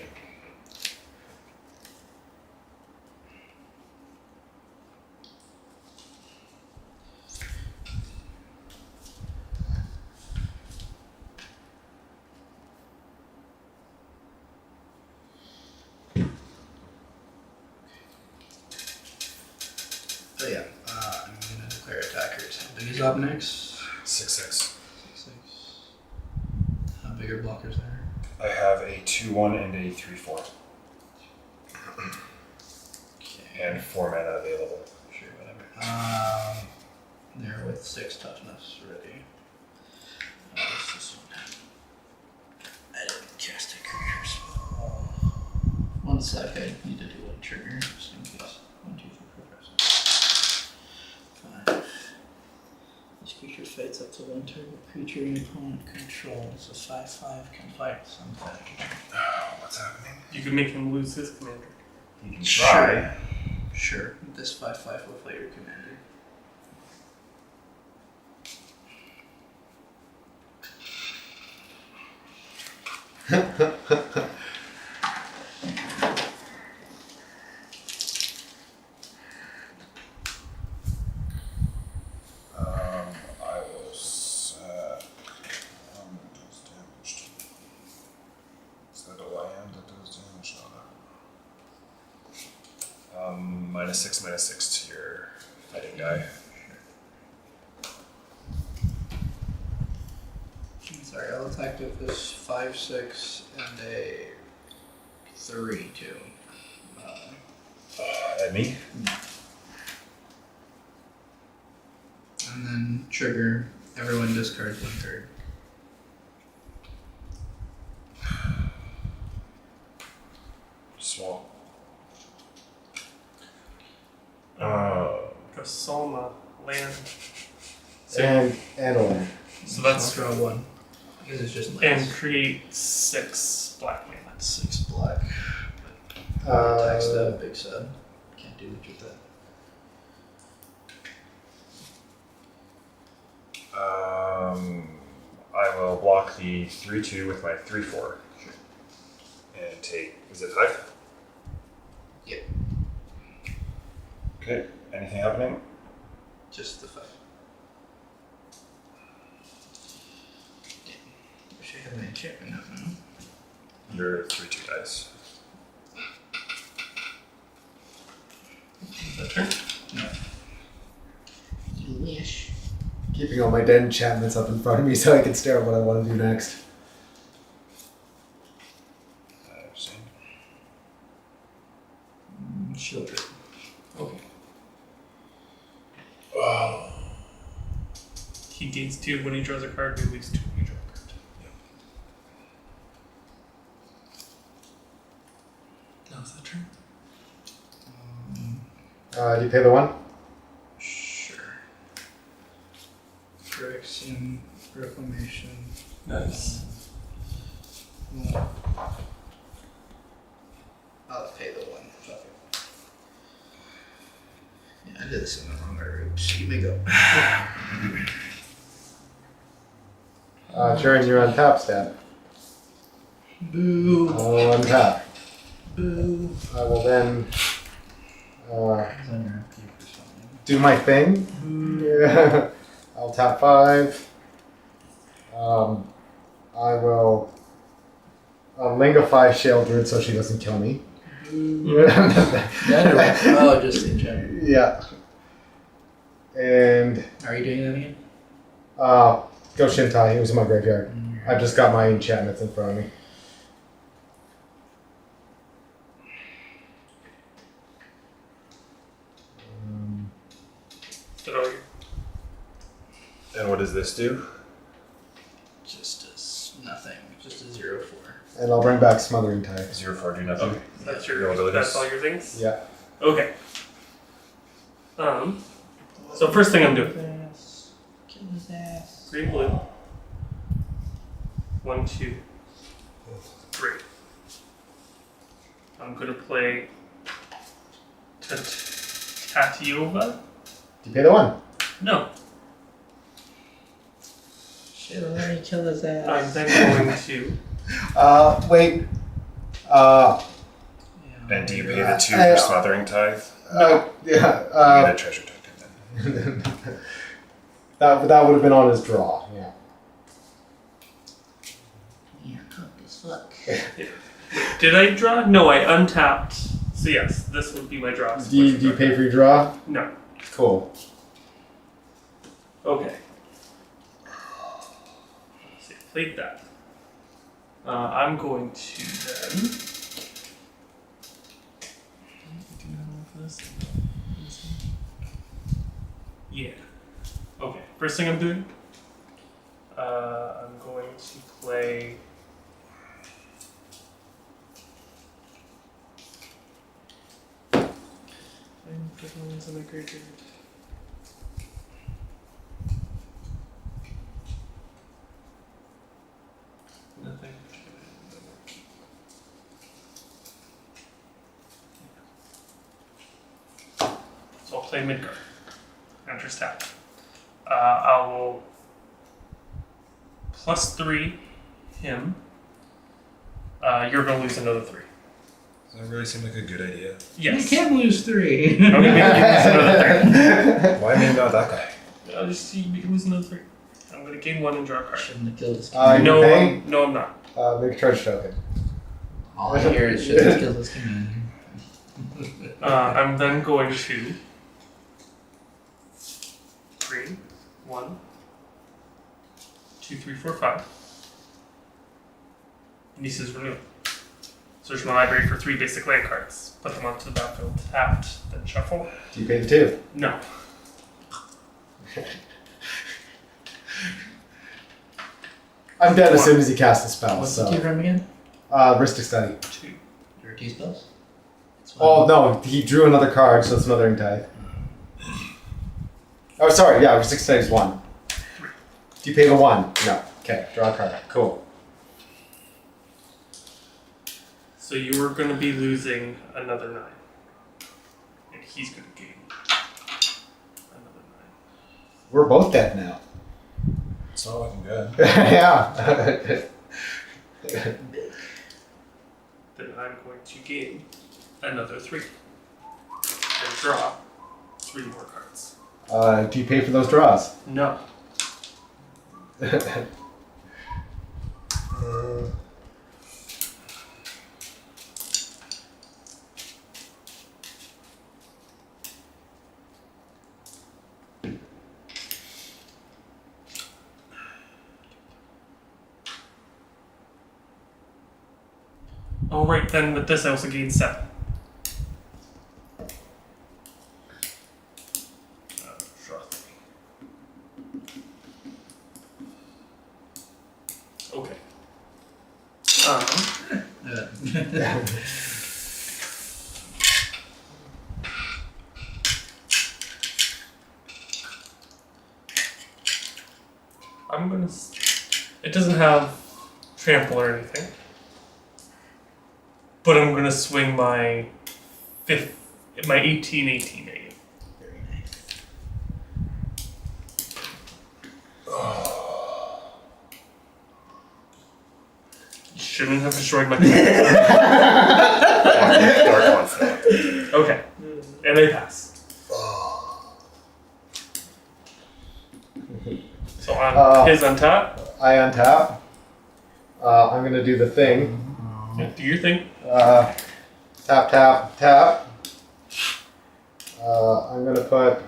So yeah, I'm gonna declare attackers. How big is up next? 6/6. 6/6. How big are blockers there? I have a 2/1 and a 3/4. Okay. And 4 mana available. Sure, whatever. They're with 6 toughness already. What's this one? I didn't cast a creature spell. 1 sec, I need to do one trigger just in case. 1, 2, 3, 4, 5, 6. 5. This creature fights up to 1 target creature your opponent controls. A 5/5 can fight something. What's happening? You can make him lose his commander. You can try. Sure. This 5/5 will fight your commander. I will set. Does damage to. Is that a land that does damage? No. -6/-6 to your fighting die. Sorry, I'll attack with this 5/6 and a 3/2. At me? And then trigger. Everyone discards 1 card. Small. Kasoma land. So, And a land. so that's I'll draw 1. Because it's just and lands. create 6 black mana. 6 black. Uh, Attacks that big sub. Can't do much with that. I will block the 3/2 with my 3/4. Sure. And take. Is it 5? Yep. Okay. Anything happening? Just the 5. Wish I had my enchantment up now. You're 3/2 dice. Is that turn? No. You wish. Keeping all my dead enchantments up in front of me so I can stare at what I want to do next. Shield. Okay. He gains 2 when he draws a card, he loses 2 when you draw a card. Now is that turn? Do you pay the 1? Sure. Correction, reclamation. Nice. Well, I'll pay the 1. Fuck it. Yeah, I did this in the wrong order. Oops, you may go. Sharon, you're on top, Stan. Boo. Oh, on top. Boo. I will then It's on your upkeep or something. do my thing. Yeah. I'll tap 5. I will Lingify Sheldred so she doesn't kill me. Oh, just in general. Yeah. And Are you doing that again? go Shintai. He was in my graveyard. I've just got my enchantments in front of me. But oh, And what does this do? Just as nothing. Just a 0/4. And I'll bring back Smothering Tide. 0/4 do nothing. okay. That's Your your. abilities? That's all your things. Yeah. Okay. So first thing I'm doing. Kill his ass. Green, blue. 1, 2, 3. I'm gonna play Tatiova. Do you pay the 1? No, Should already kill his ass. I'm then going to. Wait. And do you pay the 2 for Smothering Tithe? Yeah. You get a treasure token then. that would have been on his draw. Yeah. You're cooked as fuck. Did I draw? No, I untapped. So yes, this would be my draw. Do you pay for your draw? No. Cool. Okay. So I played that. I'm going to then. Yeah. Okay. First thing I'm doing. I'm going to play. I'm putting ones in my graveyard. Nothing. So I'll play Midgard. Enters tap. I will +3 him. You're going to lose another 3. Does that really seem like a good idea? Yes. You can't lose 3. I'm going to make you lose another 3. Why maybe not that guy? I'll just see you lose another 3. I'm going to gain 1 and draw a card. Shouldn't have killed this You No, pay? no, I'm not. Make a treasure token. All I hear is shouldn't have killed this commander. I'm then going to 3, 1, 2, 3, 4, 5. And he says renew. Search my library for 3 basic land cards. Put them onto the battlefield tapped, then shuffle. Do you pay the 2? No. I'm dead as soon as he casts a spell. What's So the 2 from again? Ristic Study. 2. There are 2 spells? It's Oh no, he drew another card, so it's Smothering Tide. Oh, sorry. Yeah, Ristic Study is 1. Do you pay the 1? No. Okay, draw a card. Cool. So you are going to be losing another 9. And he's going to gain another We're both dead now. It's not looking good. Yeah. 9. Then I'm going to gain another 3. And draw 3 more cards. Do you pay for those draws? No. Oh, right, then with this I also gain 7. Draw 3. Okay. I'm gonna. It doesn't have trample or anything, but I'm gonna swing my 18 at you. Very nice. You shouldn't have destroyed my. Dark confidant. Okay, and I pass. So on his untap. I untap. I'm gonna do the thing. Yeah, do your thing. Tap, tap, tap. I'm gonna put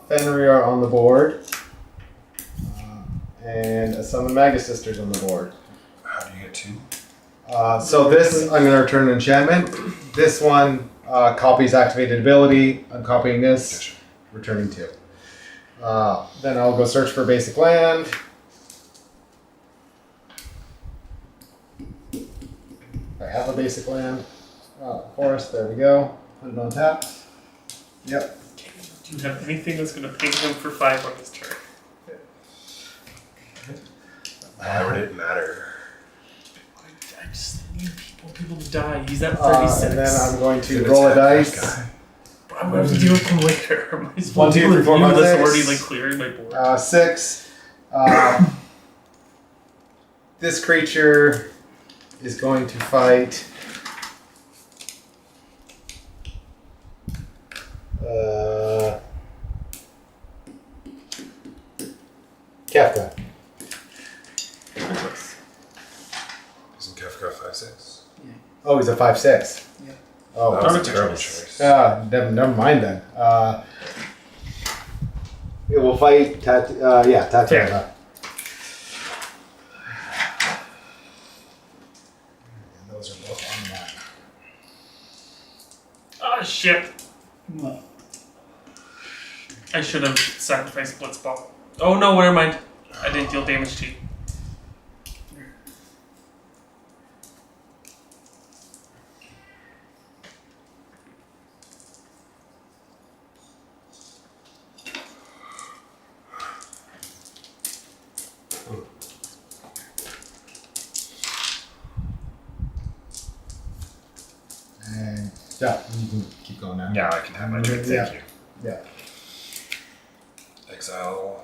Fenrir on the board. And a Summon Magus Sisters on the board. How do you get 2? So this, I'm gonna return an enchantment. This one copies activated ability. I'm copying this. Gotcha. Returning 2. Then I'll go search for basic land. I have a basic land. Forest, there we go. Put it on tap. Yep. Do you have anything that's gonna ping him for 5 on his turn? Why would it matter? I just need people to die. He's at 36. And then I'm going to Good roll a attack, dice. guy. I'm gonna have to deal with him later. I might as well 1, 2, deal 3, with 4, you 5, that's 6. already like clearing my board. 6. This creature is going to fight. Kefka. Good choice. Isn't Kefka 5/6? Oh, he's a 5/6. Yeah. Oh, That was a Not a terrible choice. choice. never mind then. It will fight Tatiana. Fair. And those are both on that. Ah, shit. What? I should have sacrificed Blitzball. Oh no, never mind. I didn't deal damage to you. And yeah, you can keep going now. Yeah, I can have my turn. Yeah. Thank you. Yeah. Exile.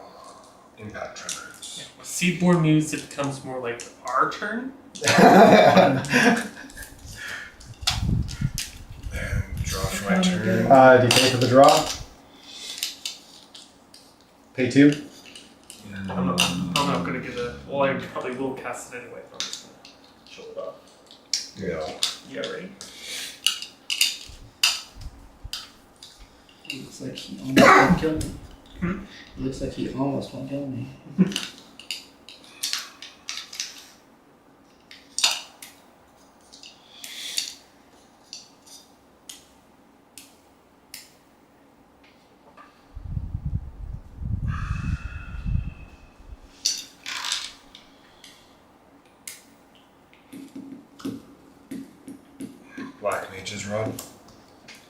Impact Tremors. With Seedborn Muse, it becomes more like our turn. And draw for my turn. Do you pay for the draw? Pay 2? I'm not gonna get a. Well, I probably will cast it anyway. But I'm just gonna show it off. No. Yeah, right. He looks like he almost won't kill me. Hmm? He looks like he almost won't kill me. Black Mage's Rod.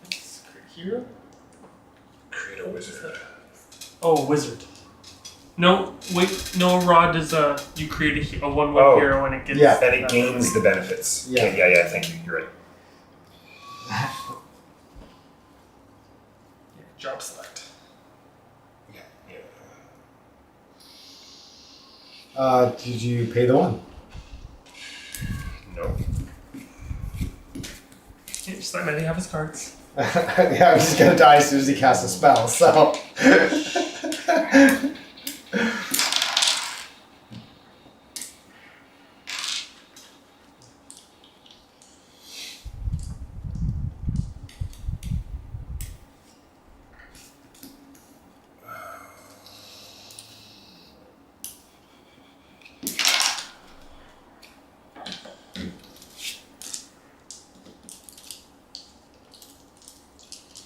Let's create hero. Create a wizard. Oh, wizard. No, wait. No, Rod is you create a 1/1 Oh. hero and it gets. Yeah. And it gains the benefits. Yeah. Okay, yeah, thank you. You're right. Job select. Yeah, yeah. Did you pay the 1? No. Yeah, just let Manny have his cards. Yeah, I'm just gonna die as soon as he casts a spell, so.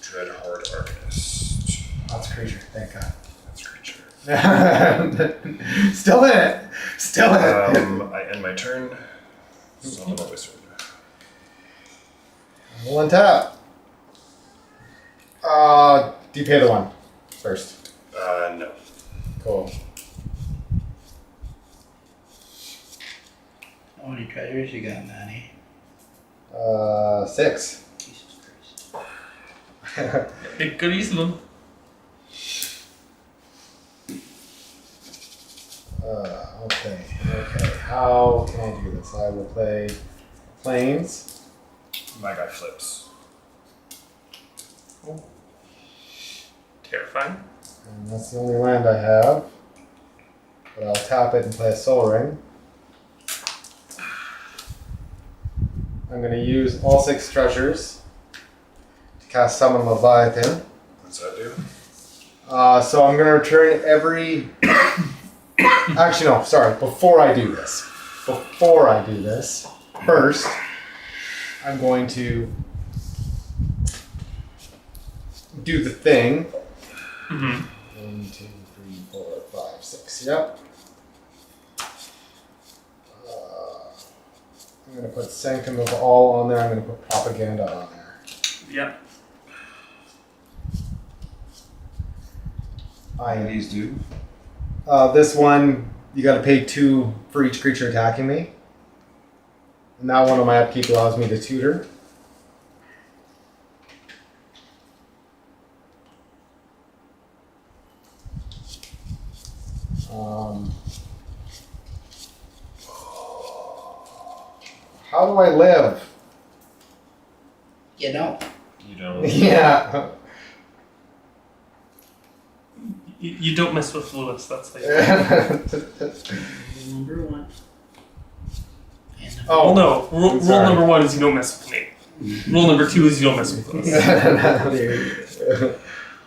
Dread Horde Arcanist. That's a creature, thank God. That's creature. Still in it! Still in it! I end my turn. Summon a wizard. One tap. Do you pay the one first? No. Cool. How many treasures you got, Manny? 6. Jesus Christ. Make good use of them. Okay. How can I do this? I will play Plains. My guy flips. Terrifying. And that's the only land I have. But I'll tap it and play a Soul Ring. I'm going to use all 6 treasures to cast Summon Leviathan. What's that do? So I'm going to return every... Actually, no, sorry. Before I do this, first, I'm going to do the thing. Mm-hmm. 1, 2, 3, 4, 5, 6. Yep. I'm going to put Sanctum of All on there. I'm going to put Propaganda on there. Yep. These do. This one, you got to pay 2 for each creature attacking me. And that one on my upkeep allows me to tutor. How do I live? You know. You don't. Yeah. You don't mess with Lewis, that's how you Number 1. And number Oh. Well, no. Rule sorry. number 1 is you don't mess with me. Rule number 2 is you don't mess with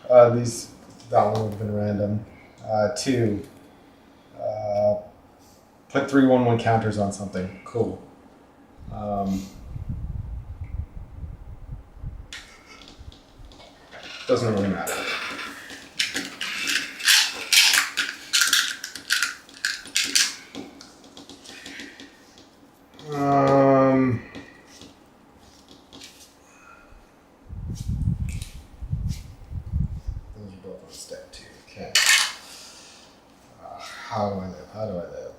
us. That one would have been random. 2. Put 3/1/1 counters on something. Cool. Doesn't really matter. Those are both on step 2. Okay. How do I live?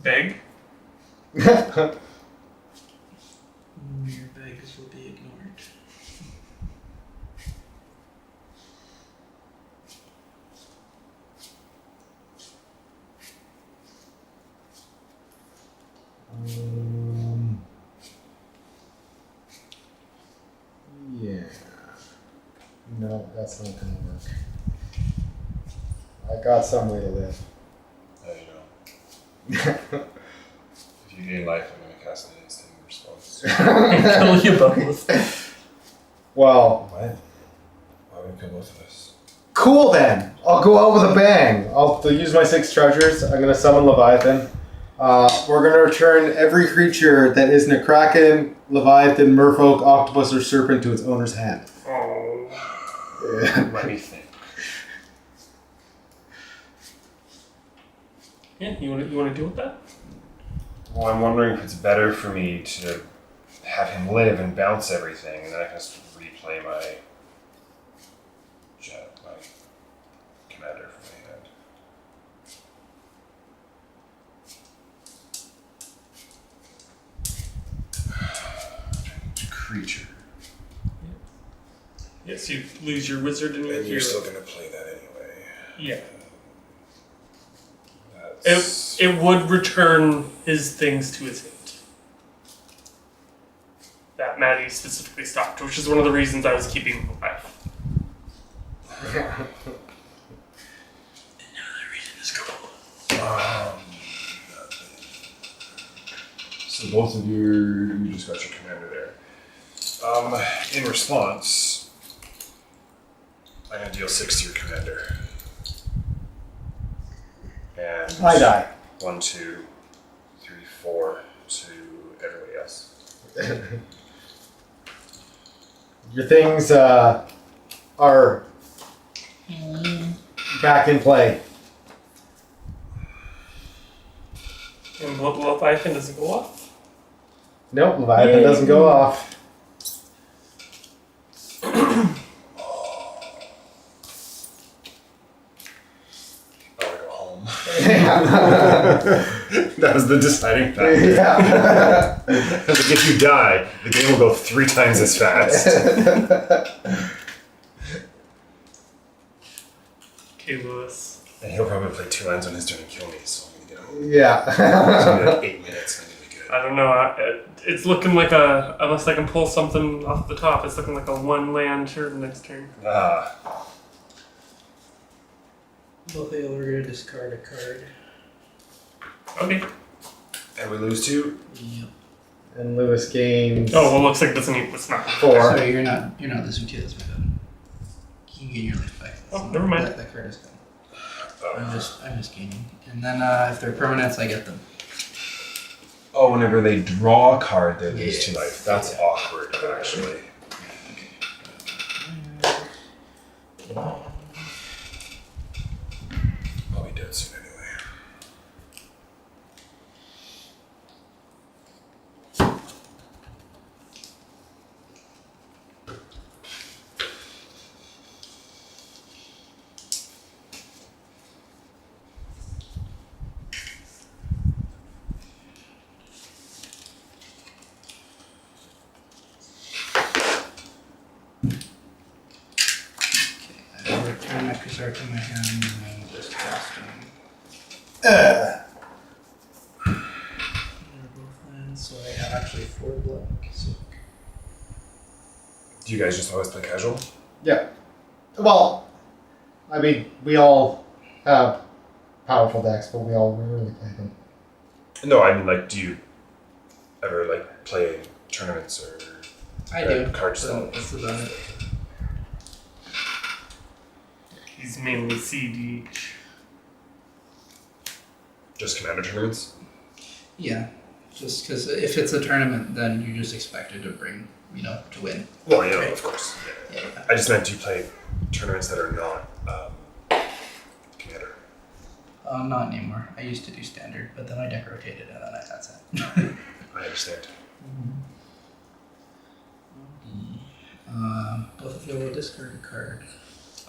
Beg? Your begs will be ignored. Yeah. No, that's not gonna work. I got some way to live. No, you don't. If you gain life, I'm going to cast an instant response. Kill you both. Well, What? Why would we kill both of us? cool then. I'll go out with a bang. I'll use my 6 treasures. I'm gonna summon Leviathan. We're gonna return every creature that isn't a Kraken, Leviathan, Merfolk, Octopus, or Serpent to its owner's hand. Oh. Yeah. Let me think. Yeah, you want to deal with that? Well, I'm wondering if it's better for me to have him live and bounce everything, and then I can just replay my commander from my hand. Creature. Yes, you lose your wizard and your And you're hero. still gonna play that anyway. Yeah. That's... It would return his things to his hand. Maddie specifically stopped, which is one of the reasons I was keeping him alive. So both of you just got your commander there. In response, I'm gonna deal 6 to your commander. And I die. 1, 2, 3, 4 to everybody else. Your things are back in play. And Leviathan doesn't go off. Nope, Leviathan doesn't go off. That was the deciding factor. Yeah. Like if you die, the game will go 3 times as fast. Okay, Lewis. And he'll probably play 2 lands on his turn and kill me, so I'm gonna get him. Yeah. It's gonna be like 8 minutes and I'm gonna be good. I don't know. It's looking like unless I can pull something off the top, it's looking like a 1 land turn next turn. Both of you are going to discard a card. Okay. And we lose 2? Yep. And Lewis gains Oh, well, looks like it's not. 4. So you're not losing 2. That's my bad. You can gain your life back. Oh, never mind. That card is gone. Oh. I'm just gaining. And then if they're permanents, I get them. Oh, whenever they draw a card, they lose Yeah. 2 life. That's awkward, actually. I'll be dead soon anyway. I return my Crusade to my hand and then just cast them. They're both lands, so I have actually 4 black. So Do you guys just always play casual? Yeah. Well, I mean, we all have powerful decks, but we all rarely play them. No, I mean, like, do you ever, like, play tournaments or I do. cards? So that's about it. He's mainly CD. Just commander tournaments? Yeah. Just because if it's a tournament, then you're just expected to bring, to win. Well, yeah, Right. of course. Yeah. Yeah. I just meant, do you play tournaments that are not commander? Not anymore. I used to do standard, but then I deck rotated and then that's it. I understand. Both of you will discard a card.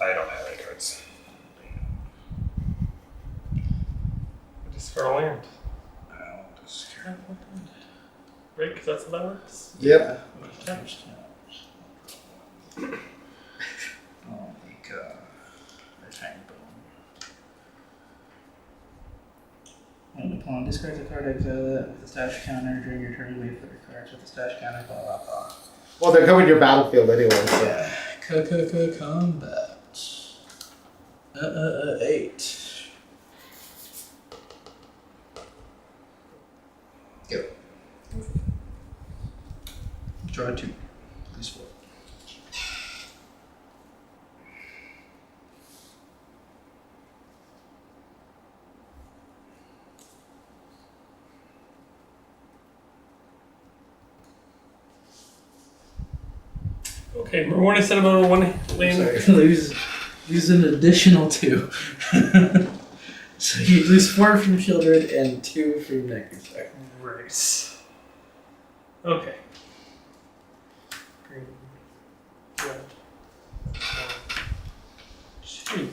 I don't have any cards. Just for a land. I'll discard. Right? Because that's how that works. Yep. Oh my god. A tiny bone. When the pawn discards a card, exile it with the stash counter during your turn. Wait for the cards with the stash counter. Blah blah blah. Well, they're coming to your battlefield anyway, so. Yeah. Combat. 8. Go. Draw 2. Please 4. Okay, remember when I said about a 1 land? Sorry, lose an additional 2. So you lose 4 from children and 2 from necrosac. Right. Okay. Green. Red. 2.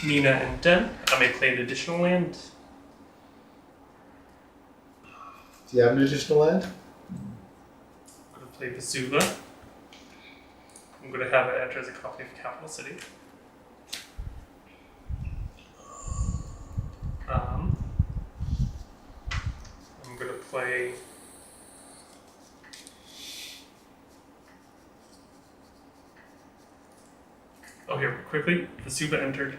Mina and Den. I may play an additional land. Do you have an additional land? I'm going to play Vesuva. I'm going to have it enter as a copy of Capital City. I'm going to play Oh, here, quickly. The Suba entered.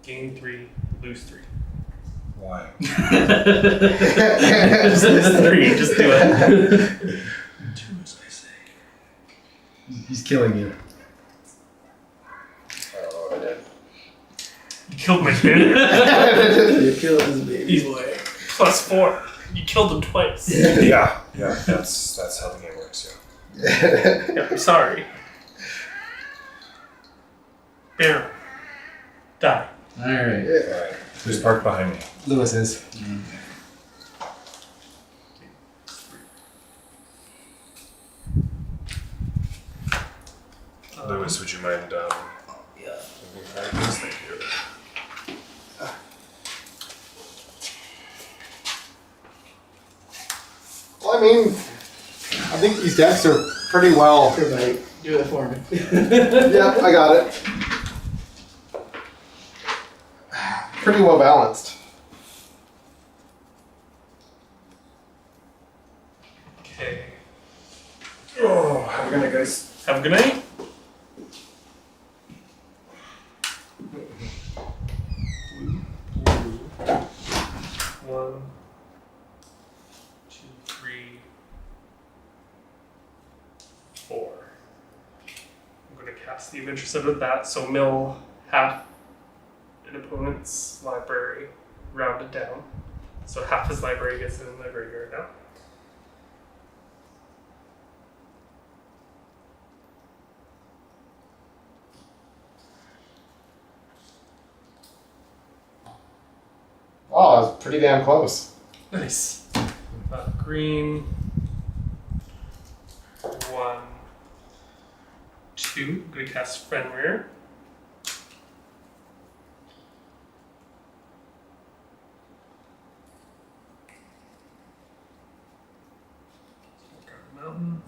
Gain 3, lose 3. Why? Just lose 3, just do it. Do as I say. He's killing you. I don't know what I did. You killed my kid. You killed his baby boy. +4. You killed him twice. Yeah, that's how the game works, yeah. Yeah, I'm sorry. Bear. Die. Alright. Alright. Who's parked behind me? Lewis is. Lewis, would you mind Yeah. moving forward, please? Thank you. Well, I mean, I think these decks are pretty well. Here, buddy. Do it for me. Yep, I got it. Pretty well balanced. Okay. Oh, have a good night, guys. Have a good night. One, two, three, four. I'm going to cast the Adventure Set with that, so mill half an opponent's library rounded down. So half his library gets in my graveyard now. Oh, that was pretty damn close. Nice. Green. 1, 2. I'm going to cast Fenrir. Mountain.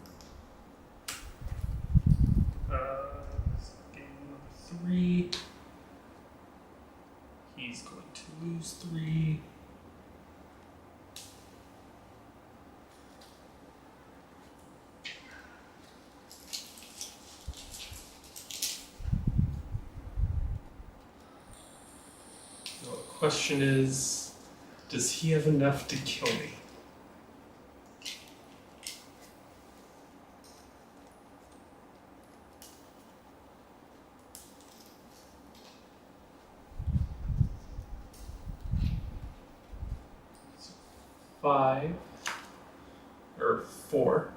Game number 3. He's going to lose 3. So the question is, does he have enough to kill me? So 5 or 4.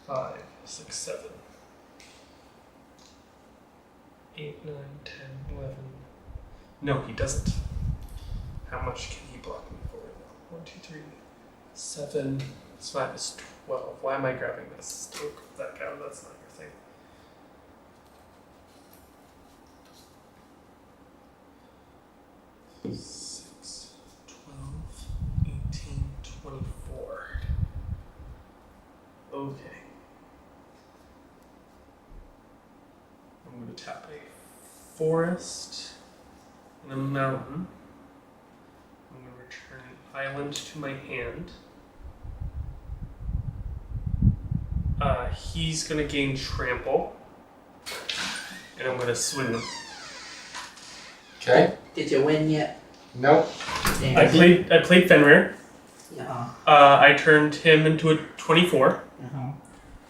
5, 6, 7. 8, 9, 10, 11. No, he doesn't. How much can he block me for right now? 1, 2, 3, 7. It's 5 is 12. Why am I grabbing this? Don't grab that cow, that's not your thing. Six, 12, 18, 24. Okay. I'm going to tap a forest and a mountain. I'm going to return an island to my hand. He's going to gain trample. And I'm going to swing him. Okay. Did you win yet? Nope. Damn. I played Fenrir. Uh-huh. I turned him into a 24. Uh-huh.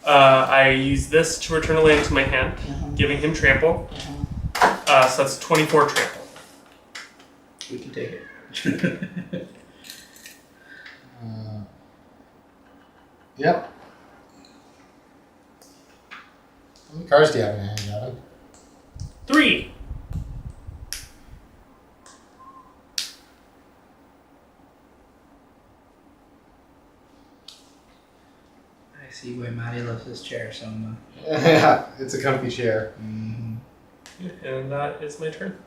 I use this to return a land to my hand, Uh-huh. giving him trample. Uh-huh. So that's 24 trample. We can take it. Yep. How many cards do you have in hand, Gavin? 3. I see why Maddie loves his chair so much. Yeah, it's a comfy chair. Mm-hmm. And that is my turn.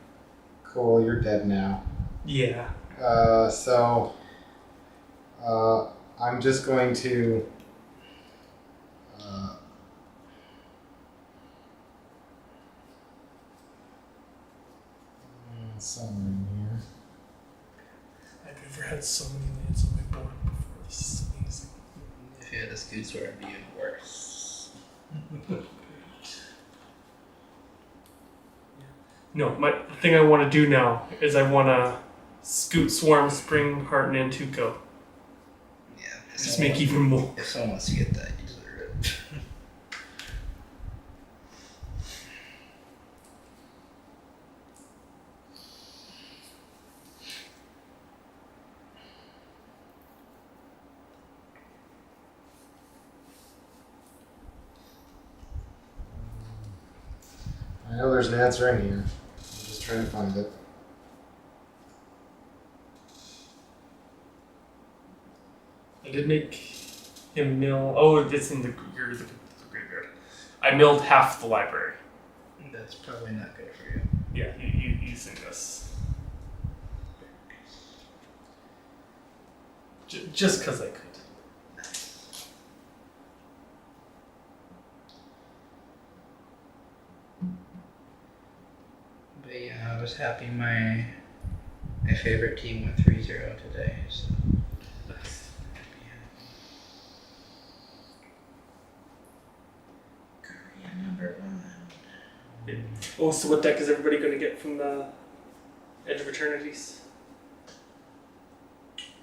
Cool, you're dead now. Yeah. I'm just going to somewhere in here. I've never had so many lands on my board before. This is amazing. If you had the scoot sword, it'd be even worse. No, the thing I want to do now is I want to scoot swarm spring hearten and Tuco. Yeah. Just make even more. If someone wants to get that, you deserve it. I know there's an answer in here. I'm just trying to find it. I did make him mill. Oh, it's in the graveyard. I milled half the library. That's probably not good for you. Yeah, using this. Just because I could. But yeah, I was happy my favorite team went 3-0 today. So. Nice. Guardian number 1. Oh, so what deck is everybody going to get from the Edge of Eternities?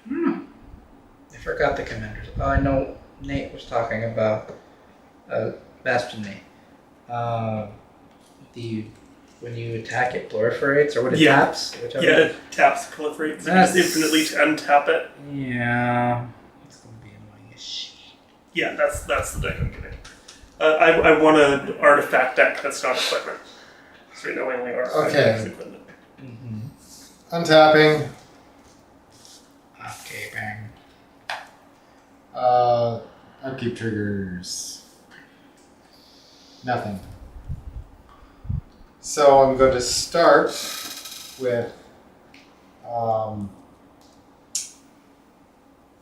I forgot the commanders. Oh, I know Nate was talking about Bastion Nate. When you attack it proliferates, or what it taps? Whichever. Yeah, it taps, proliferates. You That's- just infinitely untap it. Yeah. It's gonna be annoying as shit. Yeah, that's the deck I'm getting. I want an artifact deck that's not equipment. So right now I only artifact Okay. decks equipment. Mm-hmm. Untapping. Okay, bang. Upkeep triggers. Nothing. So I'm going to start with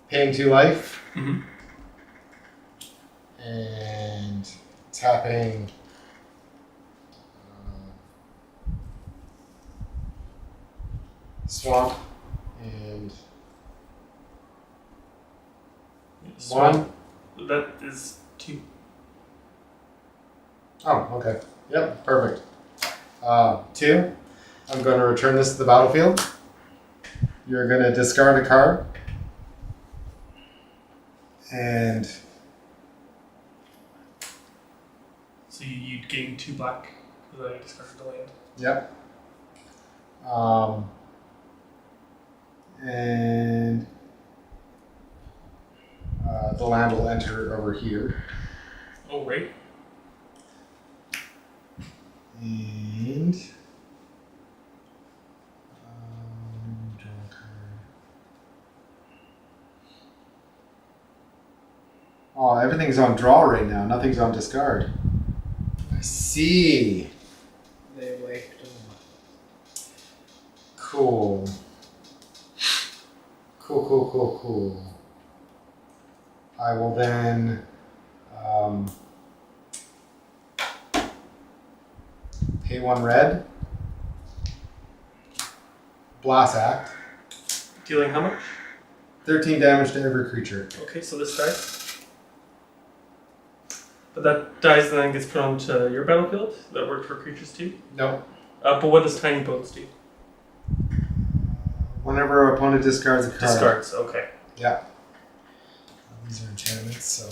paying 2 life Mm-hmm. and tapping swamp and one. That is 2. Oh, okay. Yep, perfect. 2. I'm going to return this to the battlefield. You're going to discard a card. And So you'd gain 2 black because I discarded the land. yep. And the land will enter over here. Oh, right. And draw a card. Oh, everything's on draw right now. Nothing's on discard. I see. They wiped them. Cool. Cool. I will then pay 1 red. Blast Act. Dealing how much? 13 damage to every creature. Okay, so this dies. But that dies and then gets put onto your battlefield. That worked for creatures too. Nope. But what does Tiny Bones do? Whenever opponent discards a card. Discards. Okay. Yeah. These are enchantments, so.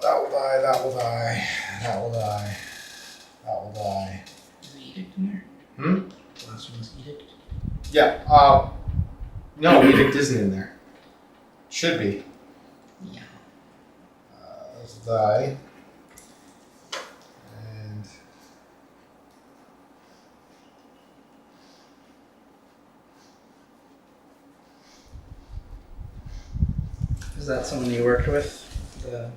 That will die, that will die, that will die, that will die. Is the edict in there? Hmm? The last one was edict. Yeah, no, Edict isn't in there. Should be. Yeah. This will die. And. Is that someone you worked with? The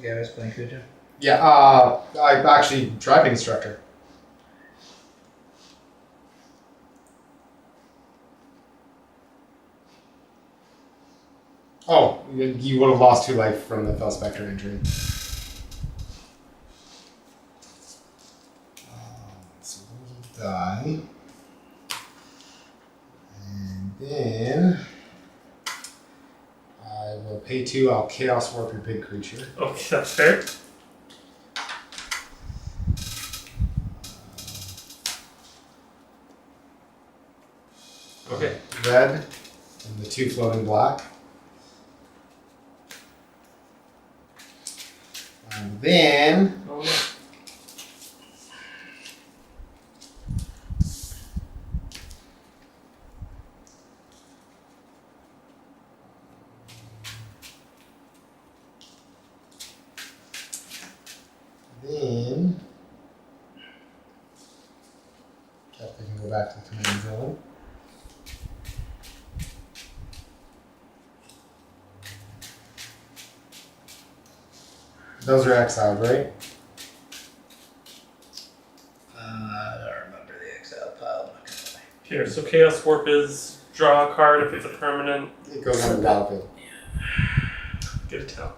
guy who was playing Kuja? Yeah, I'm actually driving instructor. Oh, you would have lost 2 life from the Fell Spectre injury. So those will die. And then pay 2, I'll Chaos Warp your big creature. Okay, that's fair. Okay. Red and the 2 floating black. And then Oh, yeah. Captain can go back to the command zone. Those are exiled, right? I don't remember the exile pile. I'm not gonna lie. Here, so Chaos Warp is draw a card if it's a permanent. It goes on the battlefield. Get a tell.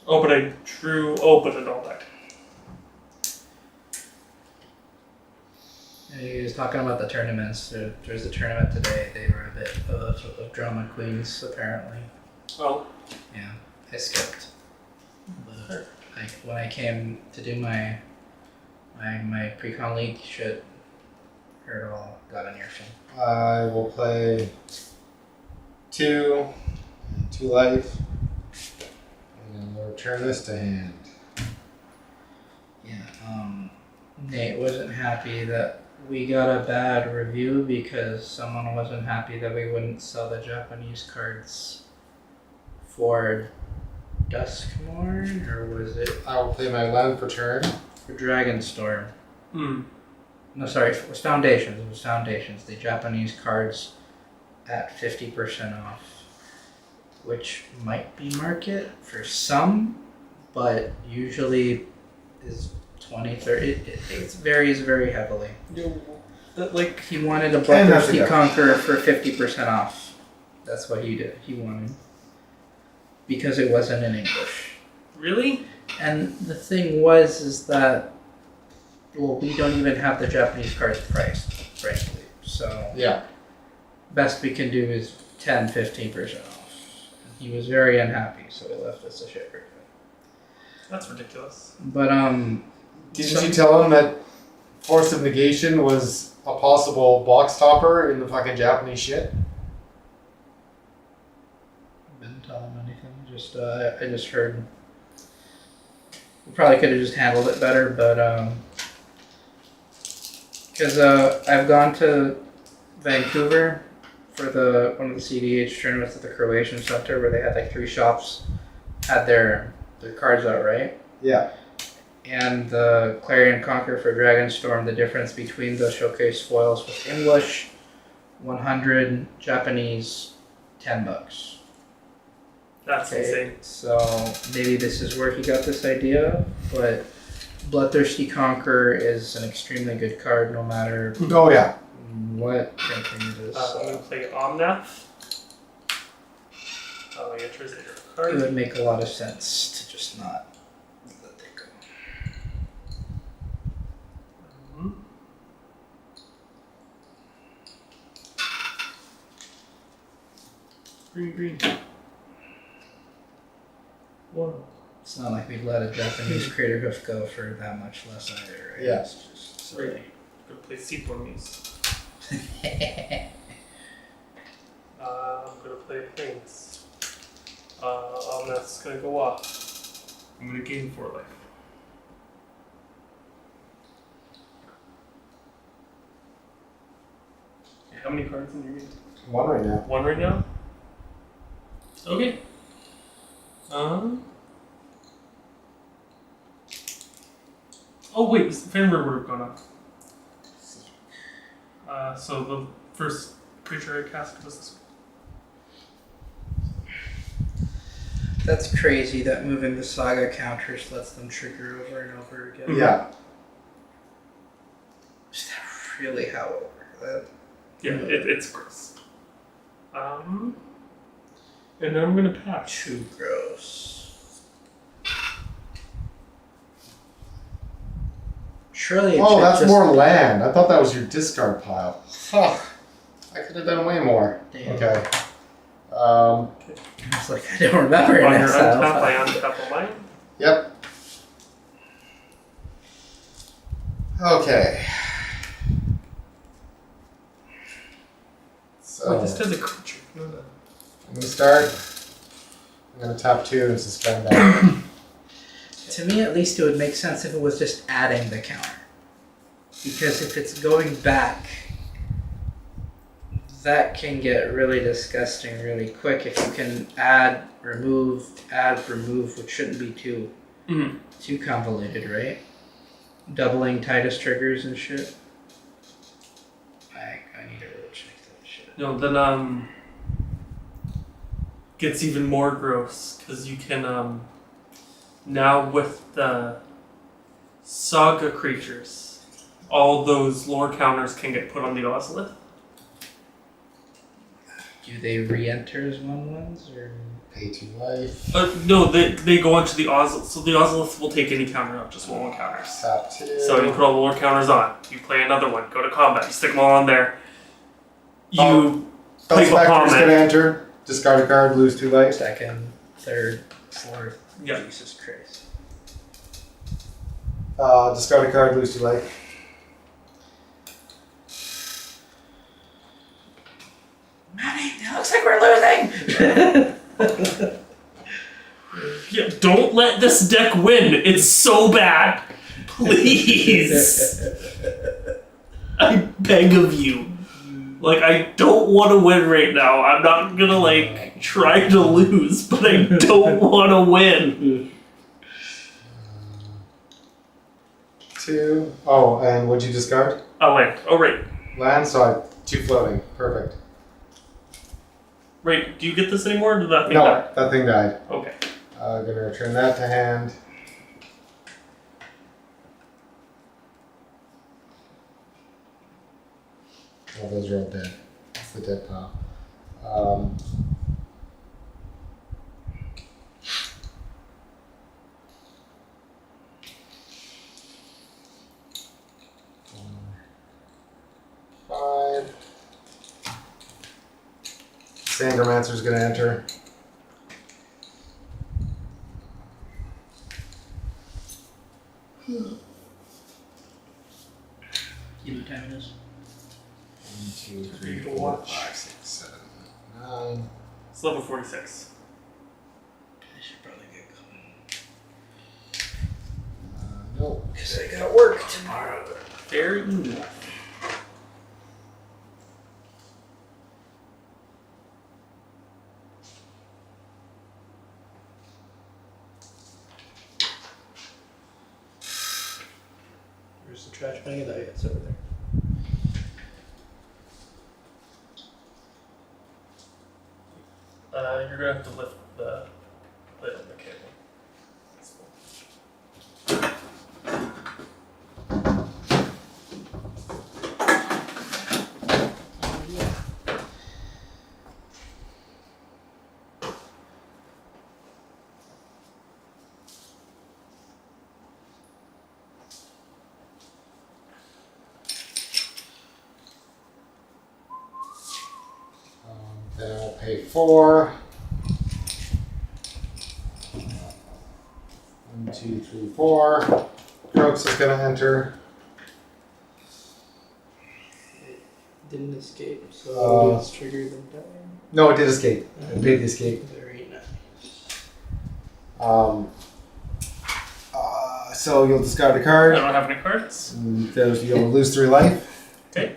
Oh, but I drew. Oh, but it all died. He was talking about the tournaments. There's a tournament today. They were a bit of drama queens, apparently. Well, Yeah, I skipped. But when I came to do my pre-con league shit, heard it all got on your film. I will play 2 and 2 life. And we'll return this to hand. Yeah, Nate wasn't happy that we got a bad review because someone wasn't happy that we wouldn't sell the Japanese cards for Duskmorn, or was it I will play my land for turn. for Dragonstorm? hmm. No, sorry, it was Foundations. It was Foundations. The Japanese cards at 50% off, which might be market for some, but usually is 20, 30. It varies very heavily. That like He wanted a And that's Bloodthirsty a go. Conqueror for 50% off. That's what he did. He wanted. Because it wasn't in English. really? And the thing is that, well, we don't even have the Japanese cards priced, frankly. So, Yeah. best we can do is 10, 15% off. He was very unhappy, so he left us a shit review. That's ridiculous. But, Didn't you tell him that Force of Negation was a possible box topper in the fucking Japanese shit? didn't tell him anything. Just, I just heard. We probably could have just handled it better, but, because I've gone to Vancouver for one of the CDH tournaments at the Croatian Center where they had like 3 shops had their cards out, right? Yeah. And the Clarion Conqueror for Dragonstorm, the difference between the showcase foils was English 100, Japanese $10. That's insane. So maybe this is where he got this idea, but Bloodthirsty Conqueror is an extremely good card no matter Oh yeah. what printing it is. I'm gonna play Omnath. Oh, you enter your It card. would make a lot of sense to just not let that go. Mhm. Green. Whoa. It's not like we'd let a Japanese Crater Hoof go for that much less either, right? Yeah. It's just silly. Gonna play Seaformies. I'm gonna play things. Omnath's gonna go off. I'm gonna gain 4 life. How many cards in your game? 1 right now. 1 right now? Okay. Oh wait, this Fenrir would have gone up. So the first creature I cast was this one. That's crazy that moving the Saga counters lets them trigger over and over again. Yeah. Is that really how it works? Yeah, it's gross. And then I'm gonna pass. Too gross. Surely it Oh, should that's just... more land. I thought that was your discard pile. Fuck. I could have done way more. Damn. Okay. I was like, I don't remember On an your exile untap, I file. untap a mine. Yep. Okay. So Wait, this does a creature. No, no. I'm gonna start. I'm gonna tap 2 and suspend that. To me, at least, it would make sense if it was just adding the counter. Because if it's going back, that can get really disgusting really quick. If you can add, remove, which shouldn't be too convoluted, right? Doubling Titus triggers and shit. I need to really check that shit. No, then gets even more gross because you can now with the saga creatures, all those lore counters can get put on the Ozolith. Do they re-enter as 1/1s or? Pay 2 life. No, they go onto the Ozolith, so the Ozolith will take any counter out, just 1/1 counters. Tap 2. So you put all the lore counters on. You play another one. Go to combat. You stick them all on there. You Spell type a Spectre's comment. gonna enter. Discard a card, lose 2 life. Second, third, fourth. Yeah. Jesus Christ. Discard a card, lose 2 life. Manny, it looks like we're losing! Yeah, don't let this deck win. It's so bad. Please. I beg of you. Like, I don't want to win right now. I'm not gonna, like, try to lose, but I don't want to win. 2. Oh, and what'd you discard? Oh, wait. Oh, right. Land, so I 2 floating. Perfect. Right, do you get this anymore, or did that thing No, die? that thing died. Okay. Gonna return that to hand. Oh, those are all dead. That's the dead pile. Five. Sandermancer's gonna enter. You know what time it is? 1, 2, 3, You can 4, watch. 5, 6, 7, 9. It's level 46. I should probably get going. Nope. Because I got work tomorrow. Fair enough. Where's the trash bag? Oh, yeah, it's over there. You're gonna have to lift the lid on the cable. That's cool. Then I'll pay 4. 1, 2, 3, 4. Crooks is gonna enter. Didn't escape, so it's triggered and died. No, it did escape. It paid the escape. Very nice. So you'll discard a I card. don't have any cards. And you'll lose 3 life. Okay.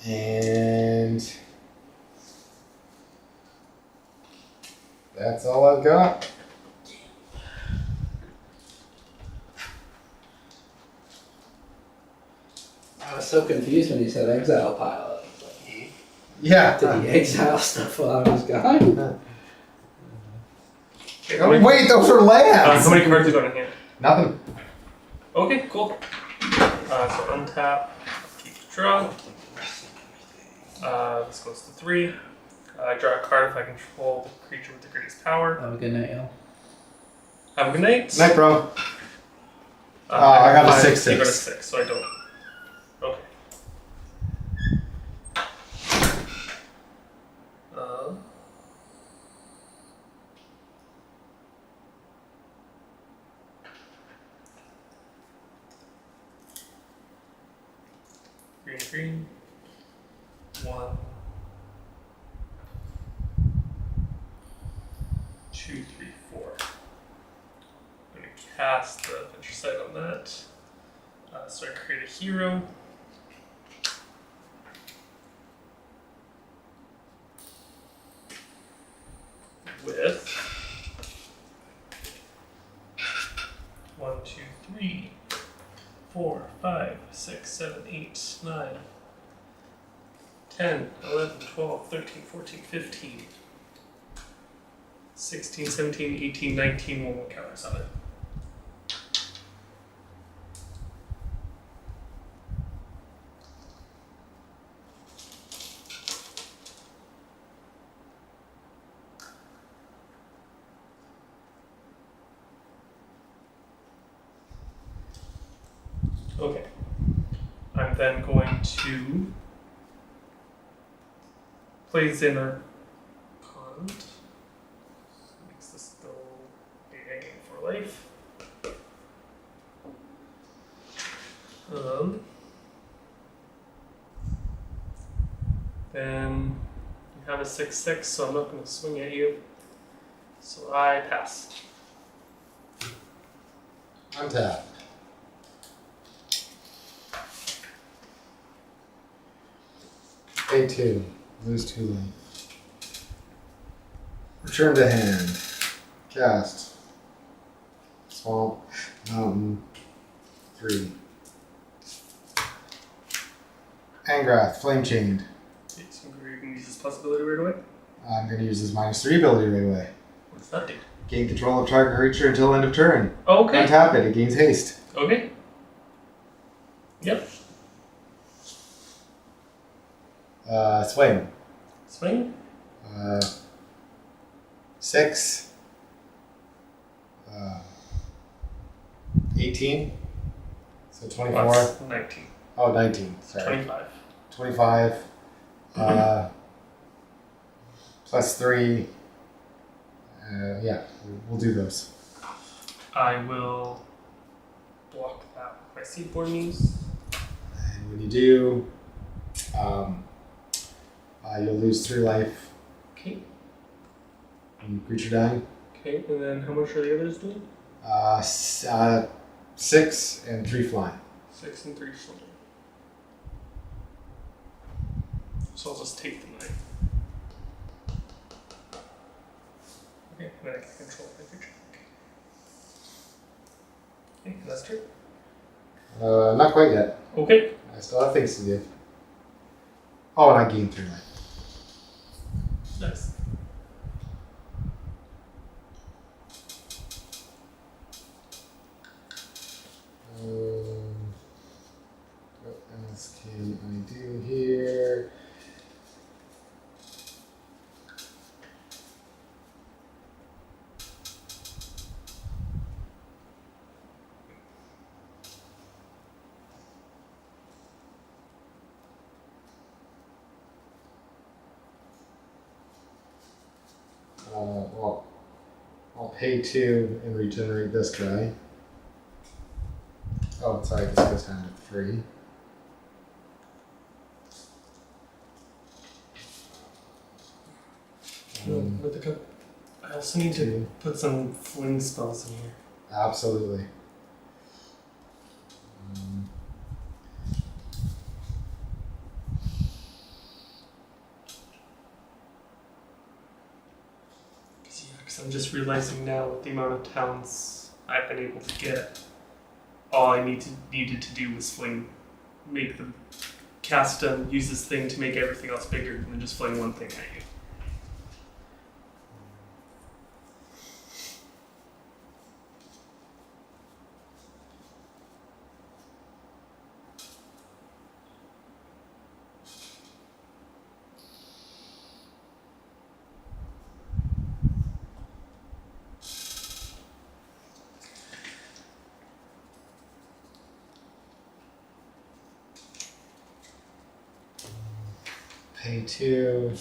And that's all I've got. I was so confused when you said exile pile. I was like, Yeah. did he exile stuff while I was gone? Okay, Oh, wait, those are lands. how many cards are going in here? Nothing. Okay, cool. So untap, keep the draw. This goes to 3. Draw a card if I control the creature with the greatest power. Have a good night, y'all. Have a good night. Night, bro. I got a five, 6/6. You got a 6, so I don't. Okay. Green. 1, 2, 3, 4. I'm going to cast the Adventure Sight on that. So I create a hero. With 1, 2, 3, 4, 5, 6, 7, 8, 9, 10, 11, 12, 13, 14, 15, 16, 17, 18, 19, one more counters on it. Okay. I'm then going to place in a pond. Makes this go hanging for life. Then you have a 6/6, so I'm not going to swing at you. So I pass. Untap. Pay 2. Lose 2 life. Return to hand. Cast. Swamp. Mountain. 3. Angrath. Flame Chained. Okay, so you can use this possibility right away. I'm going to use his -3 ability right away. What's that do? Gain control of target creature until end of turn. Okay. Untap it. It gains haste. Okay. Yep. Swing. Swing. 6. 18. So 24. That's 19. Oh, 19. Sorry. 25. 25. Plus 3. Yeah, we'll do those. I will block that with my Seedborn Muse. And when you do, you'll lose 3 life. Okay. And creature dying. Okay, and then how much are the others doing? 6 and 3 flying. 6 and 3 flying. So I'll just take the 9. Okay, and then I can control my creature. Okay, and that's true. Not quite yet. Okay. I still have things to do. Oh, and I gained 3 life. Nice. What else can I do here? Well, I'll pay 2 and regenerate this guy. Oh, sorry, this goes down to 3. With the cup. I also need to 2. put some fling spells in here. Absolutely. Because I'm just realizing now with the amount of towns I've been able to get, all I needed to do was fling, make the cast use this thing to make everything else bigger, and then just fling one thing at you. Pay 2.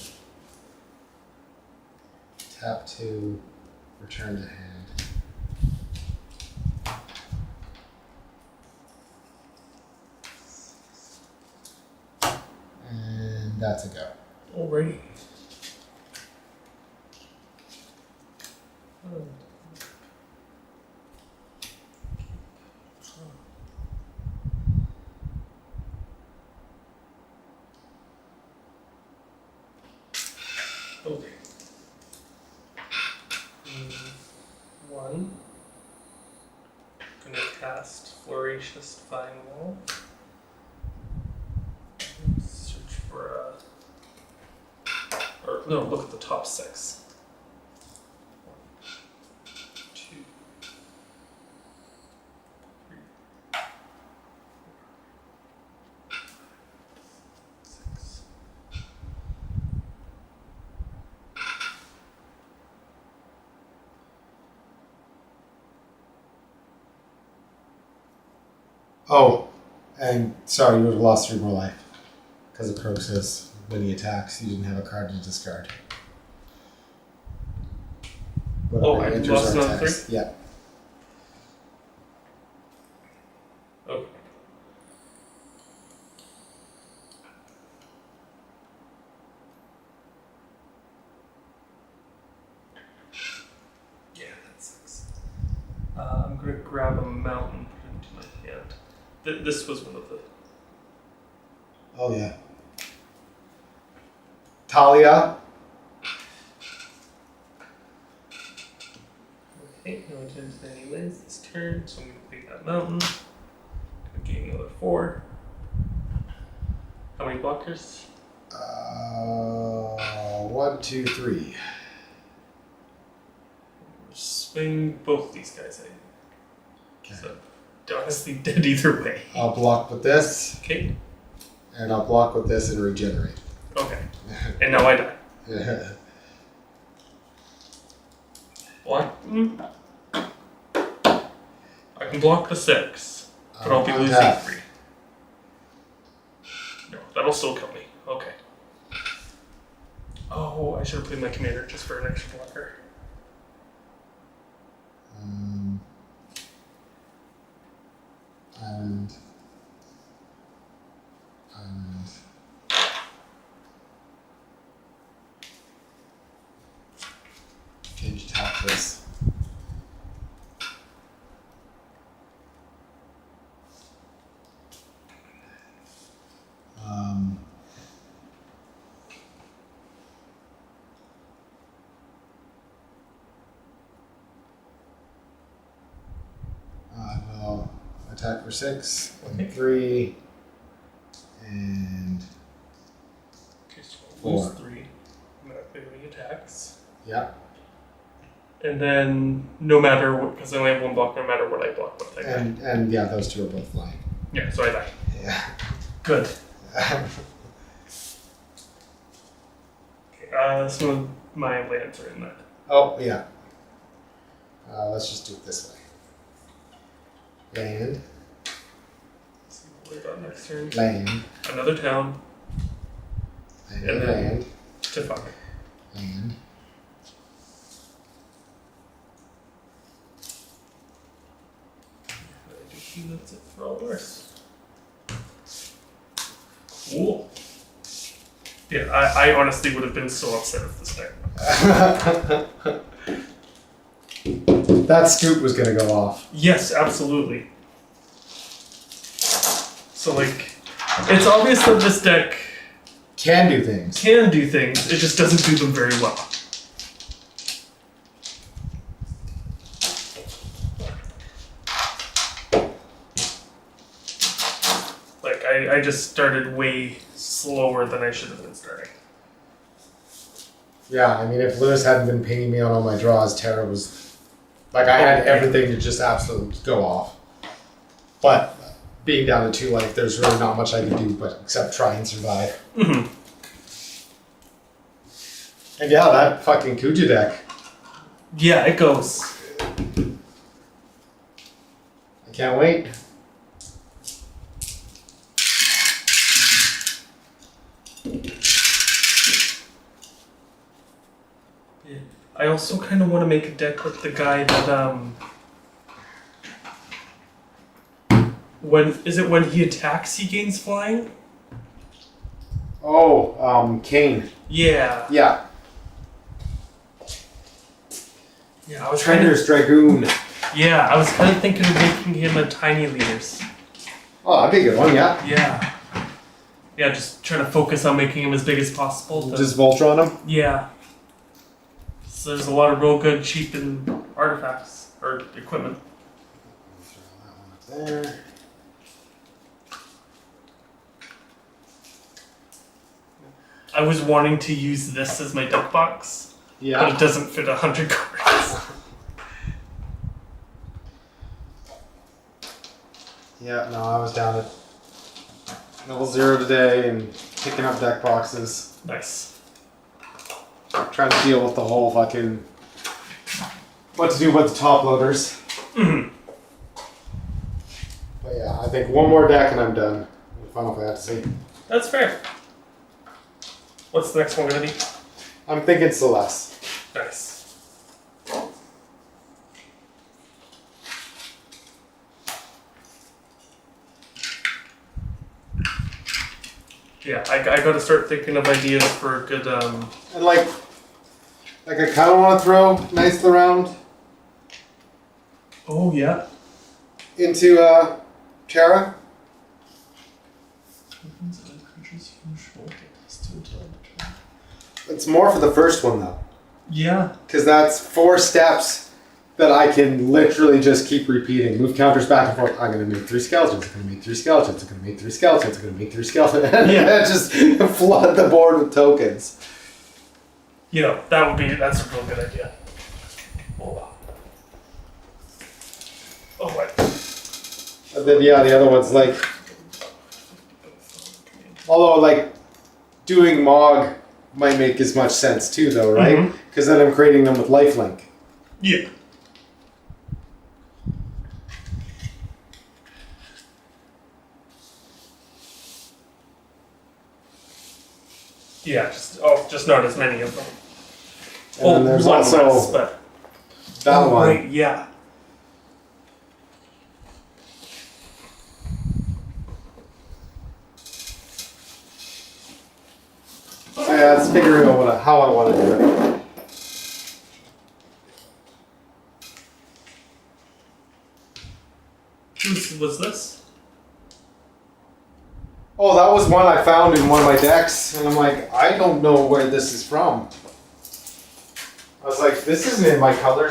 Tap 2. Return to hand. And that's a go. Alrighty. Okay. One. Gonna cast Floratious Fine Wall. Search for a. Or no, look at the top 6. 1, 2, 3, 4, 6. Oh, and sorry, you would have lost 3 more life. Because the Croak says when he attacks, you didn't have a card to discard. Oh, Whatever I enters lost our another text. 3? Yeah. Okay. Yeah, that sucks. I'm gonna grab a mountain, put it into my hand. This was one of the. Oh, yeah. Talia. Okay, no intended anyways this turn, so I'm gonna play that mountain. Gonna gain another 4. How many blockers? 1, 2, 3. Swing both these guys, I Okay. So, honestly, dead either way. I'll block with this, Okay, and I'll block with this and regenerate. okay. And now I die. Yeah. Block. I can block the 6, but I'll be losing untap. 3. No, that'll still kill me. Okay. Oh, I should have played my commander just for an extra blocker. And change tap this. I will attack for 6 and 3 and Okay, so I'll 4. lose 3. I'm gonna play the attacks. Yeah. And then, no matter what, because I only have 1 block, no matter what I block with, I die. And yeah, those 2 are both flying. Yeah, so I die. Yeah. Good. Okay, some of my lands are in that. Oh, yeah. Let's just do it this way. Land, Let's see what we got next turn. land, Another town land, And then- land, to 5. land. That's it for all the rest. Cool. Yeah, I honestly would have been so upset if this died. That scoop was gonna go off. Yes, absolutely. So, like, it's obvious that this deck Can do things. can do things, it just doesn't do them very well. Like, I just started way slower than I should have been starting. Yeah, I mean, if Lewis hadn't been pinging me on all my draws, Terra was like I had everything to just absolutely go off. But being down to 2 life, there's really not much I can do but except try and survive. Mm-hmm. And yeah, that fucking Kuja deck. Yeah, it goes. I can't wait. I also kind of want to make a deck with the guy that when he attacks he gains flying? Oh, Kane. Yeah. Yeah. Yeah, I was trying to. Trender's Dragoon. Yeah, I was kind of thinking of making him a tiny leaders. Oh, that'd be a good one, yeah. Yeah. Yeah, just trying to focus on making him as big as possible. Just Voltron him? Yeah. So there's a lot of real good, cheap and artifacts or equipment. Throw that one up there. I was wanting to use this as my deck box, but Yeah. it doesn't fit 100 cards. Yeah, no, I was down at level 0 today and picking up deck boxes. Nice. Trying to deal with the whole fucking what to do with the top loaders. Mhm. But yeah, I think one more deck and I'm done with Final Fantasy. That's fair. What's the next one gonna be? I'm thinking Celeste. Nice. Yeah, I gotta start thinking of ideas for a good, And like I kind of want to throw Knights of the Round Oh, yeah. into Terra. It's more for the first one though, Yeah. because that's 4 steps that I can literally just keep repeating. Move counters back and forth. I'm gonna make 3 skeletons. I'm gonna make 3 skeletons. I'm gonna make 3 skeletons. I'm gonna make 3 skeletons. Yeah. Just flood the board with tokens. You know, that's a real good idea. Hold on. Oh, wait. And then yeah, the other one's like, although like doing Mog might make as much sense too, though, right? Mhm. Because then I'm creating them with lifelink. Yeah. Yeah, just not as many of them. And then there's one also less, but that one. right, yeah. So yeah, it's figuring out how I want to do it. Whose was this? Oh, that was one I found in one of my decks, and I'm like, I don't know where this is from. I was like, this isn't in my colors.